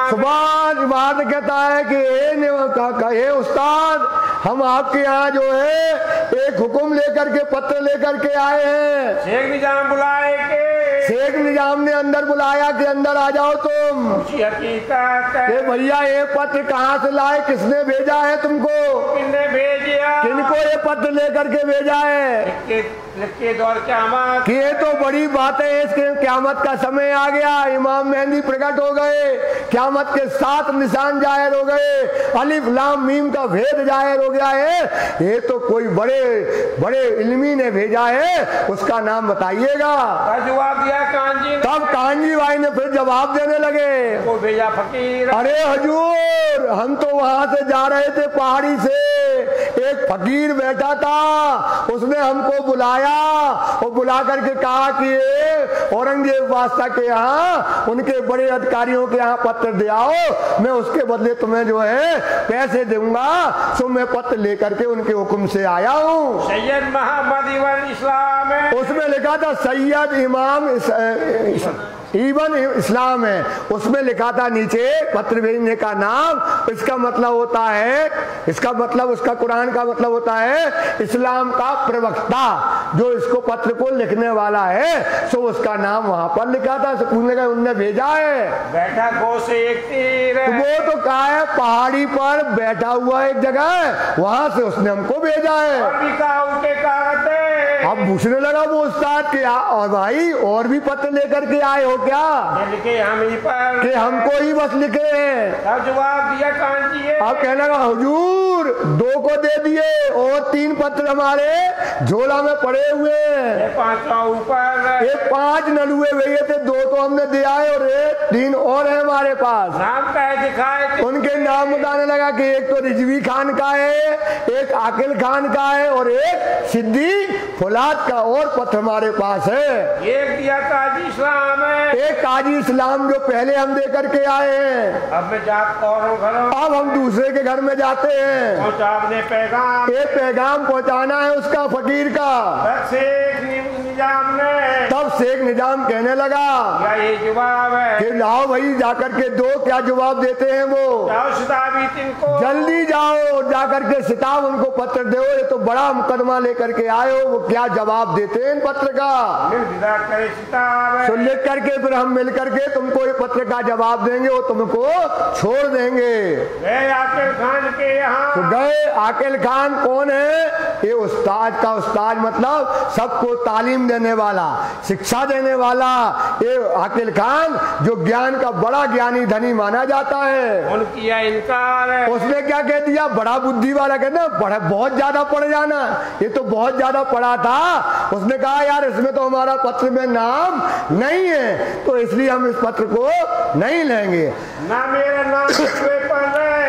Speaker 1: सुभाष बाद कहता है कि हे उस्ताद, हम आपके यहाँ जो है एक हुक्म लेकर के पत्र लेकर के आए हैं।
Speaker 2: शेख निजाम बुलाए के
Speaker 1: शेख निजाम ने अंदर बुलाया कि अंदर आ जाओ तुम।
Speaker 2: हकीकत है।
Speaker 1: भैया ये पत्र कहाँ से लाए, किसने भेजा है तुमको?
Speaker 2: किसने भेजा?
Speaker 1: किनको ये पत्र लेकर के भेजा है?
Speaker 2: लिख के दौर क़यामत
Speaker 1: कि ये तो बड़ी बात है, इसके क़यामत का समय आ गया, इमाम मेहंदी प्रकट हो गए, क़यामत के 7 निशान जाहिर हो गए, अलिफ लाम मीम का भेद जाहिर हो गया है। ये तो कोई बड़े बड़े इल्मी ने भेजा है, उसका नाम बताइएगा।
Speaker 2: जवाब दिया कांजी ने।
Speaker 1: तब कांजी भाई ने फिर जवाब देने लगे।
Speaker 2: वो भेजा फकीर।
Speaker 1: अरे हुजूर, हम तो वहां से जा रहे थे पहाड़ी से, एक फकीर बैठा था, उसने हमको बुलाया और बुला करके कहा कि औरंगजेब बादशाह के यहाँ उनके बड़े अधिकारियों के यहाँ पत्र दे आओ, मैं उसके बदले तुम्हें जो है पैसे दूंगा। सो मैं पत्र लेकर के उनके हुक्म से आया हूँ।
Speaker 2: सैयद मोहम्मद इब्न इस्लाम है।
Speaker 1: उसमें लिखा था सैयद इमाम इब्न इस्लाम है, उसमें लिखा था नीचे पत्र भेजने का नाम। इसका मतलब होता है, इसका मतलब उसका कुरान का मतलब होता है इस्लाम का प्रवक्ता, जो इसको पत्र को लिखने वाला है। सो उसका नाम वहां पर लिखा था, पूछने का उनने भेजा है।
Speaker 2: बैठा गो से एक तीर।
Speaker 1: वो तो कहा है पहाड़ी पर बैठा हुआ एक जगह, वहां से उसने हमको भेजा है।
Speaker 2: और भी कहा उनके कागज है।
Speaker 1: अब पूछने लगा वो उस्ताद के, और भाई और भी पत्र लेकर के आए हो क्या?
Speaker 2: लिखे हम ही पर
Speaker 1: कि हमको ही बस लिखे हैं।
Speaker 2: तब जवाब दिया कांजी है।
Speaker 1: अब कहने लगा हुजूर 2 को दे दिए और 3 पत्र हमारे झोला में पड़े हुए हैं।
Speaker 2: 5 ऊपर।
Speaker 1: ये 5 नलुए भैया थे, 2 तो हमने दिया है और 3 और है हमारे पास।
Speaker 2: नाम का है दिखाए।
Speaker 1: उनके नाम बताने लगा कि एक तो रिजवी खान का है, एक आकिल खान का है और एक सिद्दी फुलाद का और पत्र हमारे पास है।
Speaker 2: एक दिया काजी इस्लाम है।
Speaker 1: एक काजी इस्लाम जो पहले हम दे करके आए हैं।
Speaker 2: अब मैं जात और घरों।
Speaker 1: अब हम दूसरे के घर में जाते हैं।
Speaker 2: पहुंचा अपने पैगाम।
Speaker 1: एक पैगाम पहुंचाना है उसका फकीर का।
Speaker 2: शेख निजाम ने।
Speaker 1: तब शेख निजाम कहने लगा
Speaker 2: क्या ये जवाब है
Speaker 1: कि लाओ भाई जाकर के दो। क्या जवाब देते हैं वो?
Speaker 2: जाओ सिताबी तिनको।
Speaker 1: जल्दी जाओ जाकर के सिताब उनको पत्र दो, ये तो बड़ा मुकदमा लेकर के आए हो। वो क्या जवाब देते हैं इन पत्र का?
Speaker 2: करे सिताब
Speaker 1: तो लिख करके फिर हम मिल करके तुमको ये पत्र का जवाब देंगे, वो तुमको छोड़ देंगे।
Speaker 2: गए आकिल खान के यहाँ।
Speaker 1: तो गए। आकिल खान कौन है? ये उस्ताद का उस्ताद, मतलब सबको तालीम देने वाला, शिक्षा देने वाला। ये आकिल खान जो ज्ञान का बड़ा ज्ञानी धनी माना जाता है।
Speaker 2: उनकी इनकार है।
Speaker 1: उसने क्या कह दिया? बड़ा बुद्धि वाला कहना, बड़ा बहुत ज्यादा पढ़ जाना, ये तो बहुत ज्यादा पढ़ा था। उसने कहा यार इसमें तो हमारा पत्र में नाम नहीं है, तो इसलिए हम इस पत्र को नहीं लेंगे।
Speaker 2: ना मेरा नाम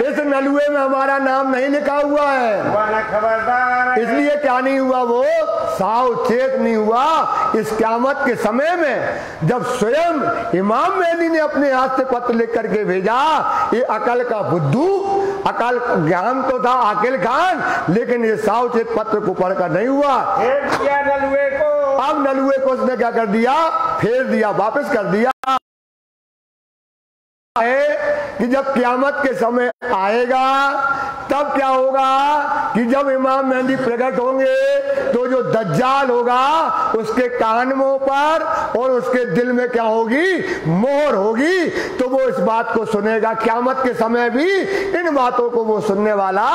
Speaker 1: इस नलुए में हमारा नाम नहीं लिखा हुआ है।
Speaker 2: खबरदार।
Speaker 1: इसलिए क्या नहीं हुआ? वो सावचेत नहीं हुआ। इस क़यामत के समय में जब स्वयं इमाम मेहदी ने अपने हाथ से पत्र लिख करके भेजा, ये अकल का बुद्धू, अकल ज्ञान तो था आकिल खान, लेकिन ये सावचेत पत्र को पढ़कर नहीं हुआ।
Speaker 2: नलुए को।
Speaker 1: अब नलुए को उसने क्या कर दिया? फेर दिया, वापस कर दिया। है कि जब क़यामत के समय आएगा तब क्या होगा कि जब इमाम मेहदी प्रकट होंगे तो जो दज्जाल होगा उसके कानों पर और उसके दिल में क्या होगी? मोहर होगी। तो वो इस बात को सुनेगा। क़यामत के समय भी इन बातों को वो सुनने वाला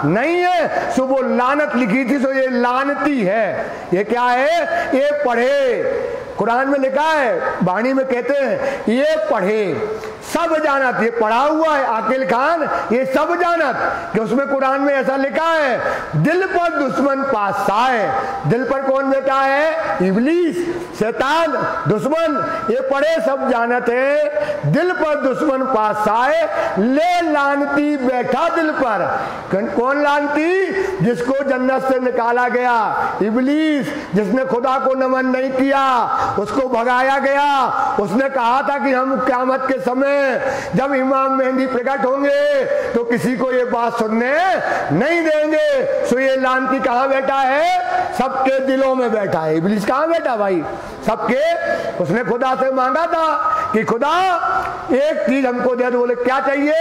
Speaker 1: नहीं है। सो वो लानत लिखी थी, सो ये लानती है। ये क्या है? ये पढ़े। कुरान में लिखा है, वाणी में कहते हैं ये पढ़े सब जानत। ये पढ़ा हुआ है आकिल खान, ये सब जानत कि उसमें कुरान में ऐसा लिखा है दिल पर दुश्मन पास आए। दिल पर कौन बैठा है? इब्लीस, शैतान, दुश्मन। ये पढ़े सब जानत है दिल पर दुश्मन पास आए, ले लानती बैठा दिल पर। कौन लानती? जिसको जन्नत से निकाला गया, इब्लीस, जिसने खुदा को नमन नहीं किया, उसको भगाया गया। उसने कहा था कि हम क़यामत के समय जब इमाम मेहदी प्रकट होंगे तो किसी को ये बात सुनने नहीं देंगे। सो ये लानती कहाँ बैठा है? सबके दिलों में बैठा है। इब्लीस कहाँ बैठा भाई? सबके उसने खुदा से मांगा था कि खुदा एक चीज हमको दे दो। बोले क्या चाहिए?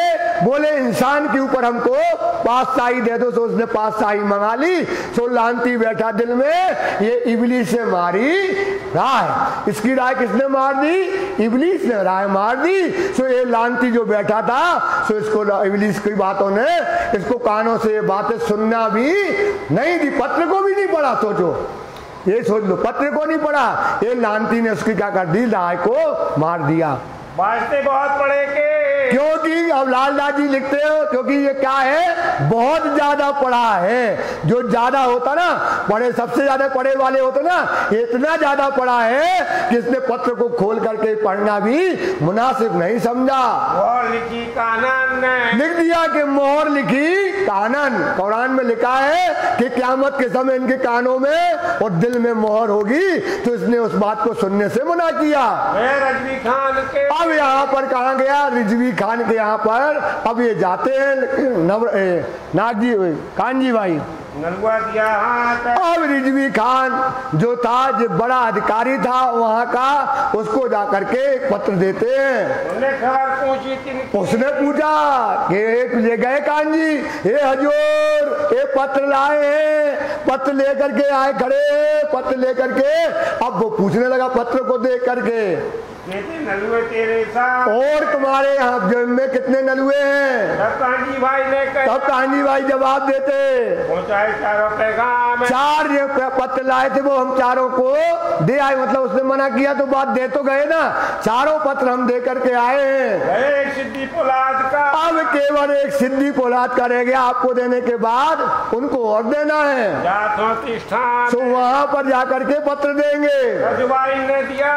Speaker 1: बोले इंसान के ऊपर हमको पातशाही दे दो। तो उसने पातशाही मंगा ली। तो लांती बैठा दिल में, ये इबलीस ने मारी राय। इसकी राय किसने मार दी? इबलीस ने राय मार दी। तो ये लांती जो बैठा था, तो इसको इबलीस की बातों ने इसको कानों से ये बातें सुनना भी नहीं दी। पत्र को भी नहीं पढ़ा। सोचो, ये सोच लो, पत्र को नहीं पढ़ा। ये लांती ने उसकी क्या कर दी? राय को मार दिया।
Speaker 2: वास्ते बहुत पढ़े के,
Speaker 1: क्योंकि अब लालदास जी लिखते हो, क्योंकि ये क्या है? बहुत ज्यादा पढ़ा है। जो ज्यादा होता ना, पढ़े सबसे ज्यादा पढ़े वाले होते ना, ये इतना ज्यादा पढ़ा है कि इसने पत्र को खोल करके पढ़ना भी मुनासिब नहीं समझा।
Speaker 2: और लिखी कानन ने
Speaker 1: लिख दिया कि मोहर लिखी कानन। कुरान में लिखा है कि क़यामत के समय इनके कानों में और दिल में मोहर होगी। तो इसने उस बात को सुनने से मना किया।
Speaker 2: रजवी खान के,
Speaker 1: अब यहाँ पर कहा गया? रिजवी खान के यहाँ पर। अब ये जाते हैं नागजी कानजी भाई
Speaker 2: नलुआ दिया हाथ।
Speaker 1: अब रिजवी खान जो था, जो बड़ा अधिकारी था वहाँ का, उसको जाकर के एक पत्र देते हैं।
Speaker 2: उन्हें खबर पूछी थी।
Speaker 1: उसने पूछा कि ले गए कानजी, हे हजूर ये पत्र लाए हैं। पत्र लेकर के आए खड़े, पत्र लेकर के। अब वो पूछने लगा पत्र को देख करके,
Speaker 2: नलुए तेरे साथ
Speaker 1: और तुम्हारे यहाँ जेब में कितने नलुए हैं?
Speaker 2: तब कांजी भाई ने कहा,
Speaker 1: तब कानजी भाई जवाब देते,
Speaker 2: पहुंचाए चारों पैगाम।
Speaker 1: चार जो पत्र लाए थे वो हम चारों को दे आए। मतलब उसने मना किया तो बात दे तो गए ना। चारों पत्र हम दे करके आए हैं।
Speaker 2: एक सिद्धि पोलाद का,
Speaker 1: अब केवल एक सिद्धि पोलाद का रह गया। आपको देने के बाद उनको और देना है। तो वहाँ पर जाकर के पत्र देंगे।
Speaker 2: रजवाई ने दिया।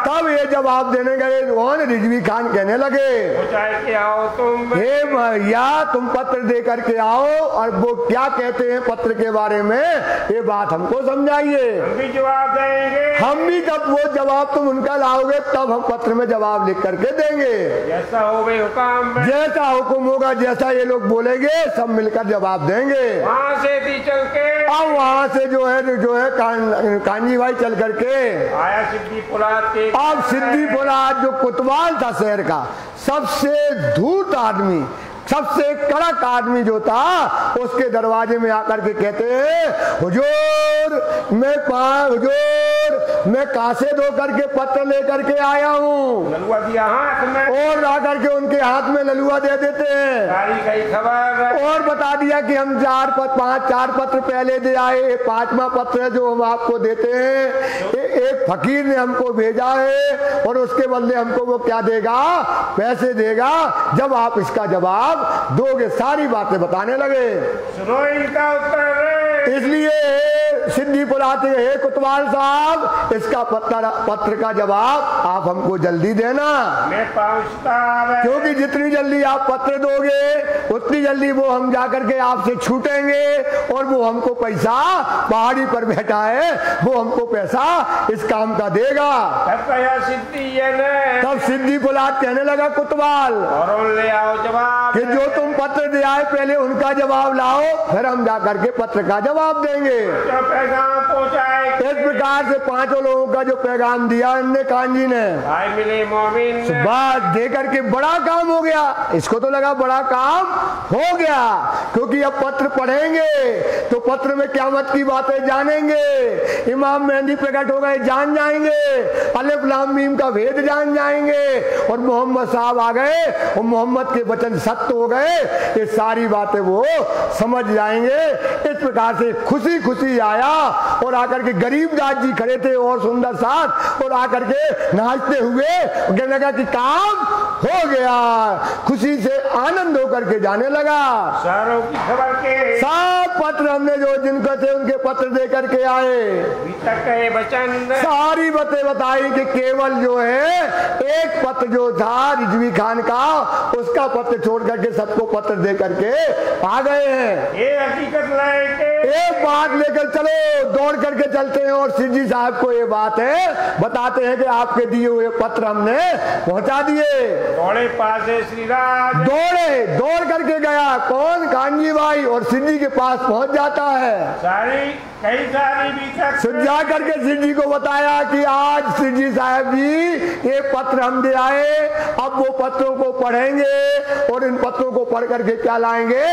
Speaker 1: तब ये जवाब देने गए। रिजवी खान कहने लगे,
Speaker 2: के आओ तुम,
Speaker 1: हे भैया तुम पत्र दे करके आओ, और वो क्या कहते हैं पत्र के बारे में, ये बात हमको समझाइए।
Speaker 2: हम भी जवाब देंगे।
Speaker 1: हम भी जब वो जवाब तुम उनका लाओगे तब हम पत्र में जवाब लिख करके देंगे।
Speaker 2: जैसा हो गए हुक्म,
Speaker 1: जैसा हुक्म होगा, जैसा ये लोग बोलेंगे सब मिलकर जवाब देंगे।
Speaker 2: वहाँ से भी चल के,
Speaker 1: अब वहाँ से जो है कानजी भाई चल करके
Speaker 2: आया सिद्धि पोलाद के।
Speaker 1: अब सिद्धि पोलाद जो कोतवाल था शहर का, सबसे धूर्त आदमी, सबसे कड़क आदमी जो था, उसके दरवाजे में आकर के कहते हैं, हुजूर मैं कासे धो करके पत्र लेकर के आया हूँ।
Speaker 2: ललुआ दिया हाथ में,
Speaker 1: और आकर के उनके हाथ में ललुआ दे देते हैं।
Speaker 2: सारी कई खबर,
Speaker 1: और बता दिया कि हम चार पत्र पहले दे आए, 5वां पत्र है जो हम आपको देते हैं। एक फकीर ने हमको भेजा है और उसके बदले हमको वो क्या देगा? पैसे देगा जब आप इसका जवाब दोगे। सारी बातें बताने लगे।
Speaker 2: सुनो इनका उत्तर।
Speaker 1: इसलिए सिद्धि बुलाते हे कोतवाल साहब, इसका पत्र का जवाब आप हमको जल्दी देना।
Speaker 2: मैं पहुंचता है,
Speaker 1: क्योंकि जितनी जल्दी आप पत्र दोगे उतनी जल्दी वो हम जाकर के आपसे छूटेंगे, और वो हमको पैसा, पहाड़ी पर बैठा है वो हमको पैसा इस काम का देगा। तब सिद्धि बुलात कहने लगा कोतवाल,
Speaker 2: और ले आओ जवाब,
Speaker 1: कि जो तुम पत्र दे आए पहले उनका जवाब लाओ, फिर हम जाकर के पत्र का जवाब देंगे।
Speaker 2: जो पैगाम पहुंचाए,
Speaker 1: इस प्रकार से 5 लोगों का जो पैगाम दिया इनने कानजी ने,
Speaker 2: भाई मिले मोमिन,
Speaker 1: बात दे करके बड़ा काम हो गया। इसको तो लगा बड़ा काम हो गया, क्योंकि अब पत्र पढ़ेंगे तो पत्र में क़यामत की बातें जानेंगे, इमाम मेहंदी प्रकट हो गए जान जाएंगे, अलिफ लाम मीम का भेद जान जाएंगे, और मोहम्मद साहब आ गए और मोहम्मद के वचन सत्य हो गए। ये सारी बातें वो समझ जाएंगे। इस प्रकार से खुशी खुशी आया, और आकर के गरीबदास जी खड़े थे और सुंदर साथ, और आकर के नाचते हुए कहने लगा कि काम हो गया। खुशी से आनंद होकर के जाने लगा।
Speaker 2: सारों की खबर के
Speaker 1: सब पत्र हमने जो जिनको थे उनके पत्र दे करके आए,
Speaker 2: वचन
Speaker 1: सारी बातें बताई कि केवल जो है एक पत्र जो था रिजवी खान का, उसका पत्र छोड़ करके सबको पत्र दे करके आ गए हैं।
Speaker 2: ये हकीकत लेके
Speaker 1: एक बात लेकर चलो, दौड़ करके चलते हैं और सिद्धि साहब को ये बात है बताते हैं कि आपके दिए हुए पत्र हमने पहुंचा दिए।
Speaker 2: दौड़े पास श्री राज,
Speaker 1: दौड़ करके गया कौन? कानजी भाई, और सिद्धि के पास पहुंच जाता है।
Speaker 2: सारी कई सारी भी
Speaker 1: सुझा करके सिद्ध जी को बताया कि आज सिद्ध जी साहब जी ये पत्र हम दे आए, अब वो पत्रों को पढ़ेंगे और इन पत्रों को पढ़ करके क्या लाएंगे,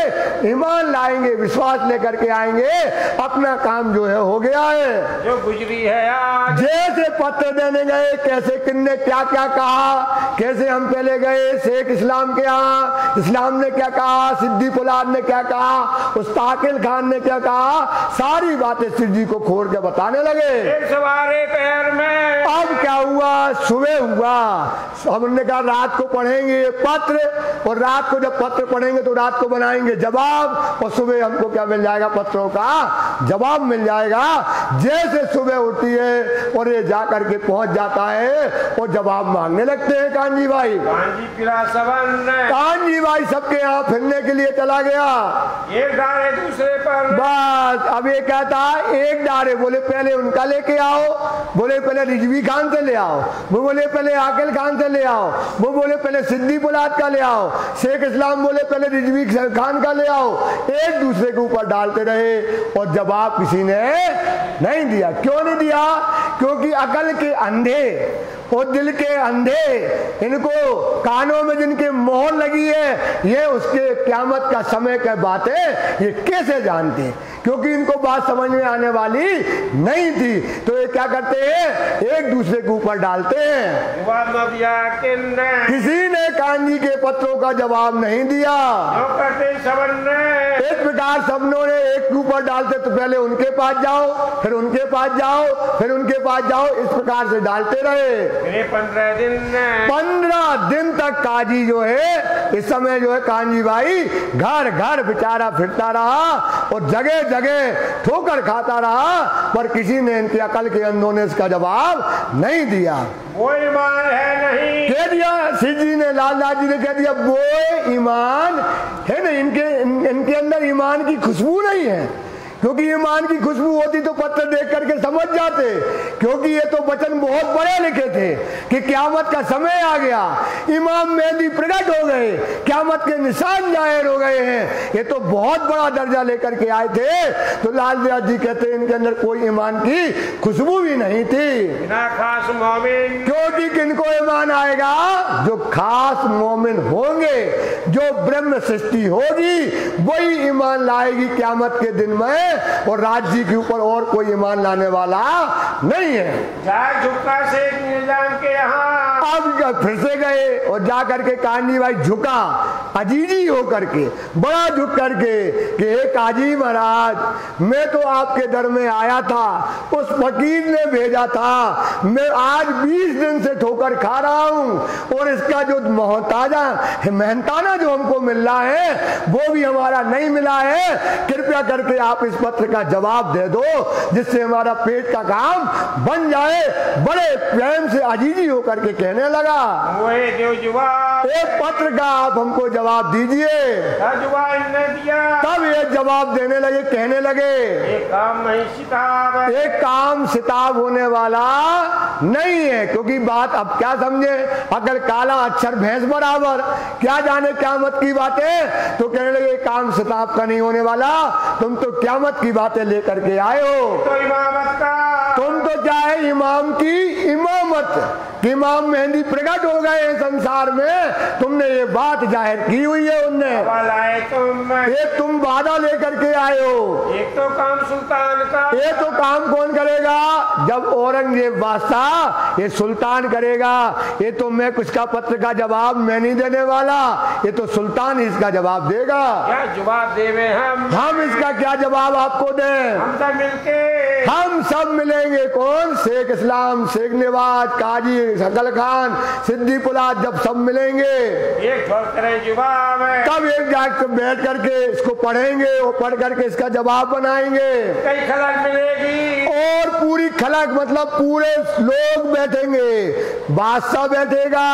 Speaker 1: ईमान लाएंगे, विश्वास लेकर के आएंगे, अपना काम जो है हो गया है।
Speaker 2: जो गुजरी है आज
Speaker 1: जैसे पत्र देने गए, कैसे किन्ने क्या क्या कहा, कैसे हम पहले गए शेख इस्लाम के यहाँ, इस्लाम ने क्या कहा, सिद्दी पुलाद ने क्या कहा, उस्ताकिल खान ने क्या कहा, सारी बातें सिद्ध जी को खोल के बताने लगे।
Speaker 2: एक सवारे पैर में
Speaker 1: अब क्या हुआ, सुबह हुआ, हमने कहा रात को पढ़ेंगे पत्र, और रात को जब पत्र पढ़ेंगे तो रात को बनाएंगे जवाब, और सुबह हमको क्या मिल जाएगा, पत्रों का जवाब मिल जाएगा। जैसे सुबह उठती है और ये जा करके पहुंच जाता है और जवाब मांगने लगते हैं कांजी भाई। कांजी भाई सबके यहाँ फिरने के लिए चला गया,
Speaker 2: एक डारे दूसरे पर,
Speaker 1: बस अब ये कहता एक डारे, बोले पहले उनका लेके आओ, बोले पहले रिजवी खान से ले आओ, वो बोले पहले आकिल खान से ले आओ, वो बोले पहले सिद्दी पुलाद का ले आओ, शेख इस्लाम बोले पहले रिजवी खान का ले आओ। एक दूसरे के ऊपर डालते रहे और जवाब किसी ने नहीं दिया। क्यों नहीं दिया? क्योंकि अकल के अंधे और दिल के अंधे, इनको कानों में जिनके मोहर लगी है, ये उसके क़यामत का समय की बातें ये कैसे जानते हैं, क्योंकि इनको बात समझ में आने वाली नहीं थी। तो ये क्या करते हैं, एक दूसरे के ऊपर डालते हैं।
Speaker 2: जवाब न दिया
Speaker 1: किसी ने कांजी के पत्रों का जवाब नहीं दिया।
Speaker 2: जो करते
Speaker 1: इस प्रकार सबनों ने एक के ऊपर डालते, तो पहले उनके पास जाओ, फिर उनके पास जाओ, फिर उनके पास जाओ, इस प्रकार से डालते रहे। 15 दिन तक काजी जो है, इस समय जो है कांजी भाई घर घर बेचारा फिरता रहा और जगह जगह ठोकर खाता रहा, पर किसी ने इनकी अकल के अंधों ने इसका जवाब नहीं दिया।
Speaker 2: वो ईमान है नहीं,
Speaker 1: कह दिया सिद्ध जी ने, लाल जी ने कह दिया वो ईमान है नहीं, इनके अंदर ईमान की खुशबू नहीं है, क्योंकि ईमान की खुशबू होती तो पत्र देख करके समझ जाते, क्योंकि ये तो वचन बहुत बड़े लिखे थे कि क़यामत का समय आ गया, इमाम मेहदी प्रकट हो गए, क़यामत के निशान जाहिर हो गए हैं, ये तो बहुत बड़ा दर्जा लेकर के आए थे। तो लाल जी कहते हैं इनके अंदर कोई ईमान की खुशबू भी नहीं थी।
Speaker 2: बिना खास मोमिन,
Speaker 1: क्योंकि किनको ईमान आएगा, जो खास मोमिन होंगे, जो ब्रह्म सृष्टि होगी वही ईमान लाएगी क़यामत के दिन में, और राज्य के ऊपर और कोई ईमान लाने वाला नहीं है।
Speaker 2: झुका से निजाम के यहाँ
Speaker 1: अब फिर से गए और जा करके कांजी भाई झुका, अजीजी हो करके, बड़ा झुक करके कि हे काजी महाराज, मैं तो आपके दर में आया था, उस फकीर ने भेजा था, मैं आज 20 दिन से ठोकर खा रहा हूँ, और इसका जो मोहताजा मेहनताना जो हमको मिल रहा है वो भी हमारा नहीं मिला है। कृपया करके आप इस पत्र का जवाब दे दो, जिससे हमारा पेट का काम बन जाए। बड़े प्रेम से अजीजी होकर के कहने लगा, एक पत्र का आप हमको जवाब दीजिए। तब ये जवाब देने लगे, कहने लगे
Speaker 2: एक काम नहीं सिताब है,
Speaker 1: एक काम सिताब होने वाला नहीं है, क्योंकि बात अब क्या समझे, अगर काला अक्षर भैंस बराबर, क्या जाने क़यामत की बातें। तो कहने लगे काम सिताब का नहीं होने वाला, तुम तो क़यामत की बातें लेकर के आए हो,
Speaker 2: तो इमामत का,
Speaker 1: तुम तो क्या है इमाम की इमामत, इमाम मेहंदी प्रकट हो गए हैं संसार में, तुमने ये बात जाहिर की हुई है उनने, ये तुम वादा लेकर के आए हो।
Speaker 2: एक तो काम सुल्तान का,
Speaker 1: ये तो काम कौन करेगा, जब औरंगजेब बादशाह, ये सुल्तान करेगा, ये तो मैं कुछ का पत्र का जवाब मैं नहीं देने वाला, ये तो सुल्तान ही इसका जवाब देगा।
Speaker 2: क्या जवाब देवे
Speaker 1: हम इसका क्या जवाब आपको दें,
Speaker 2: हम सब मिलके,
Speaker 1: हम सब मिलेंगे, कौन, शेख इस्लाम, शेख नवाज, काजी शकल खान, सिद्दी पुलाद, जब सब मिलेंगे
Speaker 2: एक जवाब है,
Speaker 1: तब एक जाकर बैठ करके इसको पढ़ेंगे और पढ़ करके इसका जवाब बनाएंगे।
Speaker 2: कई खलक मिलेगी,
Speaker 1: और पूरी खलक मतलब पूरे लोग बैठेंगे, बादशाह बैठेगा,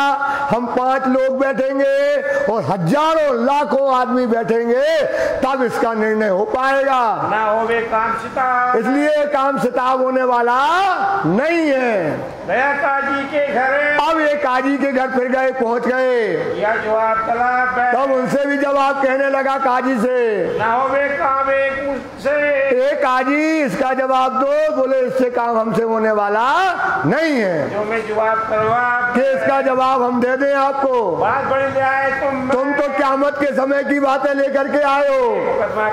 Speaker 1: हम 5 लोग बैठेंगे और हजारों लाखों आदमी बैठेंगे, तब इसका निर्णय हो पाएगा।
Speaker 2: ना होवे काम सिताब,
Speaker 1: इसलिए काम सिताब होने वाला नहीं है।
Speaker 2: गया काजी के घर।
Speaker 1: अब ये काजी के घर फिर गए, पहुंच गए।
Speaker 2: या जवाब तलब है।
Speaker 1: तब उनसे भी जवाब कहने लगा काजी से,
Speaker 2: ना होवे काम एक मुझसे।
Speaker 1: ए काजी इसका जवाब दो। बोले इससे काम हमसे होने वाला नहीं है।
Speaker 2: जो मैं जवाब करवा
Speaker 1: कि इसका जवाब हम दे दें आपको।
Speaker 2: बात बड़ी ले आए
Speaker 1: तुम तो क़यामत के समय की बातें लेकर के आए हो।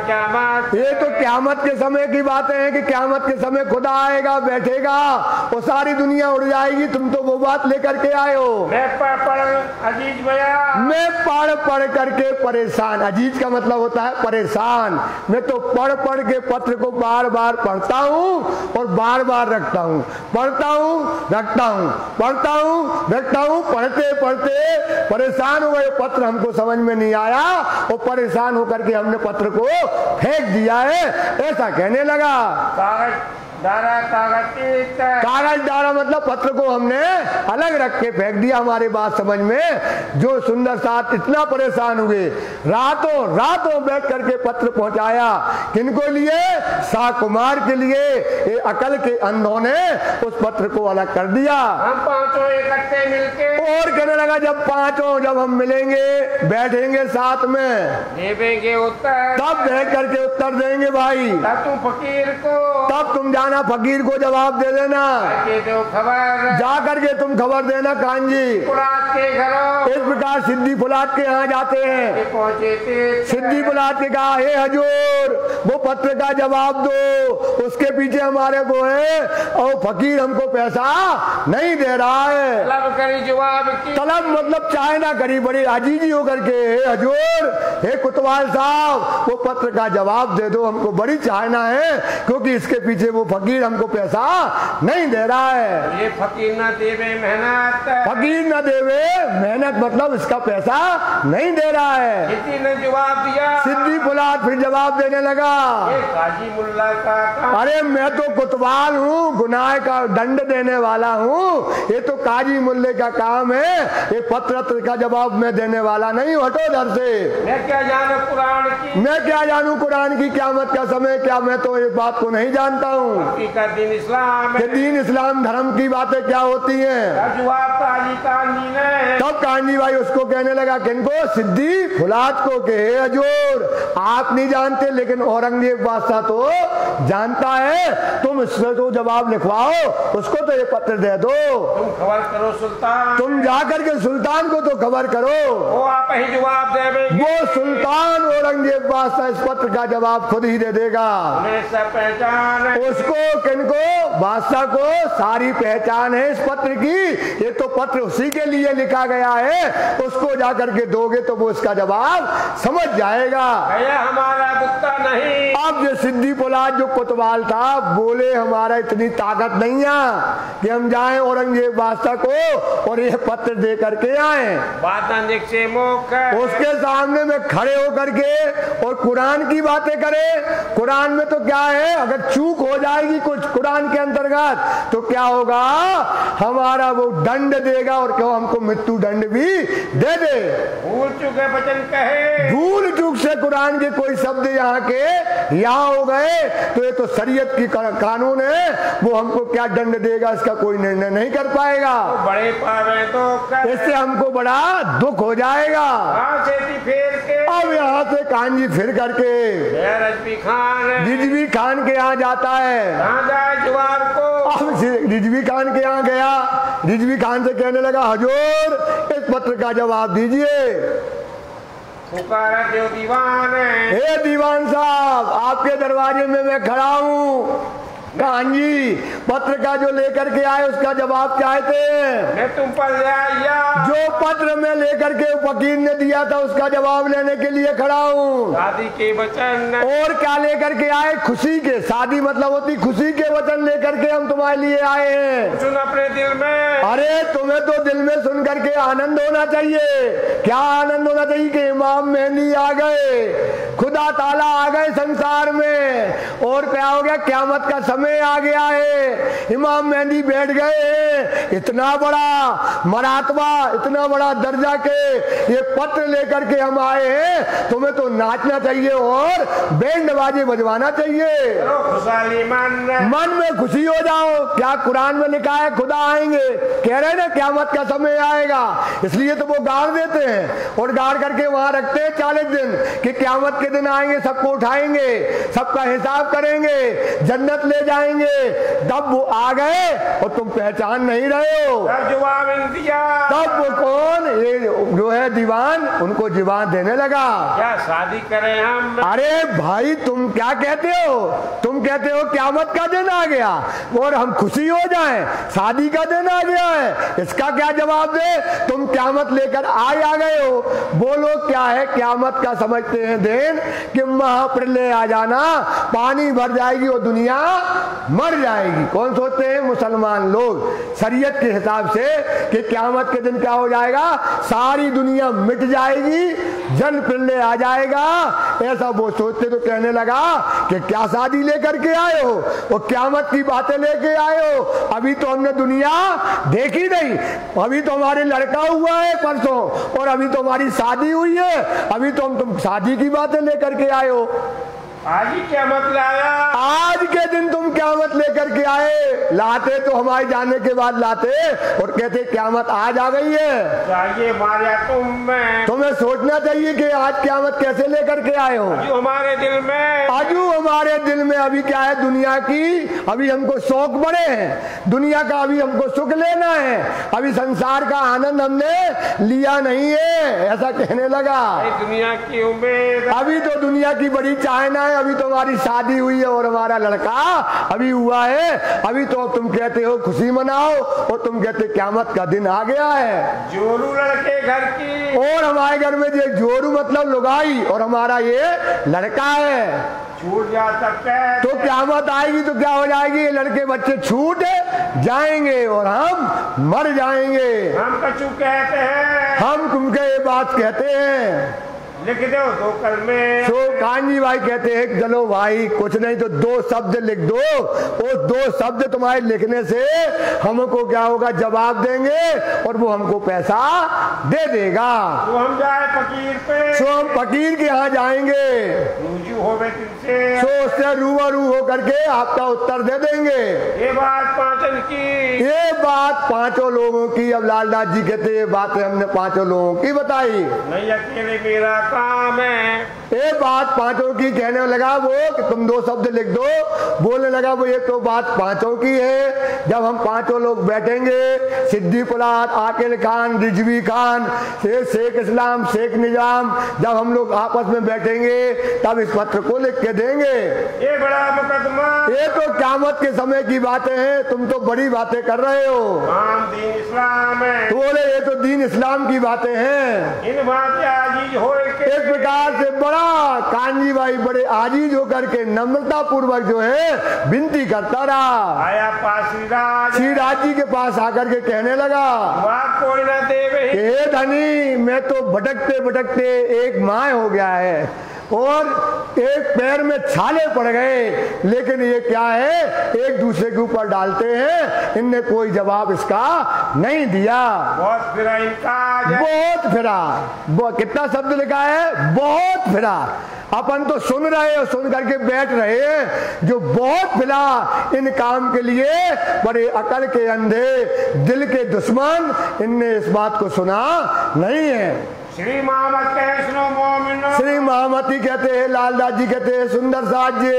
Speaker 2: क़यामत,
Speaker 1: ये तो क़यामत के समय की बातें हैं कि क़यामत के समय खुदा आएगा, बैठेगा और सारी दुनिया उड़ जाएगी। तुम तो वो बात लेकर के आए हो।
Speaker 2: मैं पढ़ अजीज भैया,
Speaker 1: मैं पढ़ करके परेशान। अजीज का मतलब होता है परेशान। मैं तो पढ़ के पत्र को बार बार पढ़ता हूँ और बार बार रखता हूँ, पढ़ता हूँ रखता हूँ, पढ़ता हूँ रखता हूँ। पढ़ते पढ़ते परेशान हो गए। पत्र हमको समझ में नहीं आया और परेशान होकर के हमने पत्र को फेंक दिया है, ऐसा कहने लगा। कागज डारा मतलब पत्र को हमने अलग रख के फेंक दिया। हमारी बात समझ में जो सुंदर साथ इतना परेशान हुए, रातों रातों बैठ करके पत्र पहुंचाया। किनको लिए? शाह कुमार के लिए। ये अकल के अंधों ने उस पत्र को अलग कर दिया।
Speaker 2: हम पांचों इकट्ठे मिलके
Speaker 1: और कहने लगा जब हम मिलेंगे, बैठेंगे साथ में,
Speaker 2: देंगे उत्तर,
Speaker 1: तब बैठ करके उत्तर देंगे भाई।
Speaker 2: तब तुम फकीर को,
Speaker 1: तब तुम जाना फकीर को जवाब दे देना।
Speaker 2: दो खबर,
Speaker 1: जा करके तुम खबर देना कांजी।
Speaker 2: फुलाद के घरों,
Speaker 1: इस प्रकार सिद्धि फुलाद के यहाँ जाते हैं।
Speaker 2: पहुंचे थे।
Speaker 1: सिद्धि फुलाद के कहा, हे हजूर वो पत्र का जवाब दो, उसके पीछे हमारे को है और फकीर हमको पैसा नहीं दे रहा है।
Speaker 2: तलब करी जवाब की,
Speaker 1: तलब मतलब चाहे ना करी, बड़ी अजीजी होकर के, हे हजूर, हे कुतवाल साहब वो पत्र का जवाब दे दो, हमको बड़ी चाहना है क्योंकि इसके पीछे वो फकीर हमको पैसा नहीं दे रहा है।
Speaker 2: ये फकीर ना देवे मेहनत,
Speaker 1: फकीर न देवे मेहनत मतलब इसका पैसा नहीं दे रहा है।
Speaker 2: किसी ने जवाब दिया।
Speaker 1: सिद्धि फुलाद फिर जवाब देने लगा,
Speaker 2: ये काजी मुल्ला का काम।
Speaker 1: अरे मैं तो कुतवाल हूँ, गुनाह का दंड देने वाला हूँ, ये तो काजी मुल्ले का काम है। ये पत्र का जवाब मैं देने वाला नहीं, हटो दर से।
Speaker 2: मैं क्या जानू कुरान की,
Speaker 1: मैं क्या जानू कुरान की क़यामत का समय क्या, मैं तो इस बात को नहीं जानता हूँ
Speaker 2: का दीन इस्लाम
Speaker 1: कि दीन इस्लाम धर्म की बातें क्या होती हैं।
Speaker 2: जवाब काजी कांजी ने,
Speaker 1: तब कांजी भाई उसको कहने लगा, किनको? सिद्धि फुलाद को के, हजूर आप नहीं जानते लेकिन औरंगजेब बादशाह तो जानता है। तुम इससे तो जवाब लिखवाओ, उसको तो ये पत्र दे दो।
Speaker 2: तुम खबर करो सुल्तान,
Speaker 1: तुम जाकर के सुल्तान को तो खबर करो,
Speaker 2: वो आप ही जवाब देवे।
Speaker 1: वो सुल्तान औरंगजेब बादशाह इस पत्र का जवाब खुद ही दे देगा।
Speaker 2: सब पहचान है
Speaker 1: उसको, किनको? बादशाह को सारी पहचान है इस पत्र की। ये तो पत्र उसी के लिए लिखा गया है, उसको जाकर के दोगे तो वो इसका जवाब समझ जाएगा।
Speaker 2: भैया हमारा बुत्ता नहीं।
Speaker 1: अब ये सिद्धि फुलाद जो कोतवाल था बोले, हमारा इतनी ताकत नहीं है कि हम जाएं औरंगजेब बादशाह को और ये पत्र दे करके आए।
Speaker 2: बात से
Speaker 1: उसके सामने में खड़े होकर के और कुरान की बातें करे। कुरान में तो क्या है, अगर चूक हो जाएगी कुछ कुरान के अंतर्गत तो क्या होगा, हमारा वो दंड देगा और क्यों हमको मृत्यु दंड भी दे दे।
Speaker 2: भूल चुके वचन कहे,
Speaker 1: भूल चूक से कुरान के कोई शब्द यहाँ के यहाँ हो गए तो ये तो शरीयत की कानून है, वो हमको क्या दंड देगा इसका कोई निर्णय नहीं कर पाएगा।
Speaker 2: बड़े पावे तो
Speaker 1: इससे हमको बड़ा दुख हो जाएगा।
Speaker 2: फेर के
Speaker 1: अब यहाँ से कांजी फिर करके
Speaker 2: रिजवी
Speaker 1: खान के यहाँ जाता है।
Speaker 2: जवाब को
Speaker 1: अब रिजवी खान के यहाँ गया, रिजवी खान से कहने लगा, हजूर इस पत्र का जवाब दीजिए।
Speaker 2: पुकारा जो दीवान है,
Speaker 1: हे दीवान साहब आपके दरवाजे में मैं खड़ा हूँ। कांजी पत्र का जो लेकर के आए उसका जवाब चाहते हैं।
Speaker 2: मैं तुम पर ले आया,
Speaker 1: जो पत्र में लेकर के फकीर ने दिया था उसका जवाब लेने के लिए खड़ा हूँ।
Speaker 2: शादी के वचन,
Speaker 1: और क्या लेकर के आए? खुशी के, शादी मतलब होती खुशी के वचन लेकर के हम तुम्हारे लिए आए हैं।
Speaker 2: सुन अपने दिल में,
Speaker 1: अरे तुम्हें तो दिल में सुन करके आनंद होना चाहिए। क्या आनंद होना चाहिए कि इमाम मेहदी आ गए, खुदा ताला आ गए संसार में, और क्या हो गया, क़यामत का समय आ गया है। इमाम मेहंदी बैठ गए, इतना बड़ा मरातबा, इतना बड़ा दर्जा के ये पत्र लेकर के हम आए हैं, तुम्हें तो नाचना चाहिए और बैंड बाजे बजवाना चाहिए। मन में खुशी हो जाओ। क्या कुरान में लिखा है? खुदा आएंगे, कह रहे ना क़यामत का समय आएगा, इसलिए तो वो गाड़ देते हैं और गाड़ करके वहां रखते हैं 40 दिन कि क़यामत के दिन आएंगे, सबको उठाएंगे, सबका हिसाब करेंगे, जन्नत ले जाएंगे। तब वो आ गए और तुम पहचान नहीं रहे हो, तब वो कौन, ये जो है दीवान, उनको जीवान देने लगा।
Speaker 2: क्या शादी करें हम?
Speaker 1: अरे भाई तुम क्या कहते हो? तुम कहते हो क़यामत का दिन आ गया और हम खुशी हो जाएं, शादी का दिन आ गया है, इसका क्या जवाब दे? तुम क़यामत लेकर आ गए हो। बोलो क्या है क़यामत का? समझते हैं दिन कि महाप्रलय आ जाना, पानी भर जाएगी और दुनिया मर जाएगी। कौन सोचते हैं? मुसलमान लोग शरीयत के हिसाब से कि क़यामत के दिन क्या हो जाएगा, सारी दुनिया मिट जाएगी, जल प्रलय आ जाएगा, ऐसा वो सोचते। तो कहने लगा कि क्या शादी लेकर के आए हो और क़यामत की बातें लेके आए हो? अभी तो हमने दुनिया देखी नहीं, अभी तो हमारे लड़का हुआ है परसों और अभी तो हमारी शादी हुई है, अभी तो तुम शादी की बातें लेकर के आए हो।
Speaker 2: आज ही क़यामत लाया? आज
Speaker 1: के दिन तुम क़यामत लेकर के आए, लाते तो हमारे जाने के बाद लाते और कहते क़यामत आज आ गई है।
Speaker 2: चाहिए मारिया
Speaker 1: तुम्हें सोचना चाहिए कि आज क़यामत कैसे लेकर के आए हो।
Speaker 2: जो हमारे दिल में,
Speaker 1: आजू हमारे दिल में अभी क्या है, दुनिया की अभी हमको शौक बड़े हैं, दुनिया का अभी हमको सुख लेना है, अभी संसार का आनंद हमने लिया नहीं है, ऐसा कहने लगा।
Speaker 2: दुनिया की उम्मीद,
Speaker 1: अभी तो दुनिया की बड़ी चाहना है, अभी तो हमारी शादी हुई है और हमारा लड़का अभी हुआ है, अभी तो तुम कहते हो खुशी मनाओ और तुम कहते क़यामत का दिन आ गया है।
Speaker 2: जोरू लड़के घर की,
Speaker 1: और हमारे घर में जो जोरू मतलब लुगाई और हमारा ये लड़का है,
Speaker 2: छूट जा सकता है
Speaker 1: तो क़यामत आएगी तो क्या हो जाएगी, ये लड़के बच्चे छूट जाएंगे और हम मर जाएंगे।
Speaker 2: हम कछु कहते हैं,
Speaker 1: हम तुमके ये बात कहते हैं,
Speaker 2: लिख दो 2 कलमे।
Speaker 1: तो कांजी भाई कहते हैं चलो भाई कुछ नहीं तो 2 शब्द लिख दो, वो 2 शब्द तुम्हारे लिखने से हमको क्या होगा, जवाब देंगे और वो हमको पैसा दे देगा।
Speaker 2: तो हम जाए फकीर पे,
Speaker 1: तो हम फकीर के यहाँ जाएंगे,
Speaker 2: रुजू होवे तुमसे,
Speaker 1: तो उससे रूबरू होकर के आपका उत्तर दे देंगे।
Speaker 2: ये बात 5 की,
Speaker 1: ये बात 5 लोगों की। अब लालदास जी कहते ये बातें हमने 5 लोगों की बताई,
Speaker 2: नहीं अकेले मेरा काम है।
Speaker 1: ये बात 5 की कहने लगा वो कि तुम 2 शब्द लिख दो, बोलने लगा वो ये तो बात 5 की है। जब हम 5 लोग बैठेंगे, सिद्दी पुलाद, आकिल खान, रिजवी खान, शेख इस्लाम, शेख निजाम, जब हम लोग आपस में बैठेंगे तब इस पत्र को लिख के देंगे।
Speaker 2: ये बड़ा मुकदमा,
Speaker 1: ये तो क़यामत के समय की बातें हैं, तुम तो बड़ी बातें कर रहे हो।
Speaker 2: हम दीन इस्लाम है,
Speaker 1: तो बोले ये तो दीन इस्लाम की बातें हैं।
Speaker 2: इन बातें आजीज हो
Speaker 1: एक प्रकार से बड़ा कांजी भाई बड़े आजीज होकर के नम्रता पूर्वक जो है विनती करता रहा।
Speaker 2: आया पास
Speaker 1: श्रीराज जी के पास आकर के कहने लगा,
Speaker 2: कोई ना देवे,
Speaker 1: हे धनी, मैं तो भटकते भटकते एक माय हो गया है और एक पैर में छाले पड़ गए, लेकिन ये क्या है, एक दूसरे के ऊपर डालते हैं, इनने कोई जवाब इसका नहीं दिया।
Speaker 2: बहुत फिरा इनका,
Speaker 1: बहुत फिरा, कितना शब्द लिखा है, बहुत फिरा। अपन तो सुन रहे हो, सुन करके बैठ रहे हैं, जो बहुत फिरा इन काम के लिए, बड़े अकल के अंधे, दिल के दुश्मन, इनने इस बात को सुना नहीं है।
Speaker 2: श्री महामत कहे सुनो मोमिनो,
Speaker 1: श्री महामती कहते हैं, लालदास जी कहते हैं, सुंदर साज जी,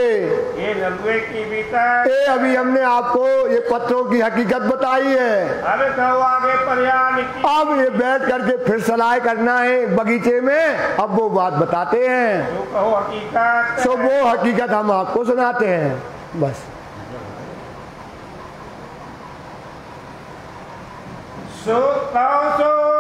Speaker 2: ये नलुए की बीता,
Speaker 1: ये अभी हमने आपको ये पत्रों की हकीकत बताई है।
Speaker 2: अब कहो आगे प्रयाण की,
Speaker 1: अब ये बैठ करके फिर सलाह करना है बगीचे में, अब वो बात बताते हैं,
Speaker 2: जो कहो हकीकत,
Speaker 1: तो वो हकीकत हम आपको सुनाते हैं। बस
Speaker 2: सो कहो सो